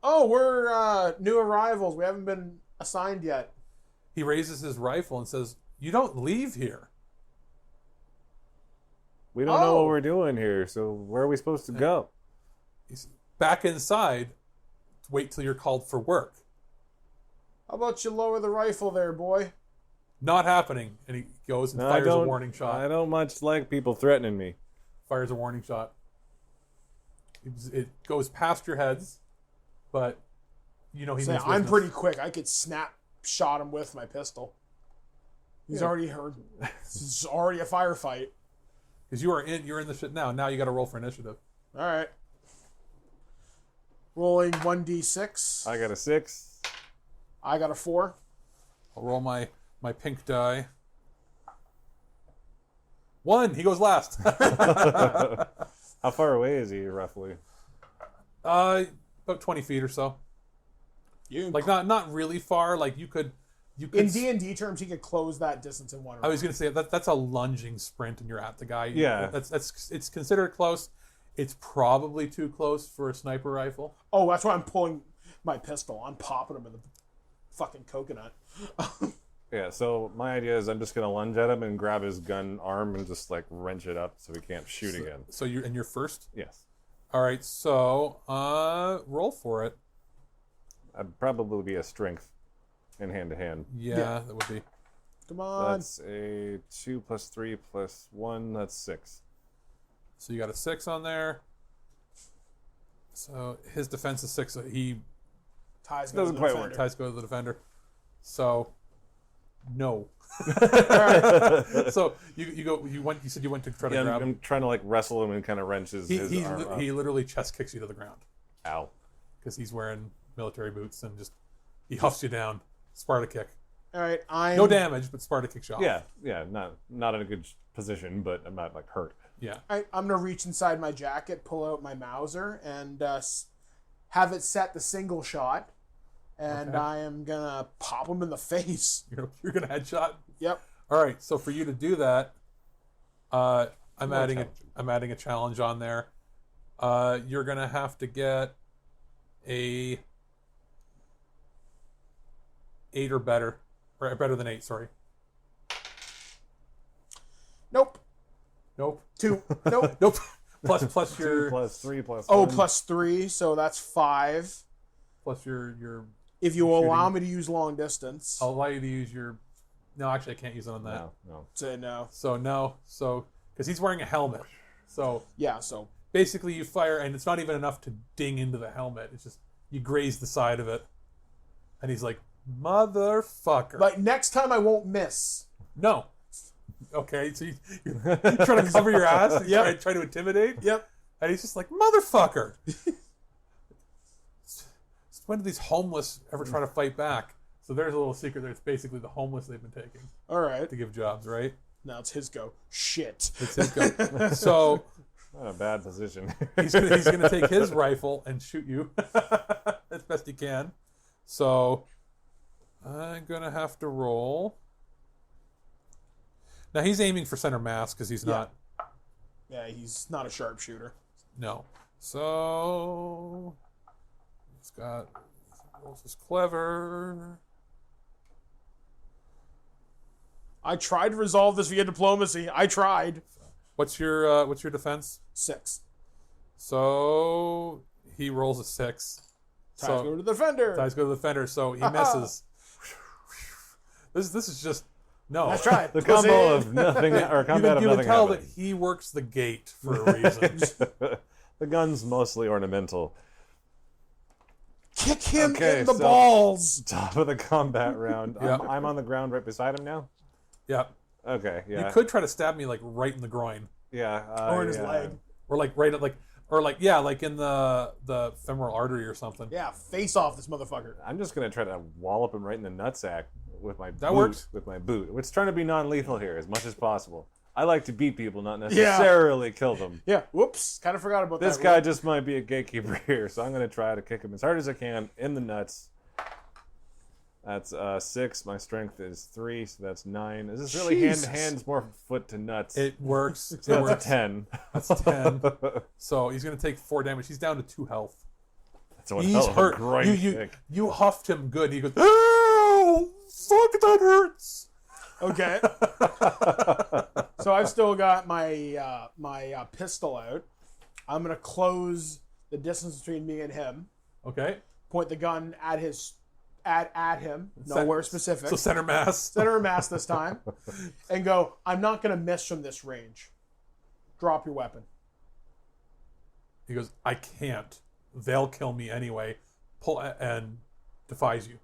Oh, we're new arrivals. We haven't been assigned yet. He raises his rifle and says, "You don't leave here." We don't know Oh. what we're doing here, so where are we supposed to go? He's back inside. Wait till you're called for work. How about you lower the rifle there, boy? Not happening. And he goes and No, fires a warning I shot. don't much like people threatening me. Fires a warning shot. It goes past your heads, but you know he Say, means I'm business. pretty quick. I could snap shot him with my pistol. He's Yeah. already heard. It's already a firefight. Because you're in the shit now. Now you got to roll for initiative. All right. Rolling 1d6. I got a 6. I got a 4. I'll roll my pink die. 1. He goes last. How far away is he roughly? About 20 feet or so. Like not really far. Like you could. In D&D terms, he could close that distance in one round. I was gonna say that's a lunging sprint, and you're at the guy. Yeah. It's considered close. It's probably too close for a sniper rifle. Oh, that's why I'm pulling my pistol. I'm popping him in the fucking coconut. Yeah, so my idea is I'm just going to lunge at him and grab his gun arm and just like wrench it up so he can't shoot again. So you're first. Yes. All right. So roll for it. I'd probably be a strength in hand to hand. Yeah, that would be. Come on. That's a 2 plus 3 plus 1. That's 6. So you got a 6 on there. So his defense is 6. So he Ties Doesn't quite work. ties go to the defender. So no. So you said you went to try to Yeah, grab him. I'm trying to like wrestle him and kind of wrench his arm up. He literally chest kicks you to the ground Ow. because he's wearing military boots and just he huffs you down. Sparta kick. All right, I'm No damage, but Sparta kicks you off. Yeah, not in a good position, but I'm not like hurt. Yeah. I'm gonna reach inside my jacket, pull out my Mauser, and have it set the single shot. And Okay. I am gonna pop him in the face. You're gonna headshot. Yep. All right. So for you to do that, I'm More adding challenging. a challenge on there. You're gonna have to get a 8 or better, or better than 8. Sorry. Nope. Nope. 2. Nope. Nope. plus 2 your plus 3 plus Oh, 1. plus 3, so that's 5. plus your. If you Shooting. allow me to use long distance. I'll allow you to use your. No, actually, I can't use it on that. No. Say no. So no. So because he's wearing a helmet. So Yeah, so basically, you fire, and it's not even enough to ding into the helmet. It's just you graze the side of it, and he's like, "Motherfucker!" like next time I won't miss. No. Okay, so you're trying to cover your ass and Yep. try to intimidate? Yep. And he's just like, motherfucker! When do these homeless ever try to fight back? So there's a little secret there. It's basically the homeless they've been taking All right. to give jobs, right? Now it's his go. Shit. It's his go. So Not a bad position. he's gonna take his rifle and shoot you as best he can. So I'm gonna have to roll. Now he's aiming for center mass because he's not. Yeah, he's not a sharpshooter. No. So he's got rolls is clever. I tried to resolve this via diplomacy. I tried. What's your defense? 6. So he rolls a 6. Ties go to the defender. Ties go to the defender, so he misses. This is just no. Let's try it. The combo of nothing, or You combat of can nothing tell that happening. he works the gate for a reason. The gun's mostly ornamental. Kick him Okay, in the so- balls. Top of the combat round. Yeah. I'm on the ground right beside him now. Yeah. Okay, yeah. You could try to stab me like right in the groin, Yeah. Or in his yeah. leg. or like right at like in the femoral artery or something. Yeah, face off this motherfucker. I'm just gonna try to wallop him right in the nutsack with my That boot. works. With my boot. It's trying to be non-lethal here as much as possible. I like to beat people, not necessarily kill them. Yeah, whoops. Kind of forgot about This that. guy just might be a gatekeeper here, so I'm gonna try to kick him as hard as I can in the nuts. That's 6. My strength is 3, so that's 9. Is this really hand Jesus. to hands, more foot to nuts? It works. so It that's works. a 10. That's 10. So he's going to take 4 damage. He's down to 2 health. That's one He's hell of a hurt. groin You kick. you huffed him good. He goes, "Ow! Fuck, that hurts." Okay. So I've still got my pistol out. I'm gonna close the distance between me and him. Okay. Point the gun at his at him. Cen- Nowhere specific. So center mass. Center of mass this time, and go. I'm not gonna miss from this range. Drop your weapon. He goes, "I can't. They'll kill me anyway." And defies you.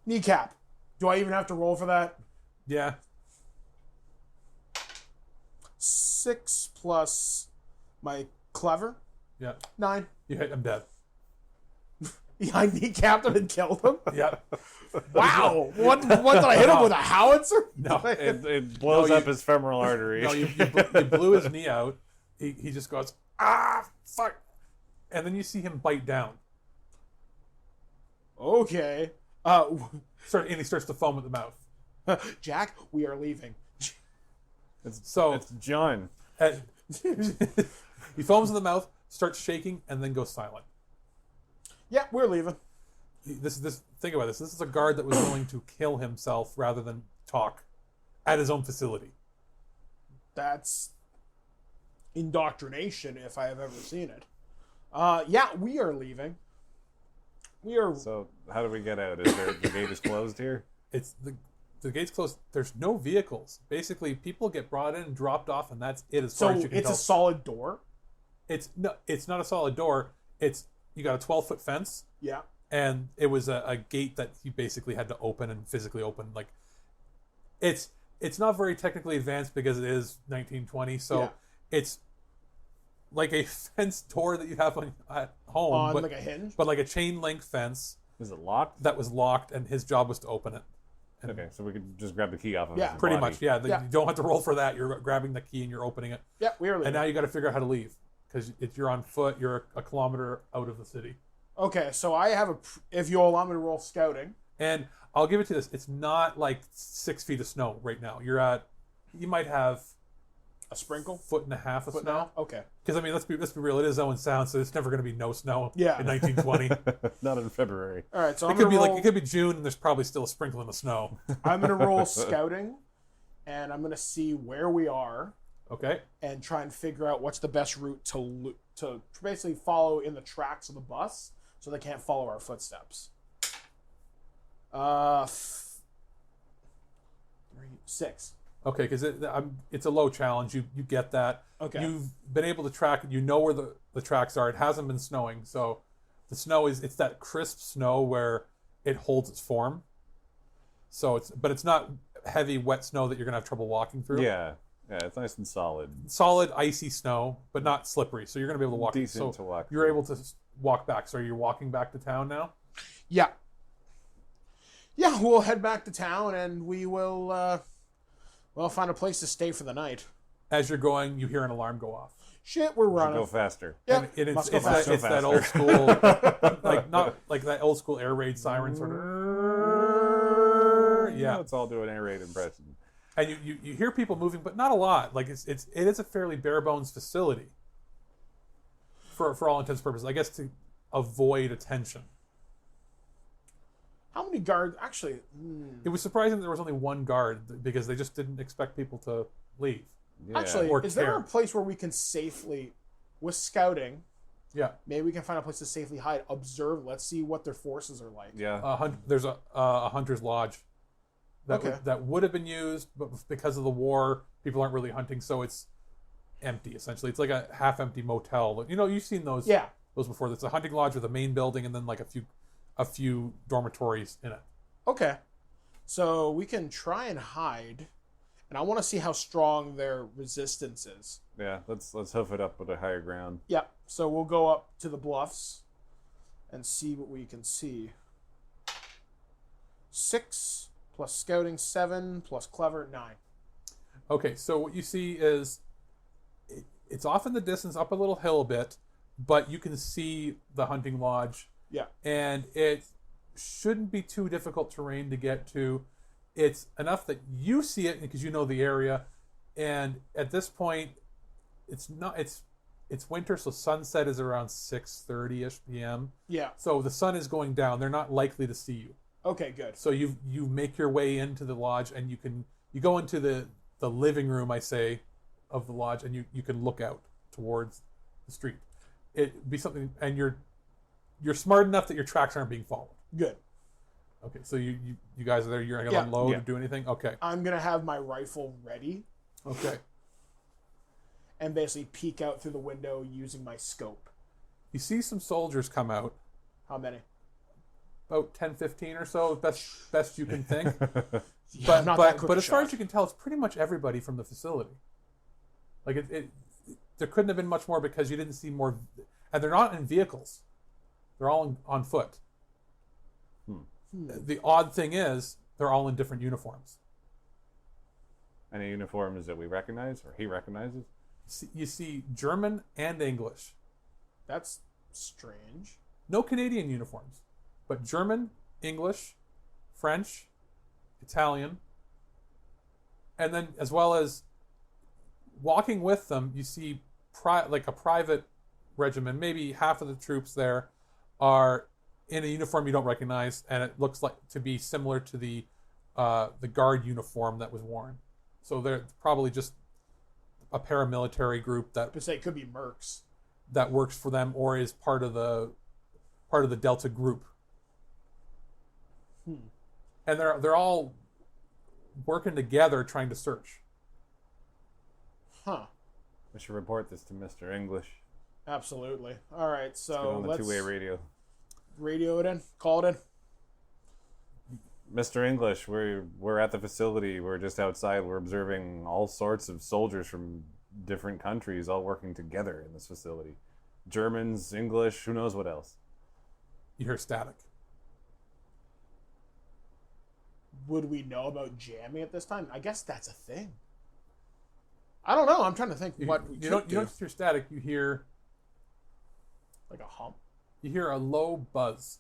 Kneecap. Do I even have to roll for that? Yeah. 6 plus my clever. Yeah. 9. You hit him dead. Yeah, I kneecapped him and killed him. Yeah. Wow. What did I hit him with, a howitzer? No. It blows No, up his femoral artery. No, you blew his knee out. He just goes, "Ah, fuck," and then you see him bite down. Okay. And he starts to foam at the mouth. Jack, we are leaving. So It's John. he foams in the mouth, starts shaking, and then goes silent. Yeah, we're leaving. Think about this. This is a guard that was willing to kill himself rather than talk at his own facility. That's indoctrination if I have ever seen it. Yeah, we are leaving. We are. So how do we get out? Is there the gate is closed here? It's the gate's closed. There's no vehicles. Basically, people get brought in, dropped off, and that's it as far So as you can it's tell. a solid door. It's not a solid door. You got a 12-foot fence, Yeah. and it was a gate that you basically had to open and physically open. Like, it's not very technically advanced because it is 1920. So Yeah. it's like a fence door that you have at home, On but like a hinge. like a chain link fence Is it locked? that was locked, and his job was to open it. Okay, so we could just grab the key off of Yeah. his Pretty body. much, yeah. Yeah. You don't have to roll for that. You're grabbing the key and you're opening it. Yeah, we are leaving. And now you got to figure out how to leave. Because if you're on foot, you're a kilometer out of the city. Okay, so I have if you'll allow me to roll scouting. And I'll give it to this. It's not like 6 feet of snow right now. You might have A sprinkle? 1.5 foot of snow. Okay. Because, I mean, let's be real. It is Owen Sound, so it's never going to be no snow Yeah. in 1920. Not in February. All right, so It I'm could going be to roll... like, it could be June and there's probably still a sprinkle in the snow. I'm going to roll scouting, and I'm going to see where we are Okay? and try and figure out what's the best route to basically follow in the tracks of the bus so they can't follow our footsteps. 6. Okay, because it's a low challenge. You get that. Okay. You've been able to track it. You know where the tracks are. It hasn't been snowing, so the snow it's that crisp snow where it holds its form. So it's not heavy, wet snow that you're gonna have trouble walking through. Yeah, it's nice and solid. Solid, icy snow, but not slippery. So you're gonna be able to walk. Decent so to walk You're through. able to walk back. So you're walking back to town now. Yeah. Yeah, we'll head back to town, and we will, find a place to stay for the night. As you're going, you hear an alarm go off. Shit, we're Should running. go faster. Yeah, And it's, must go it's, faster. that, it's that old school, not like that old school air raid siren sort of. Yeah, Let's all do an air raid impression. and you hear people moving, but not a lot. Like it is a fairly bare bones facility. For all intents and purposes, I guess to avoid attention. How many guards? Actually, It was surprising that there was only one guard because they just didn't expect people to leave. Yeah. Or is there care. a place where we can safely, with scouting, Yeah, maybe we can find a place to safely hide, observe, let's see what their forces are like. Yeah. there's a hunter's lodge that Okay. that would have been used, but because of the war, people aren't really hunting, so it's empty essentially. It's like a half-empty motel. You know, you've seen those. Yeah. Those before. It's a hunting lodge with a main building and then like a few dormitories in it. Okay. So we can try and hide, and I want to see how strong their resistance is. Yeah, let's hoof it up with a higher ground. Yeah. So we'll go up to the bluffs and see what we can see. 6 plus scouting 7 plus clever 9. Okay, so what you see is it's off in the distance, up a little hill a bit, but you can see the hunting lodge. Yeah. And it shouldn't be too difficult terrain to get to. It's enough that you see it because you know the area. And at this point, it's winter, so sunset is around 6:30ish p.m. Yeah. So the sun is going down. They're not likely to see you. Okay, good. So you make your way into the lodge, and you go into the living room, I say, of the lodge, and you can look out towards the street. It'd be something, and you're smart enough that your tracks aren't being followed. Good. Okay, so you guys are there. You're gonna Yeah. unload Yeah. or do anything. Okay. I'm going to have my rifle ready Okay. and basically peek out through the window using my scope. You see some soldiers come out, How many? about 10, 15 or so, best you can think. Yeah, but not that quick but a as far shot. as you can tell, it's pretty much everybody from the facility. Like there couldn't have been much more because you didn't see more, and they're not in vehicles. They're all on foot. The odd thing is they're all in different uniforms. Any uniforms that we recognize or he recognizes? You see German and English. That's strange. No Canadian uniforms, but German, English, French, Italian, and then as well as walking with them, you see like a private regiment. Maybe half of the troops there are in a uniform you don't recognize, and it looks like to be similar to the guard uniform that was worn. So they're probably just a paramilitary group But say it could be mercs. that works for them or is part of the Delta group. And they're all working together trying to search. Huh. We should report this to Mr. English. Absolutely. All right, Get so on the let's two-way radio. radio it in. Call it in. Mr. English, we're at the facility. We're just outside. We're observing all sorts of soldiers from different countries all working together in this facility. Germans, English, who knows what else. You hear static. would we know about jamming at this time? I guess that's a thing. I don't know. I'm trying to think what we you don't just hear static. You hear like a hump. You hear a low buzz.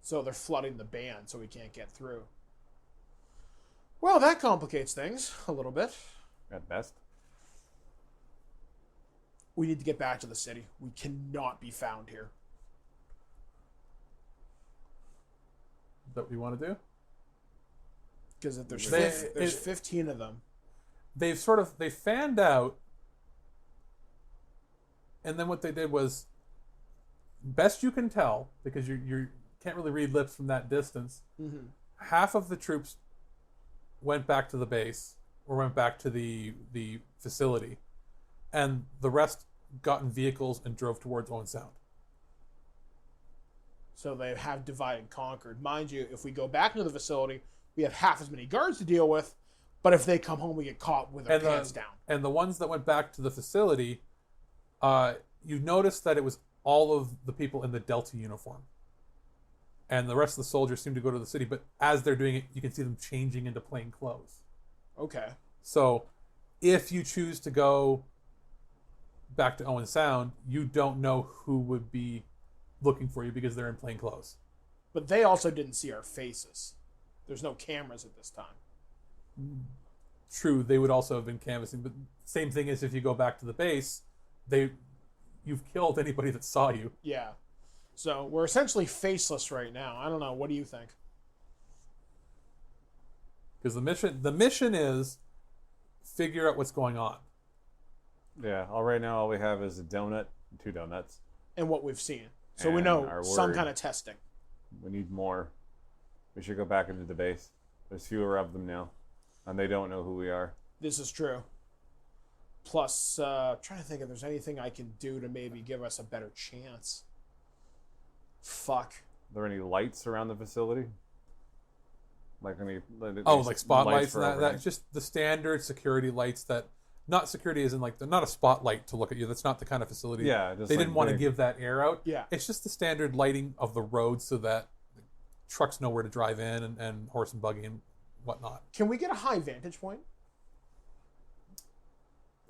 So they're flooding the band so we can't get through. Well, that complicates things a little bit. At best. We need to get back to the city. We cannot be found here. Is that what you want to do? Because if there's, They- there's 15 of them. They fanned out, and then what they did was, best you can tell, because you can't really read lips from that distance, half of the troops went back to the base, or went back to the facility, and the rest got in vehicles and drove towards Owen Sound. So they have divide and conquered. Mind you, if we go back into the facility, we have half as many guards to deal with, but if they come home, we get caught with our pants down. And the ones that went back to the facility, you noticed that it was all of the people in the Delta uniform. And the rest of the soldiers seem to go to the city, but as they're doing it, you can see them changing into plain clothes. Okay. So if you choose to go back to Owen Sound, you don't know who would be looking for you because they're in plain clothes. But they also didn't see our faces. There's no cameras at this time. True, they would also have been canvassing, but same thing as if you go back to the base, you've killed anybody that saw you. Yeah. So we're essentially faceless right now. I don't know. What do you think? Because the mission is figure out what's going on. Yeah, right now all we have is a donut, 2 donuts. And what we've seen. So we And know our some word. kind of testing. We need more. We should go back into the base. There's fewer of them now, and they don't know who we are. This is true. Plus, trying to think if there's anything I can do to maybe give us a better chance. Fuck. Are there any lights around the facility? Like any? Like spotlights for and that overhead? just the standard security lights that, not security as in like, they're not a spotlight to look at you. That's not the kind of facility. Yeah, just they like didn't want to big- give that air out. Yeah. It's just the standard lighting of the road so that trucks know where to drive in and horse and buggy and whatnot. Can we get a high vantage point?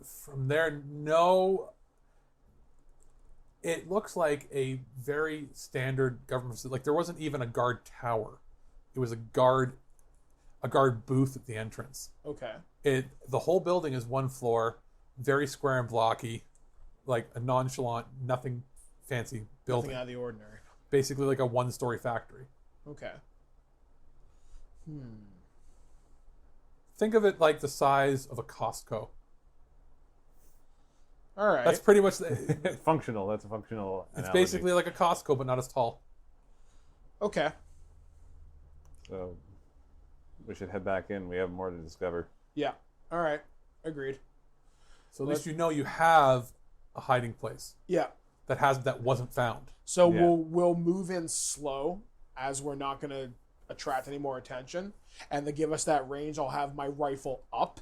From there, no. It looks like a very standard government facility. Like there wasn't even a guard tower. It was a guard booth at the entrance. Okay. The whole building is one floor, very square and blocky, like a nonchalant, nothing fancy building. Nothing out of the ordinary. Basically like a one-story factory. Okay. Think of it like the size of a Costco. All right. That's pretty much functional. That's a functional. it's analogy. basically like a Costco, but not as tall. Okay. So we should head back in. We have more to discover. Yeah. All right. Agreed. So at least you know you have a hiding place Yeah. that wasn't found. So Yeah. we'll move in slow, as we're not going to attract any more attention. And to give us that range, I'll have my rifle up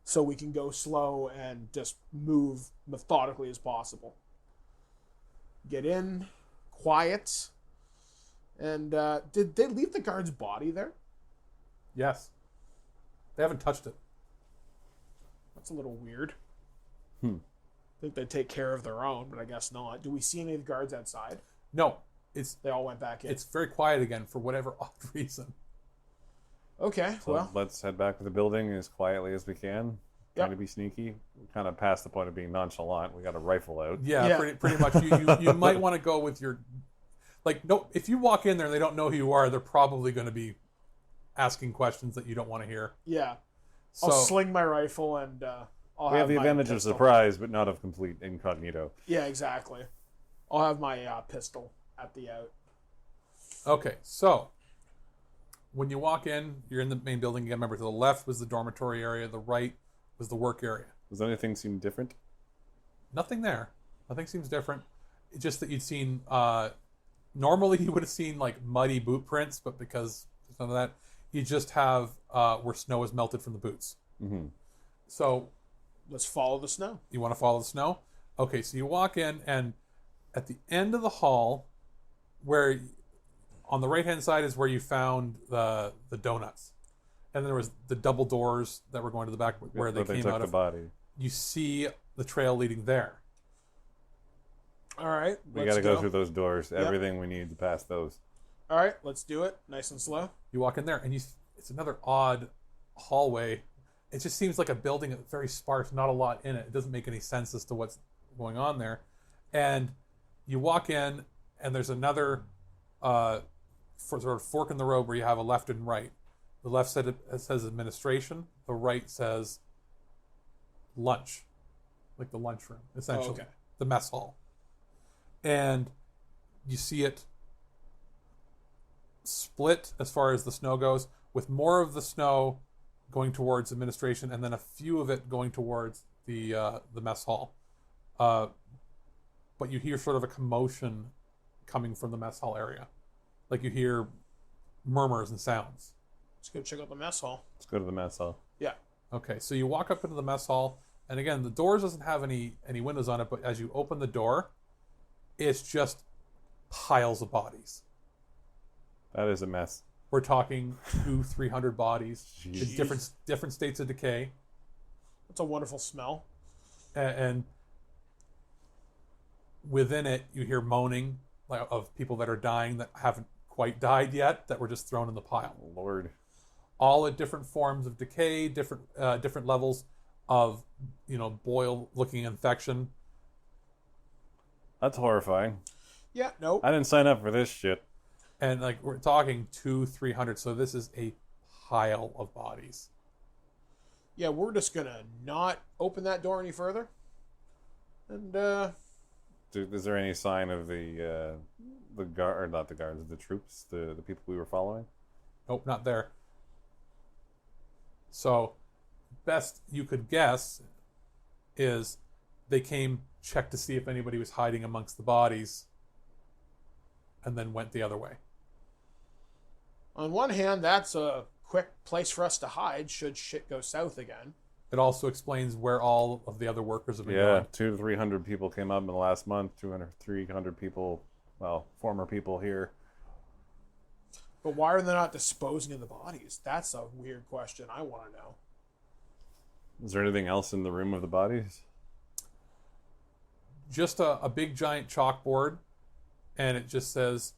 so we can go slow and just move methodically as possible. Get in, quiet. And did they leave the guard's body there? Yes. They haven't touched it. That's a little weird. I think they take care of their own, but I guess not. Do we see any of the guards outside? No. They all went back in. It's very quiet again for whatever odd reason. Okay, So well, let's head back to the building as quietly as we can. Trying to be sneaky. We're kind of past the point of being nonchalant. We got a rifle out. Yeah, Yeah. Pretty much. You might want to go with your, like, no. If you walk in there and they don't know who you are, they're probably going to be asking questions that you don't want to hear. yeah. So I'll sling my rifle and I'll We have the my advantage of pistol. surprise, but not of complete incognito. Yeah, exactly. I'll have my pistol at the out. okay, so when you walk in, you're in the main building. You got to remember, to the left was the dormitory area, the right was the work area. Does anything seem different? Nothing there. Nothing seems different. It's just that you'd seen. Normally, you would have seen like muddy boot prints, but because there's none of that, you just have where snow is melted from the boots. Mm-hmm. So Let's follow the snow. you want to follow the snow? Okay, so you walk in, and at the end of the hall, where on the right-hand side is where you found the donuts. And there was the double doors that were going to the back where they came took out the of. body. You see the trail leading there. All right. We got to go through those doors. Everything we need to pass those. All right, let's do it. Nice and slow. You walk in there, and it's another odd hallway. It just seems like a building that's very sparse, not a lot in it. It doesn't make any sense as to what's going on there. And you walk in, and there's another sort of fork in the road where you have a left and right. The left side says administration. The right says lunch, like the lunchroom, essentially. Oh, okay. The mess hall. And you see it split as far as the snow goes, with more of the snow going towards administration and then a few of it going towards the mess hall. But you hear sort of a commotion coming from the mess hall area. Like you hear murmurs and sounds. Let's go check out the mess hall. Let's go to the mess hall. Yeah. Okay, so you walk up into the mess hall, and again, the doors doesn't have any windows on it, but as you open the door, it's just piles of bodies. That is a mess. We're talking 200-300 bodies in Jeez. different states of decay. It's a wonderful smell. And within it, you hear moaning of people that are dying that haven't quite died yet, that were just thrown in the pile. Lord. All at different forms of decay, different levels of, boil-looking infection. That's horrifying. Yeah, nope. I didn't sign up for this shit. And we're talking 200-300, so this is a pile of bodies. Yeah, we're just gonna not open that door any further. And Is there any sign of the guard, or not the guards, the troops, the people we were following? Nope, not there. So, best you could guess is they came, checked to see if anybody was hiding amongst the bodies, and then went the other way. on one hand, that's a quick place for us to hide should shit go south again. It also explains where all of the other workers have been Yeah, going. 200 to 300 people came up in the last month. 200, 300 people, well, former people here. But why are they not disposing of the bodies? That's a weird question. I want to know. Is there anything else in the room of the bodies? Just a big giant chalkboard, and it just says,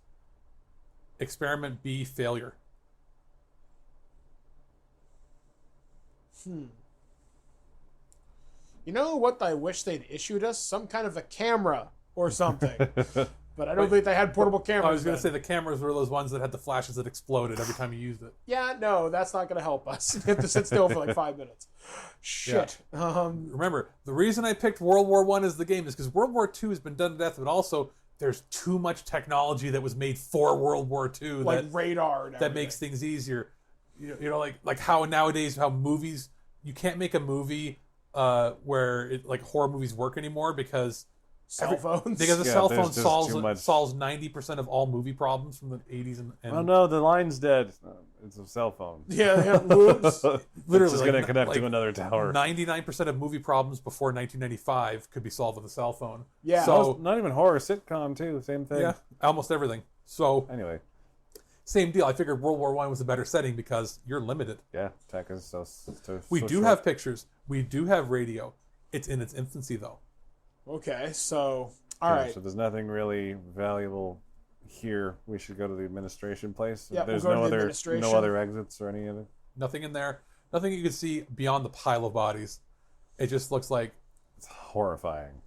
Experiment B failure. You know what I wish they'd issued us? Some kind of a camera or something. But I don't think they had portable cameras. I was going then. to say the cameras were those ones that had the flashes that exploded every time you used it. Yeah, no, that's not going to help us. You have to sit still for like 5 minutes. Shit. Remember, the reason I picked World War I as the game is because World War II has been done to death, but also there's too much technology that was made for World War II like radar and that everything. makes things easier. You know, like how nowadays how movies, you can't make a movie where like horror movies work anymore because cell phones. Because the Yeah, cell there's phone just too much. solves 90% of all movie problems from the 80s and Oh no, the line's dead. It's a cell phone. Yeah, whoops. literally It's like, going to connect like to another tower. 99% of movie problems before 1995 could be solved with a cell phone. Yeah. So Not even horror, sitcom too. Same thing. yeah, almost everything. So Anyway, same deal. I figured World War I was a better setting because you're limited. yeah, tech is so We so do short. have pictures. We do have radio. It's in its infancy though. Okay, so, all Okay, right. So there's nothing really valuable here. We should go to the administration place. Yeah, we'll There's go to no the other administration. other exits or any other. Nothing in there. Nothing you can see beyond the pile of bodies. It just looks like It's horrifying.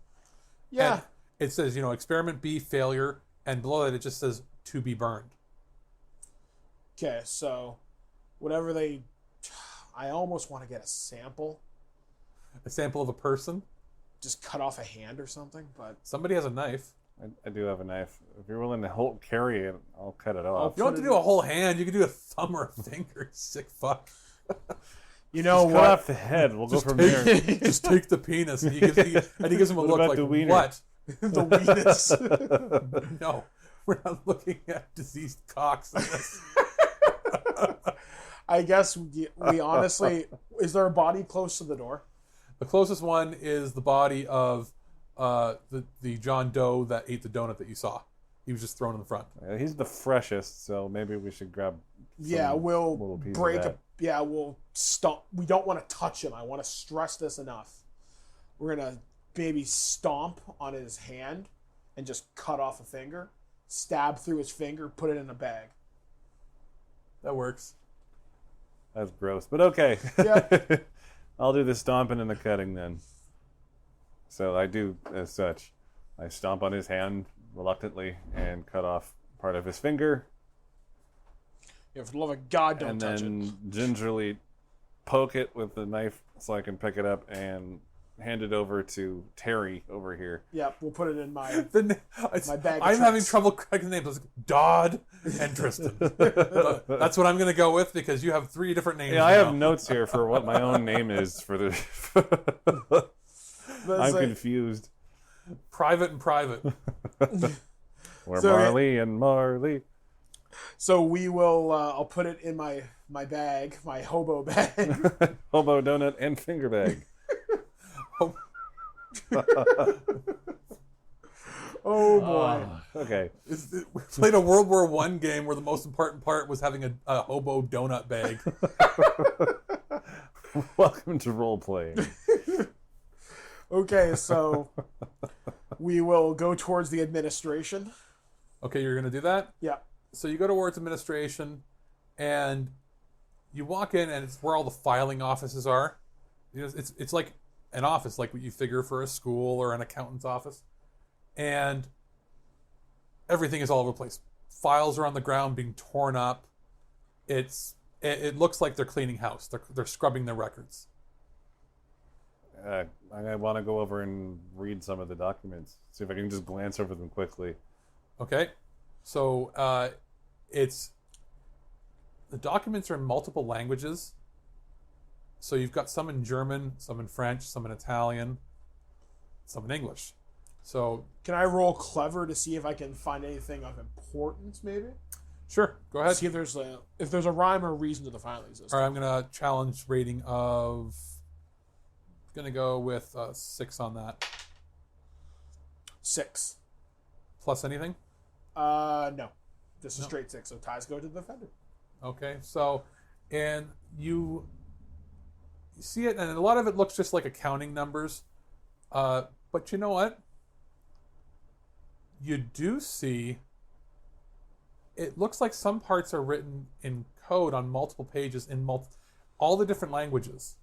Yeah. and it says, experiment B failure, and below it just says to be burned. Okay, so whatever they... I almost want to get a sample. A sample of a person. Just cut off a hand or something, but... Somebody has a knife. I do have a knife. If you're willing to carry it, I'll cut it off. You don't have to do a whole hand. You can do a thumb or a finger. You sick fuck. You know Cut what? off the head. We'll go from there. Just take the penis. And he gives him a What look about like, the wiener? what? The weenus. No, we're not looking at diseased cocks in this. I guess we honestly... Is there a body close to the door? The closest one is the body of the John Doe that ate the donut that you saw. he was just thrown in the front. He's the freshest, so maybe we should grab. Yeah, we'll little piece break of that. up. Yeah, we'll stomp. We don't want to touch him. I want to stress this enough. We're gonna maybe stomp on his hand and just cut off a finger, stab through his finger, put it in a bag. That works. That's gross, but okay. Yeah. I'll do the stomping and the cutting then. So I do as such. I stomp on his hand reluctantly and cut off part of his finger. Yeah, for the love of God, don't and touch then it. gingerly poke it with the knife so I can pick it up and hand it over to Terry over here. Yeah, we'll put it in my My bag of I'm having tricks. trouble cracking the names. I was like, Dodd and Tristan. That's what I'm going to go with because you have 3 different names. Yeah, I now. have notes here for what my own name is for the. I'm confused. Private and private. We're So, Marley and Marley. So we will. I'll put it in my bag, my hobo bag. Hobo donut and finger bag. Oh boy. Okay. We played a World War I game where the most important part was having a hobo donut bag. Welcome to role playing. Okay, so we will go towards the administration. Okay, you're going to do that? Yeah. So you go towards administration, and you walk in, and it's where all the filing offices are. You know, it's like an office, like what you figure for a school or an accountant's office, and everything is all over the place. Files are on the ground being torn up. It looks like they're cleaning house. They're scrubbing their records. I want to go over and read some of the documents. See if I can just glance over them quickly. Okay, so the documents are in multiple languages. So you've got some in German, some in French, some in Italian, some in English. So Can I roll clever to see if I can find anything of importance? Maybe. sure, go ahead. See if there's a rhyme or reason to the filing system. All right, I'm gonna challenge rating of. Gonna go with 6 on that. 6. Plus anything? No. Just a No. straight 6. So ties go to the defender. Okay, so and you see it, and a lot of it looks just like accounting numbers. But you know what? You do see. It looks like some parts are written in code on multiple pages in all the different languages.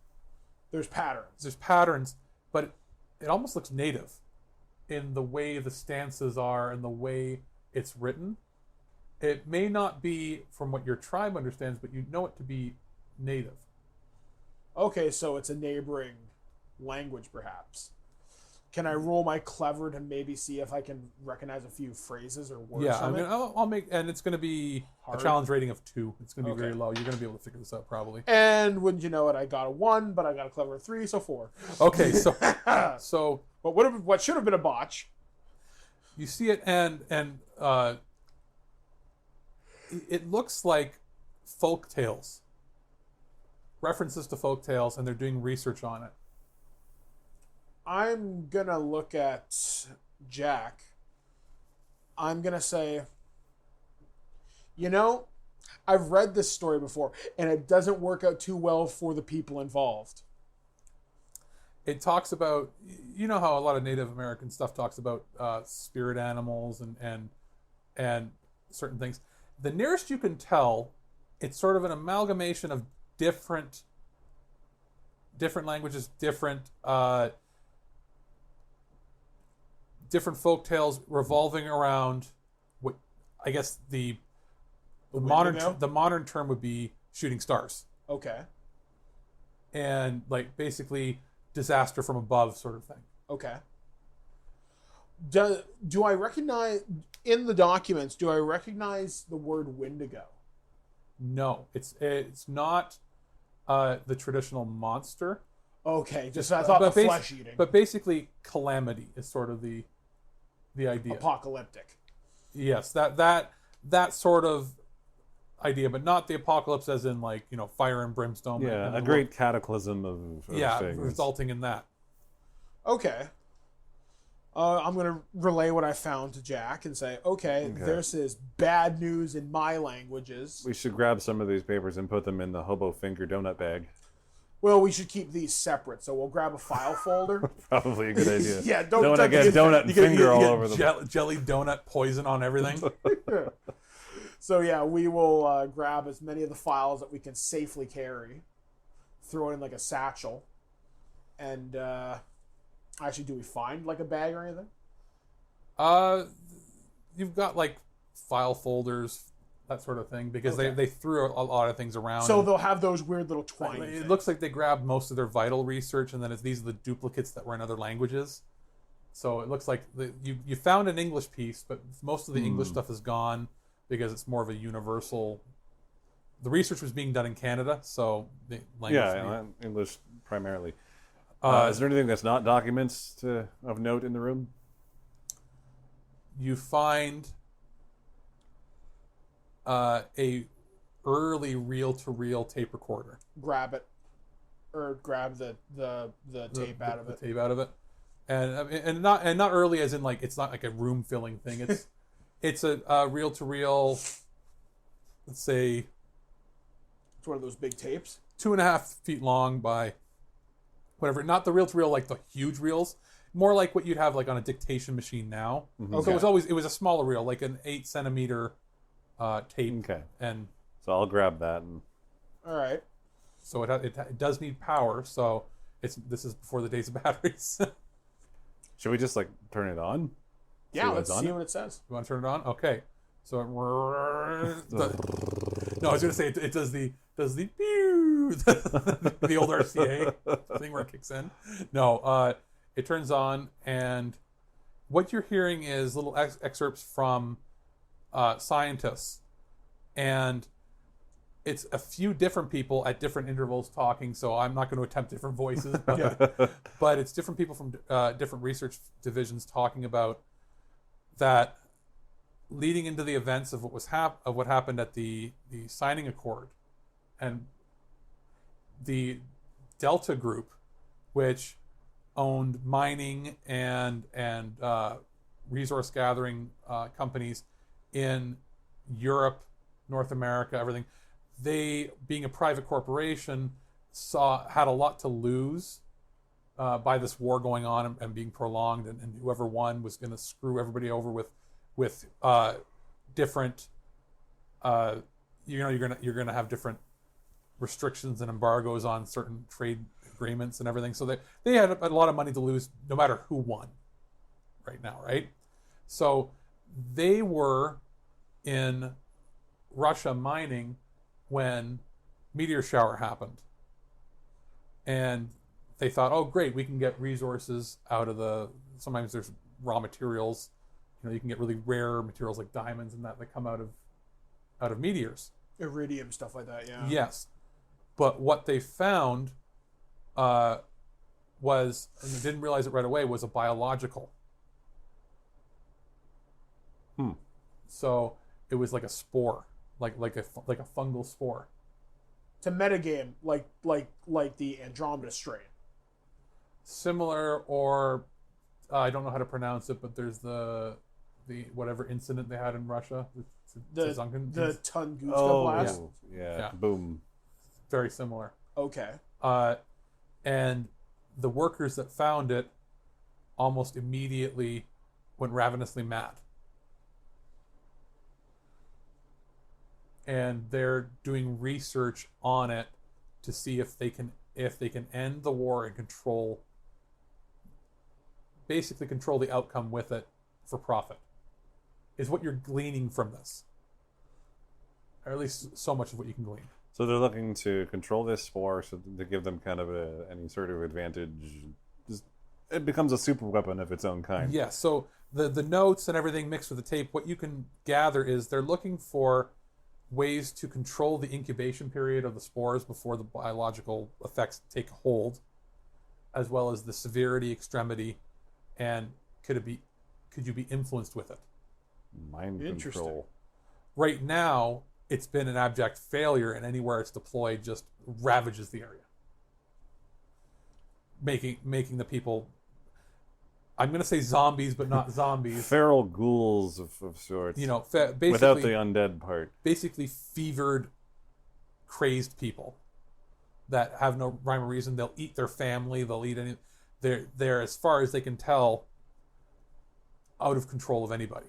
There's patterns. There's patterns, but it almost looks native in the way the stances are and the way it's written. It may not be from what your tribe understands, but you know it to be native. Okay, so it's a neighboring language, perhaps. Can I roll my clever to maybe see if I can recognize a few phrases or words Yeah, from it? I'll make, and it's going to be Hard? a challenge rating of 2. It's going to be Okay. very low. You're going to be able to figure this out probably. And wouldn't you know it, I got a 1, but I got a clever 3, so 4. Okay, so But what should have been a botch? you see it, and it looks like folk tales, references to folk tales, and they're doing research on it. I'm gonna look at Jack. I'm gonna say, I've read this story before, and it doesn't work out too well for the people involved. It talks about, you know how a lot of Native American stuff talks about spirit animals and certain things. The nearest you can tell, it's sort of an amalgamation of different languages, different folk tales revolving around what I guess the modern term would be shooting stars, Okay. and like basically disaster from above sort of thing. Okay. Do I recognize in the documents? Do I recognize the word Wendigo? No, it's not the traditional monster. Okay, just I thought the flesh eating, But basically, calamity is sort of the idea. apocalyptic. Yes, that sort of idea, but not the apocalypse as in like fire and brimstone. Yeah, and a great cataclysm of yeah, things. resulting in that. Okay. I'm going to relay what I found to Jack and say, okay, this is bad news in my languages. We should grab some of these papers and put them in the hobo finger donut bag. Well, we should keep these separate, so we'll grab a file folder. Probably a good idea. Yeah, don't want to get donut and finger all over the jelly donut poison on everything. So yeah, we will grab as many of the files that we can safely carry, throw it in like a satchel, and actually, do we find like a bag or anything? You've got like file folders, that sort of thing, because they threw a lot of things around. So they'll have those weird little twine things. It looks like they grabbed most of their vital research, and then these are the duplicates that were in other languages. So it looks like you found an English piece, but most of the English stuff is gone because it's more of a universal. The research was being done in Canada, so the language. English primarily. Is there anything that's not documents of note in the room? You find a early reel-to-reel tape recorder. Grab it, or grab the tape out of it. The tape out of it, and not early as in like it's not like a room-filling thing. It's a reel-to-reel. Let's say it's one of those big tapes, 2.5 feet long by whatever. Not the reel-to-reel like the huge reels. More like what you'd have like on a dictation machine now. Okay. So it was a smaller reel, like an 8 centimeter tape. Okay. And so I'll grab that. All right. So it does need power. So this is before the days of batteries. Should we just like turn it on? Yeah, let's see what it says. You want to turn it on? Okay. So no, I was going to say it does the pew, the old RCA thing where it kicks in. No, it turns on, and what you're hearing is little excerpts from scientists, and it's a few different people at different intervals talking. So I'm not going to attempt different voices, but it's different people from different research divisions talking about that, leading into the events of what happened at the signing accord, and the Delta Group, which owned mining and resource gathering companies in Europe, North America, everything. They, being a private corporation, had a lot to lose by this war going on and being prolonged, and whoever won was going to screw everybody over with different. You're gonna have different restrictions and embargoes on certain trade agreements and everything. So they had a lot of money to lose no matter who won right now, right? So they were in Russia mining when meteor shower happened. And they thought, oh great, we can get resources out of sometimes there's raw materials. You can get really rare materials like diamonds and that come out of meteors. Iridium, stuff like that, yeah. Yes. But what they found was, and they didn't realize it right away, was a biological. So it was like a spore, like a fungal spore. It's a metagame, like the Andromeda strain. Similar, or I don't know how to pronounce it, but there's the whatever incident they had in Russia, the Tunguska blast. Yeah, boom. Very similar. Okay. And the workers that found it almost immediately went ravenously mad. And they're doing research on it to see if they can end the war and control the outcome with it for profit, is what you're gleaning from this. Or at least so much of what you can glean. So they're looking to control this spore so to give them kind of any sort of advantage. It becomes a super weapon of its own kind. Yeah, so the notes and everything mixed with the tape, what you can gather is they're looking for ways to control the incubation period of the spores before the biological effects take hold, as well as the severity, extremity, and could you be influenced with it? Mind control. Right now, it's been an abject failure, and anywhere it's deployed just ravages the area, making the people I'm going to say zombies, but not zombies. Feral ghouls of sorts. You know, basically without the undead part. Basically, fevered, crazed people that have no rhyme or reason. They'll eat their family. They'll eat any. They're as far as they can tell, out of control of anybody.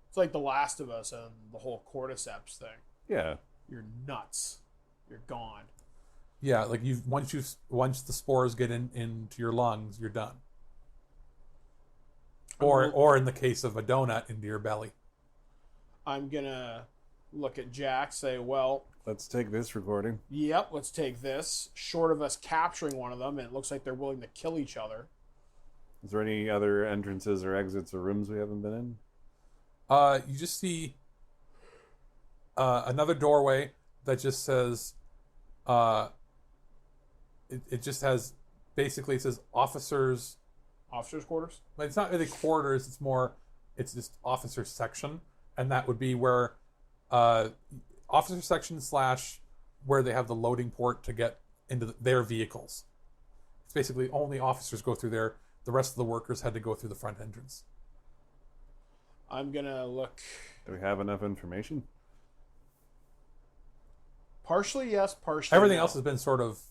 It's like The Last of Us and the whole cordyceps thing. Yeah. You're nuts. You're gone. Yeah, like once the spores get into your lungs, you're done. Or in the case of a donut, into your belly. I'm gonna look at Jack, say, well, let's take this recording. Yep, let's take this. Short of us capturing one of them, and it looks like they're willing to kill each other. Is there any other entrances or exits or rooms we haven't been in? You just see another doorway that just says, it just has, basically it says officers' quarters? It's not really quarters, it's just officer section, and that would be where officer section / where they have the loading port to get into their vehicles. It's basically only officers go through there. The rest of the workers had to go through the front entrance. I'm gonna look. Do we have enough information? Partially yes, partially everything no. else has been sort of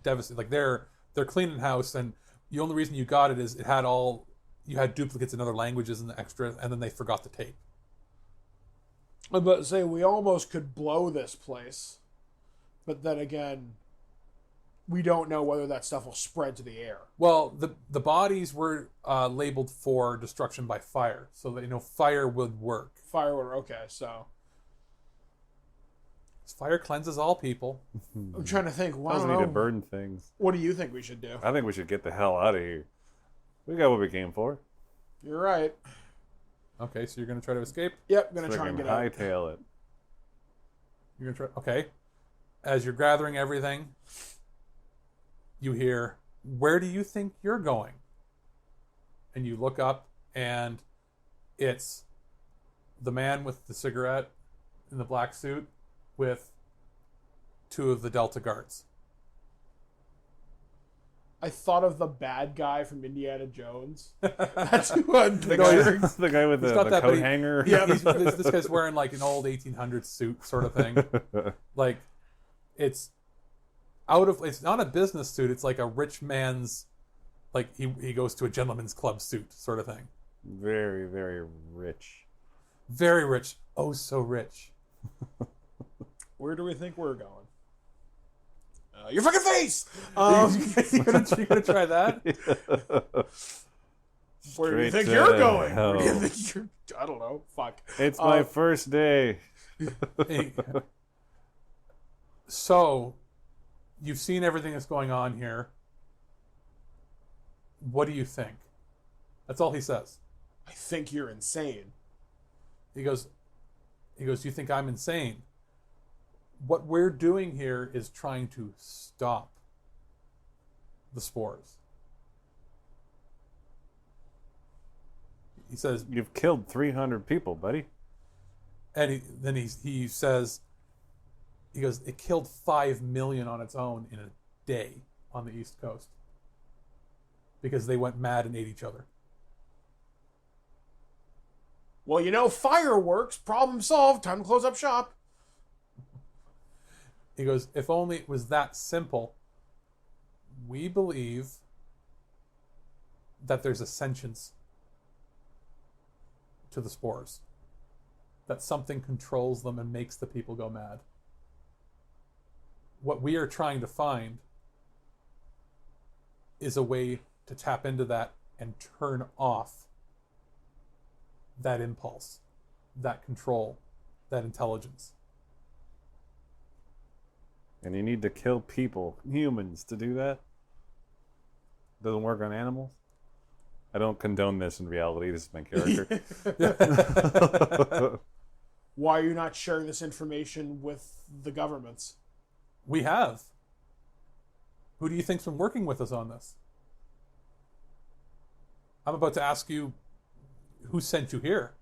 devastated. Like they're cleaning house, and the only reason you got it is you had duplicates in other languages and the extra, and then they forgot the tape. But say we almost could blow this place, but then again, we don't know whether that stuff will spread to the air. Well, the bodies were labeled for destruction by fire, so that fire would work. Fire would, okay, so fire cleanses all people. I'm trying to think. Doesn't need to burn things. What do you think we should do? I think we should get the hell out of here. We got what we came for. You're right. Okay, so you're gonna try to escape? Yep, gonna try and get out. Hightail it. You're gonna try. Okay. As you're gathering everything, you hear, "Where do you think you're going?" And you look up, and it's the man with the cigarette in the black suit with 2 of the Delta guards. I thought of the bad guy from Indiana Jones. That's who I'm the guy with the coat hanger. Yeah, this guy's wearing like an old 1800s suit sort of thing. Like, it's not a business suit. It's like a rich man's, like he goes to a gentleman's club suit sort of thing. Very, very rich. Very rich. Oh, so rich. Where do we think we're going? Your fucking face! You gonna try that? Where do you think you're going? Where do you think you're... I don't know. Fuck. It's my first day. So, you've seen everything that's going on here. What do you think? That's all he says. I think you're insane. He goes, you think I'm insane? What we're doing here is trying to stop the spores. He says, "You've killed 300 people, buddy." And he says, he goes, "It killed 5 million on its own in a day on the East Coast because they went mad and ate each other." Well, fireworks. Problem solved. Time to close up shop. He goes, "If only it was that simple. We believe that there's a sentience to the spores. That something controls them and makes the people go mad. What we are trying to find is a way to tap into that and turn off that impulse, that control, that intelligence. And you need to kill people, humans, to do that. Doesn't work on animals. I don't condone this in reality. This is my character. Why are you not sharing this information with the governments? We have. Who do you think's been working with us on this? I'm about to ask you, who sent you here?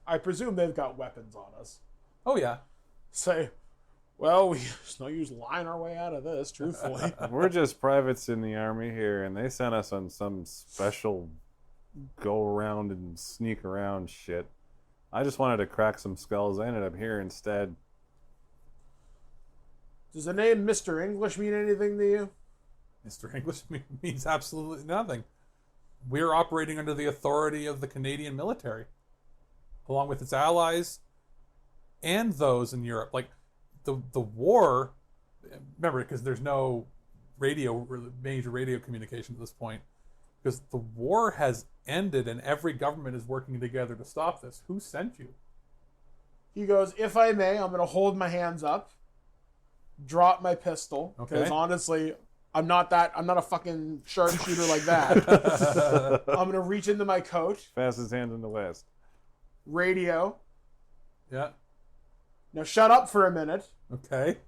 I presume they've got weapons on us. Oh, yeah. Say, Well, there's no use lying our way out of this, truthfully. We're just privates in the army here, and they sent us on some special go around and sneak around shit. I just wanted to crack some skulls. I ended up here instead. Does the name Mr. English mean anything to you? Mr. English means absolutely nothing. We're operating under the authority of the Canadian military, along with its allies and those in Europe. Like, the war, remember, because there's no major radio communication at this point, because the war has ended and every government is working together to stop this. Who sent you? He goes, if I may, I'm going to hold my hands up, drop my pistol, because honestly, I'm not a fucking sharpshooter like that. I'm going to reach into my coat. Fastest hands in the West. Radio. Yeah. Now shut up for a minute. Okay.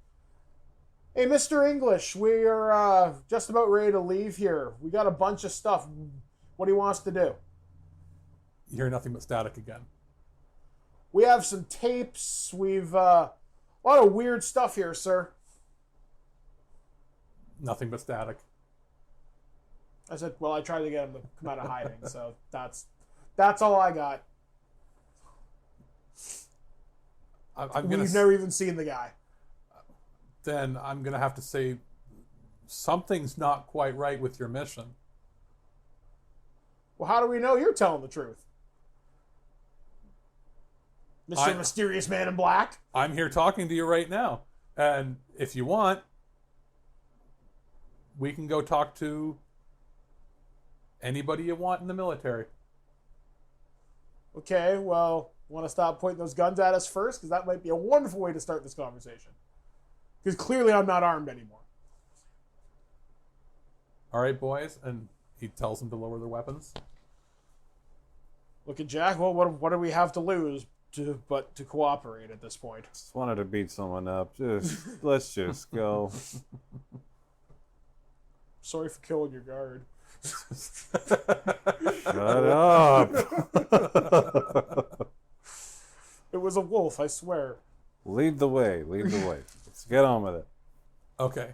Hey, Mr. English, we are just about ready to leave here. We got a bunch of stuff. What do you want us to do? You hear nothing but static again. We have some tapes. We've a lot of weird stuff here, sir. Nothing but static. I said, well, I tried to get him to come out of hiding, so that's all I got. We've never even seen the guy. Then I'm going to have to say something's not quite right with your mission. Well, how do we know you're telling the truth? Mr. Mysterious Man in Black? I'm here talking to you right now. And if you want, we can go talk to anybody you want in the military. Okay, well, want to stop pointing those guns at us first? Because that might be a wonderful way to start this conversation. Because clearly I'm not armed anymore. All right, boys. And he tells them to lower their weapons. Look at Jack. Well, what do we have to lose but to cooperate at this point? Just wanted to beat someone up. Let's just go. Sorry for killing your guard. Shut up. It was a wolf, I swear. Lead the way. Let's get on with it. Okay.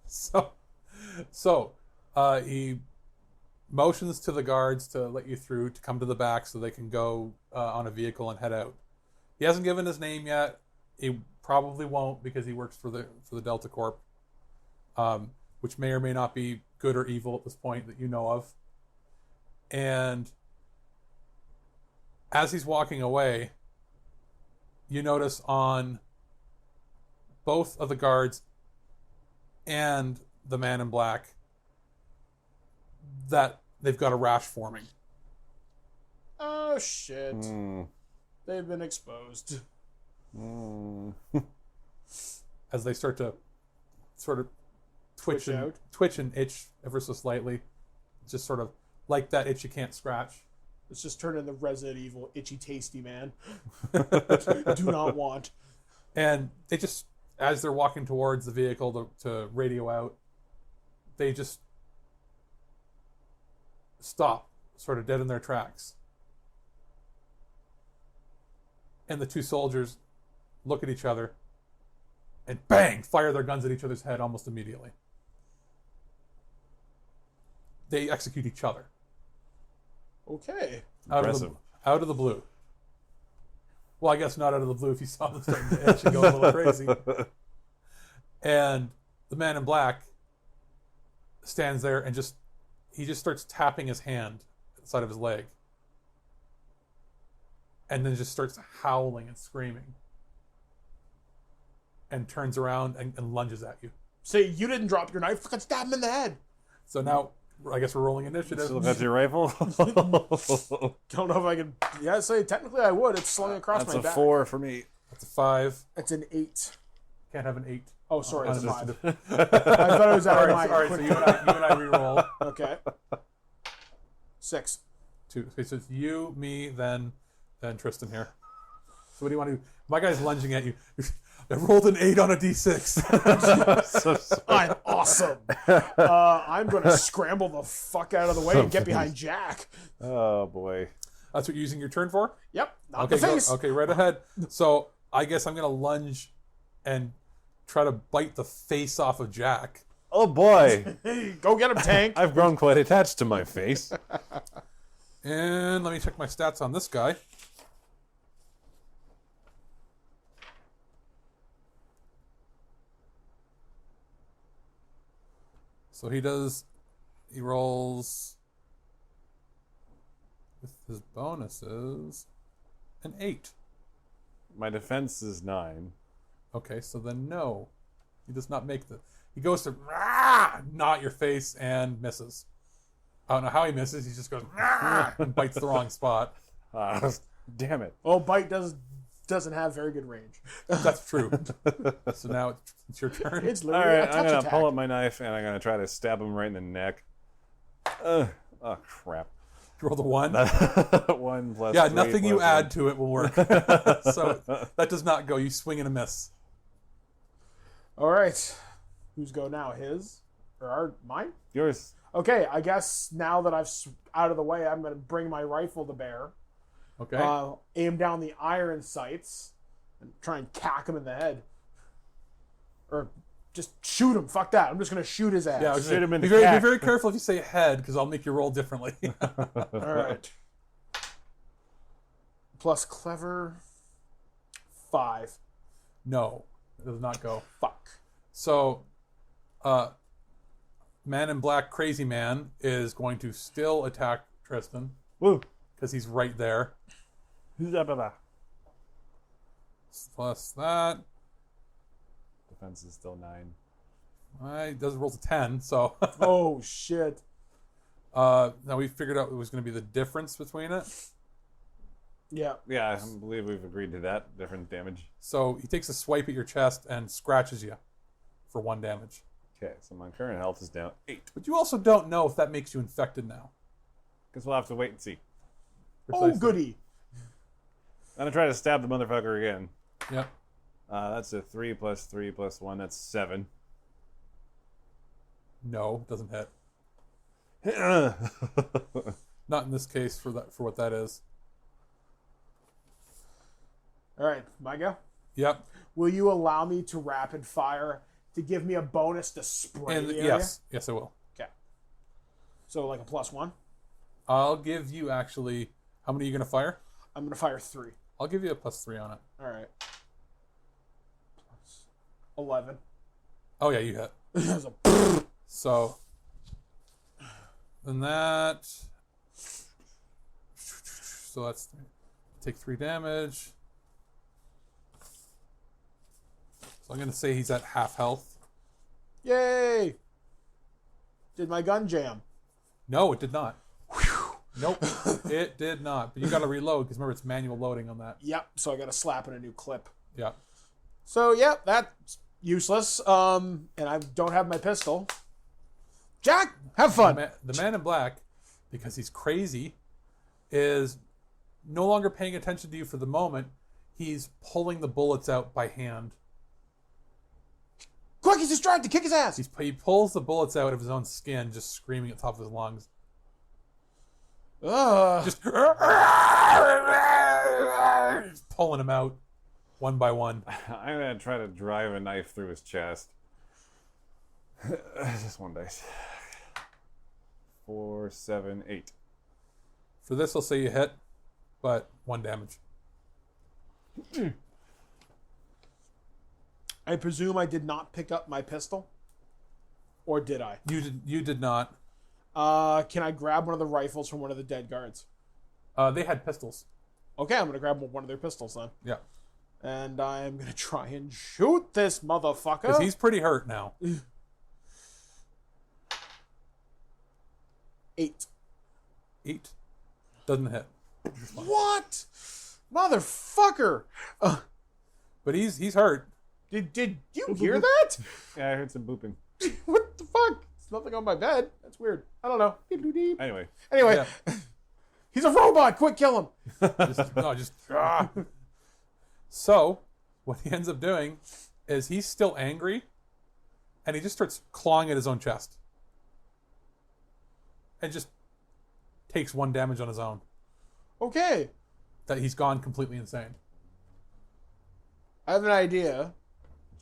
So he motions to the guards to let you through, to come to the back so they can go on a vehicle and head out. He hasn't given his name yet. He probably won't because he works for the Delta Corp, which may or may not be good or evil at this point that you know of. And as he's walking away, you notice on both of the guards and the man in black that they've got a rash forming. Oh, shit. They've been exposed. As they start to sort of twitch and itch ever so slightly. Just sort of like that itch you can't scratch. It's just turning the Resident Evil itchy tasty man. Do not want. And they just, as they're walking towards the vehicle to radio out, they just stop, sort of dead in their tracks. And the two soldiers look at each other and bang, fire their guns at each other's head almost immediately. They execute each other. Okay. Out of the blue. Well, I guess not out of the blue if you saw them starting to itch and go a little crazy. And the man in black stands there and he just starts tapping his hand at the side of his leg. And then just starts howling and screaming. And turns around and lunges at you. Say, you didn't drop your knife, fucking stab him in the head. So now, I guess we're rolling initiative. Still got your rifle? Don't know if I can... Yeah, say, technically I would. It's slung across my back. That's a 4 for me. That's a 5. That's an 8. Can't have an 8. Oh, sorry, it's a 5. I thought it was out of my... All right, so you and I re-roll. Okay. 6. 2. Okay, so it's you, me, then Tristan here. So what do you want to do? My guy's lunging at you. I rolled an 8 on a d6. So sorry. I'm awesome. I'm going to scramble the fuck out of the way and get behind Jack. Oh, boy. That's what you're using your turn for? Yep. Not Okay, the face. okay, right ahead. So I guess I'm going to lunge and try to bite the face off of Jack. Oh boy! Hey, go get him, Tank. I've grown quite attached to my face. And let me check my stats on this guy. So he rolls with his bonuses an 8. My defense is 9. Okay, so then no. He does not make he goes to knot your face and misses. I don't know how he misses. He just goes and bites the wrong spot. Damn it. Oh, bite doesn't have very good range. That's true. So now it's your turn. It's All literally right, a touch I'm going to attack. pull up my knife and I'm going to try to stab him right in the neck. Oh, crap. Roll the 1. 1 plus Yeah, 3 nothing you plus add to it will work. So that does not go. You swing and a miss. All right. Whose go now? His? Or mine? Yours. Okay, I guess now that I've out of the way, I'm going to bring my rifle to bear. Okay. Aim down the iron sights and try and cack him in the head. Or just shoot him. Fuck that. I'm just going to shoot his ass. Yeah, I was Shoot him in be the very, cack. be very careful if you say head, because I'll make you roll differently. All right. Plus clever. 5. No, it does not go. Fuck. So, Man in Black Crazy Man is going to still attack Tristan, Woo. because he's right there. Defense Plus that. is still 9. It doesn't roll to 10, so... Oh, shit. Now we figured out it was going to be the difference between it. Yeah. Yeah, I believe we've agreed to that. Different damage. So he takes a swipe at your chest and scratches you for 1 damage. Okay, so my current health is down 8. But you also don't know if that makes you infected now. Guess we'll have to wait and see. Oh, Precisely. goody. I'm going to try to stab the motherfucker again. Yep. That's a 3 plus 3 plus 1. That's 7. No, doesn't hit. Not in this case for what that is. All right, my go. Yep. Will you allow me to rapid fire to give me a bonus to spray And the area? yes, I will. Okay. So like a +1? I'll give you actually. How many are you going to fire? I'm going to fire 3. I'll give you a +3 on it. All right. Plus 11. Oh yeah, you hit. There's a So then that. So that's take 3 damage. So I'm going to say he's at half health. Yay! Did my gun jam? No, it did not. Nope, it did not. But you got to reload because remember it's manual loading on that. Yep. So I got to slap in a new clip. Yeah. So yep, that's useless. And I don't have my pistol. Jack, have fun. The man in black, because he's crazy, is no longer paying attention to you for the moment. He's pulling the bullets out by hand. Quick, he's distracted. Kick his ass. He pulls the bullets out of his own skin, just screaming at the top of his lungs. Just pulling him out one by one. I'm going to try to drive a knife through his chest. Just 1 dice. 4, 7, 8. For this, I'll say you hit, but 1 damage. I presume I did not pick up my pistol, or did I? You did not. Can I grab one of the rifles from one of the dead guards? They had pistols. Okay, I'm gonna grab one of their pistols then, Yeah. and I'm gonna try and shoot this motherfucker. Because he's pretty hurt now. 8. 8. Doesn't hit. What, motherfucker? But he's hurt. Did you hear that? Yeah, I heard some booping. What the fuck? There's nothing on my bed. That's weird. I don't know. Anyway. Anyway, he's a robot. Quick, kill him. So, what he ends up doing is he's still angry, and he just starts clawing at his own chest. And just takes 1 damage on his own. Okay, That he's gone completely insane. I have an idea.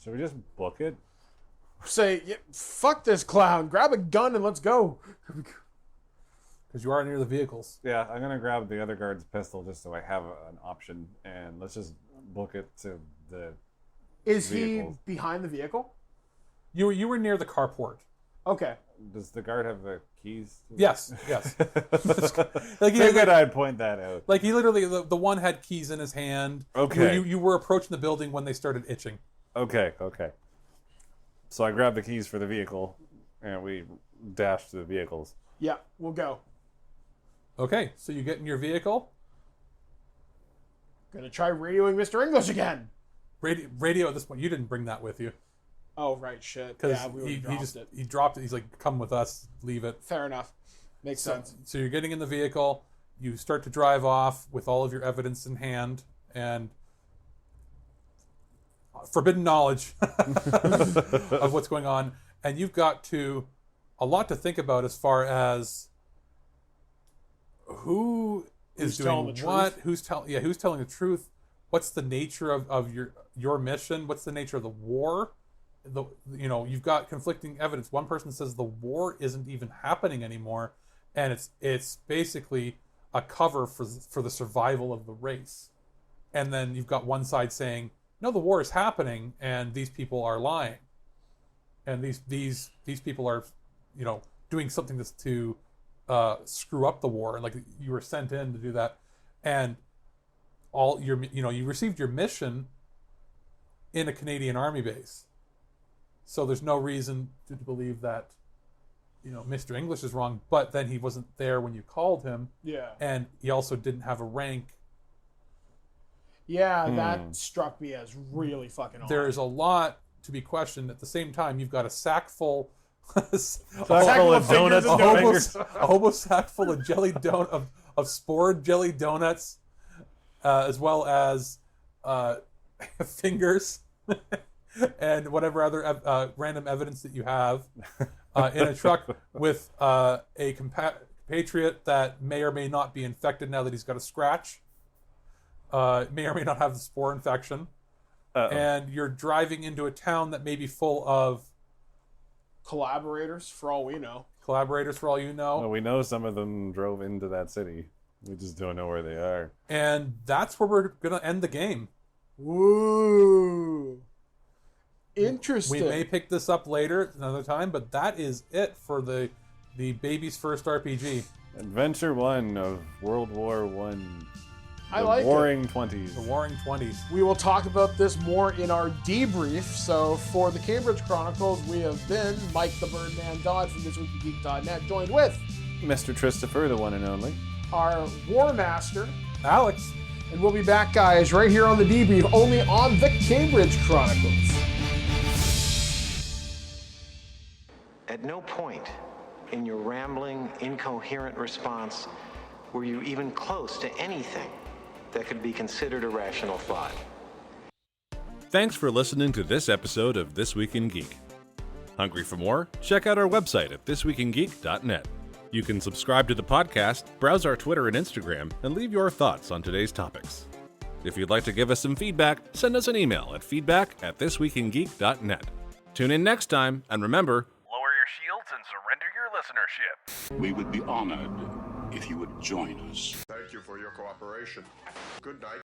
Should we just book it? Say, yeah, fuck this clown. Grab a gun and let's go. Because you are near the vehicles. Yeah, I'm gonna grab the other guard's pistol just so I have an option, and let's just book it to the. Is vehicles. he behind the vehicle? You were near the carport. Okay. Does the guard have the keys? Yes. Like he, Figured I'd point that out. like he literally, the one had keys in his hand. Okay. You were approaching the building when they started itching. Okay. So I grabbed the keys for the vehicle, and we dashed to the vehicles. Yeah, we'll go. Okay, so you get in your vehicle. Gonna try radioing Mr. English again. Radio at this point, you didn't bring that with you. Oh, right, shit. Because Yeah, we he dropped it. He's like, come with us, leave it. Fair enough. Makes sense. So you're getting in the vehicle. You start to drive off with all of your evidence in hand and forbidden knowledge of what's going on. And you've got a lot to think about as far as who's doing what, who's telling the truth, what's the nature of your mission, what's the nature of the war. You've got conflicting evidence. One person says the war isn't even happening anymore, and it's basically a cover for the survival of the race. And then you've got one side saying, no, the war is happening, and these people are lying, and these people are, doing something to screw up the war, and like you were sent in to do that, and all you received your mission in a Canadian Army base. So there's no reason to believe that, Mr. English is wrong, but then he wasn't there when you called him. Yeah. And he also didn't have a rank. Yeah, that struck me as really fucking odd. There is a lot to be questioned. At the same time, you've got a sack full... Full of donuts and fingers. A hobo sack full of of spored jelly donuts, as well as fingers and whatever other random evidence that you have in a truck with a compatriot that may or may not be infected now that he's got a scratch, may or may not have the spore infection. And you're driving into a town that may be full of collaborators, for all we know. Well, we know some of them drove into that city. We just don't know where they are. And that's where we're going to end the game. Woo! Interesting. We may pick this up later another time, but that is it for the baby's first RPG. Adventure 1 of World War One. I like Warring it. 20s. The Warring 20s. We will talk about this more in our debrief. So for the Cambridge Chronicles, we have been Mike the Birdman Dodd from ThisWeekInGeek.net, joined with Mr. Christopher, the one and only. our War Master, Alex. and we'll be back, guys, right here on the debrief, only on the Cambridge Chronicles. At no point in your rambling, incoherent response were you even close to anything that could be considered a rational thought. Thanks for listening to this episode of This Week in Geek. Hungry for more? Check out our website at thisweekingeek.net. You can subscribe to the podcast, browse our Twitter and Instagram, and leave your thoughts on today's topics. If you'd like to give us some feedback, send us an email at feedback@thisweekingeek.net. Tune in next time, and remember, lower your shields and surrender your listenership. We would be honored if you would join us. Thank you for your cooperation. Good night.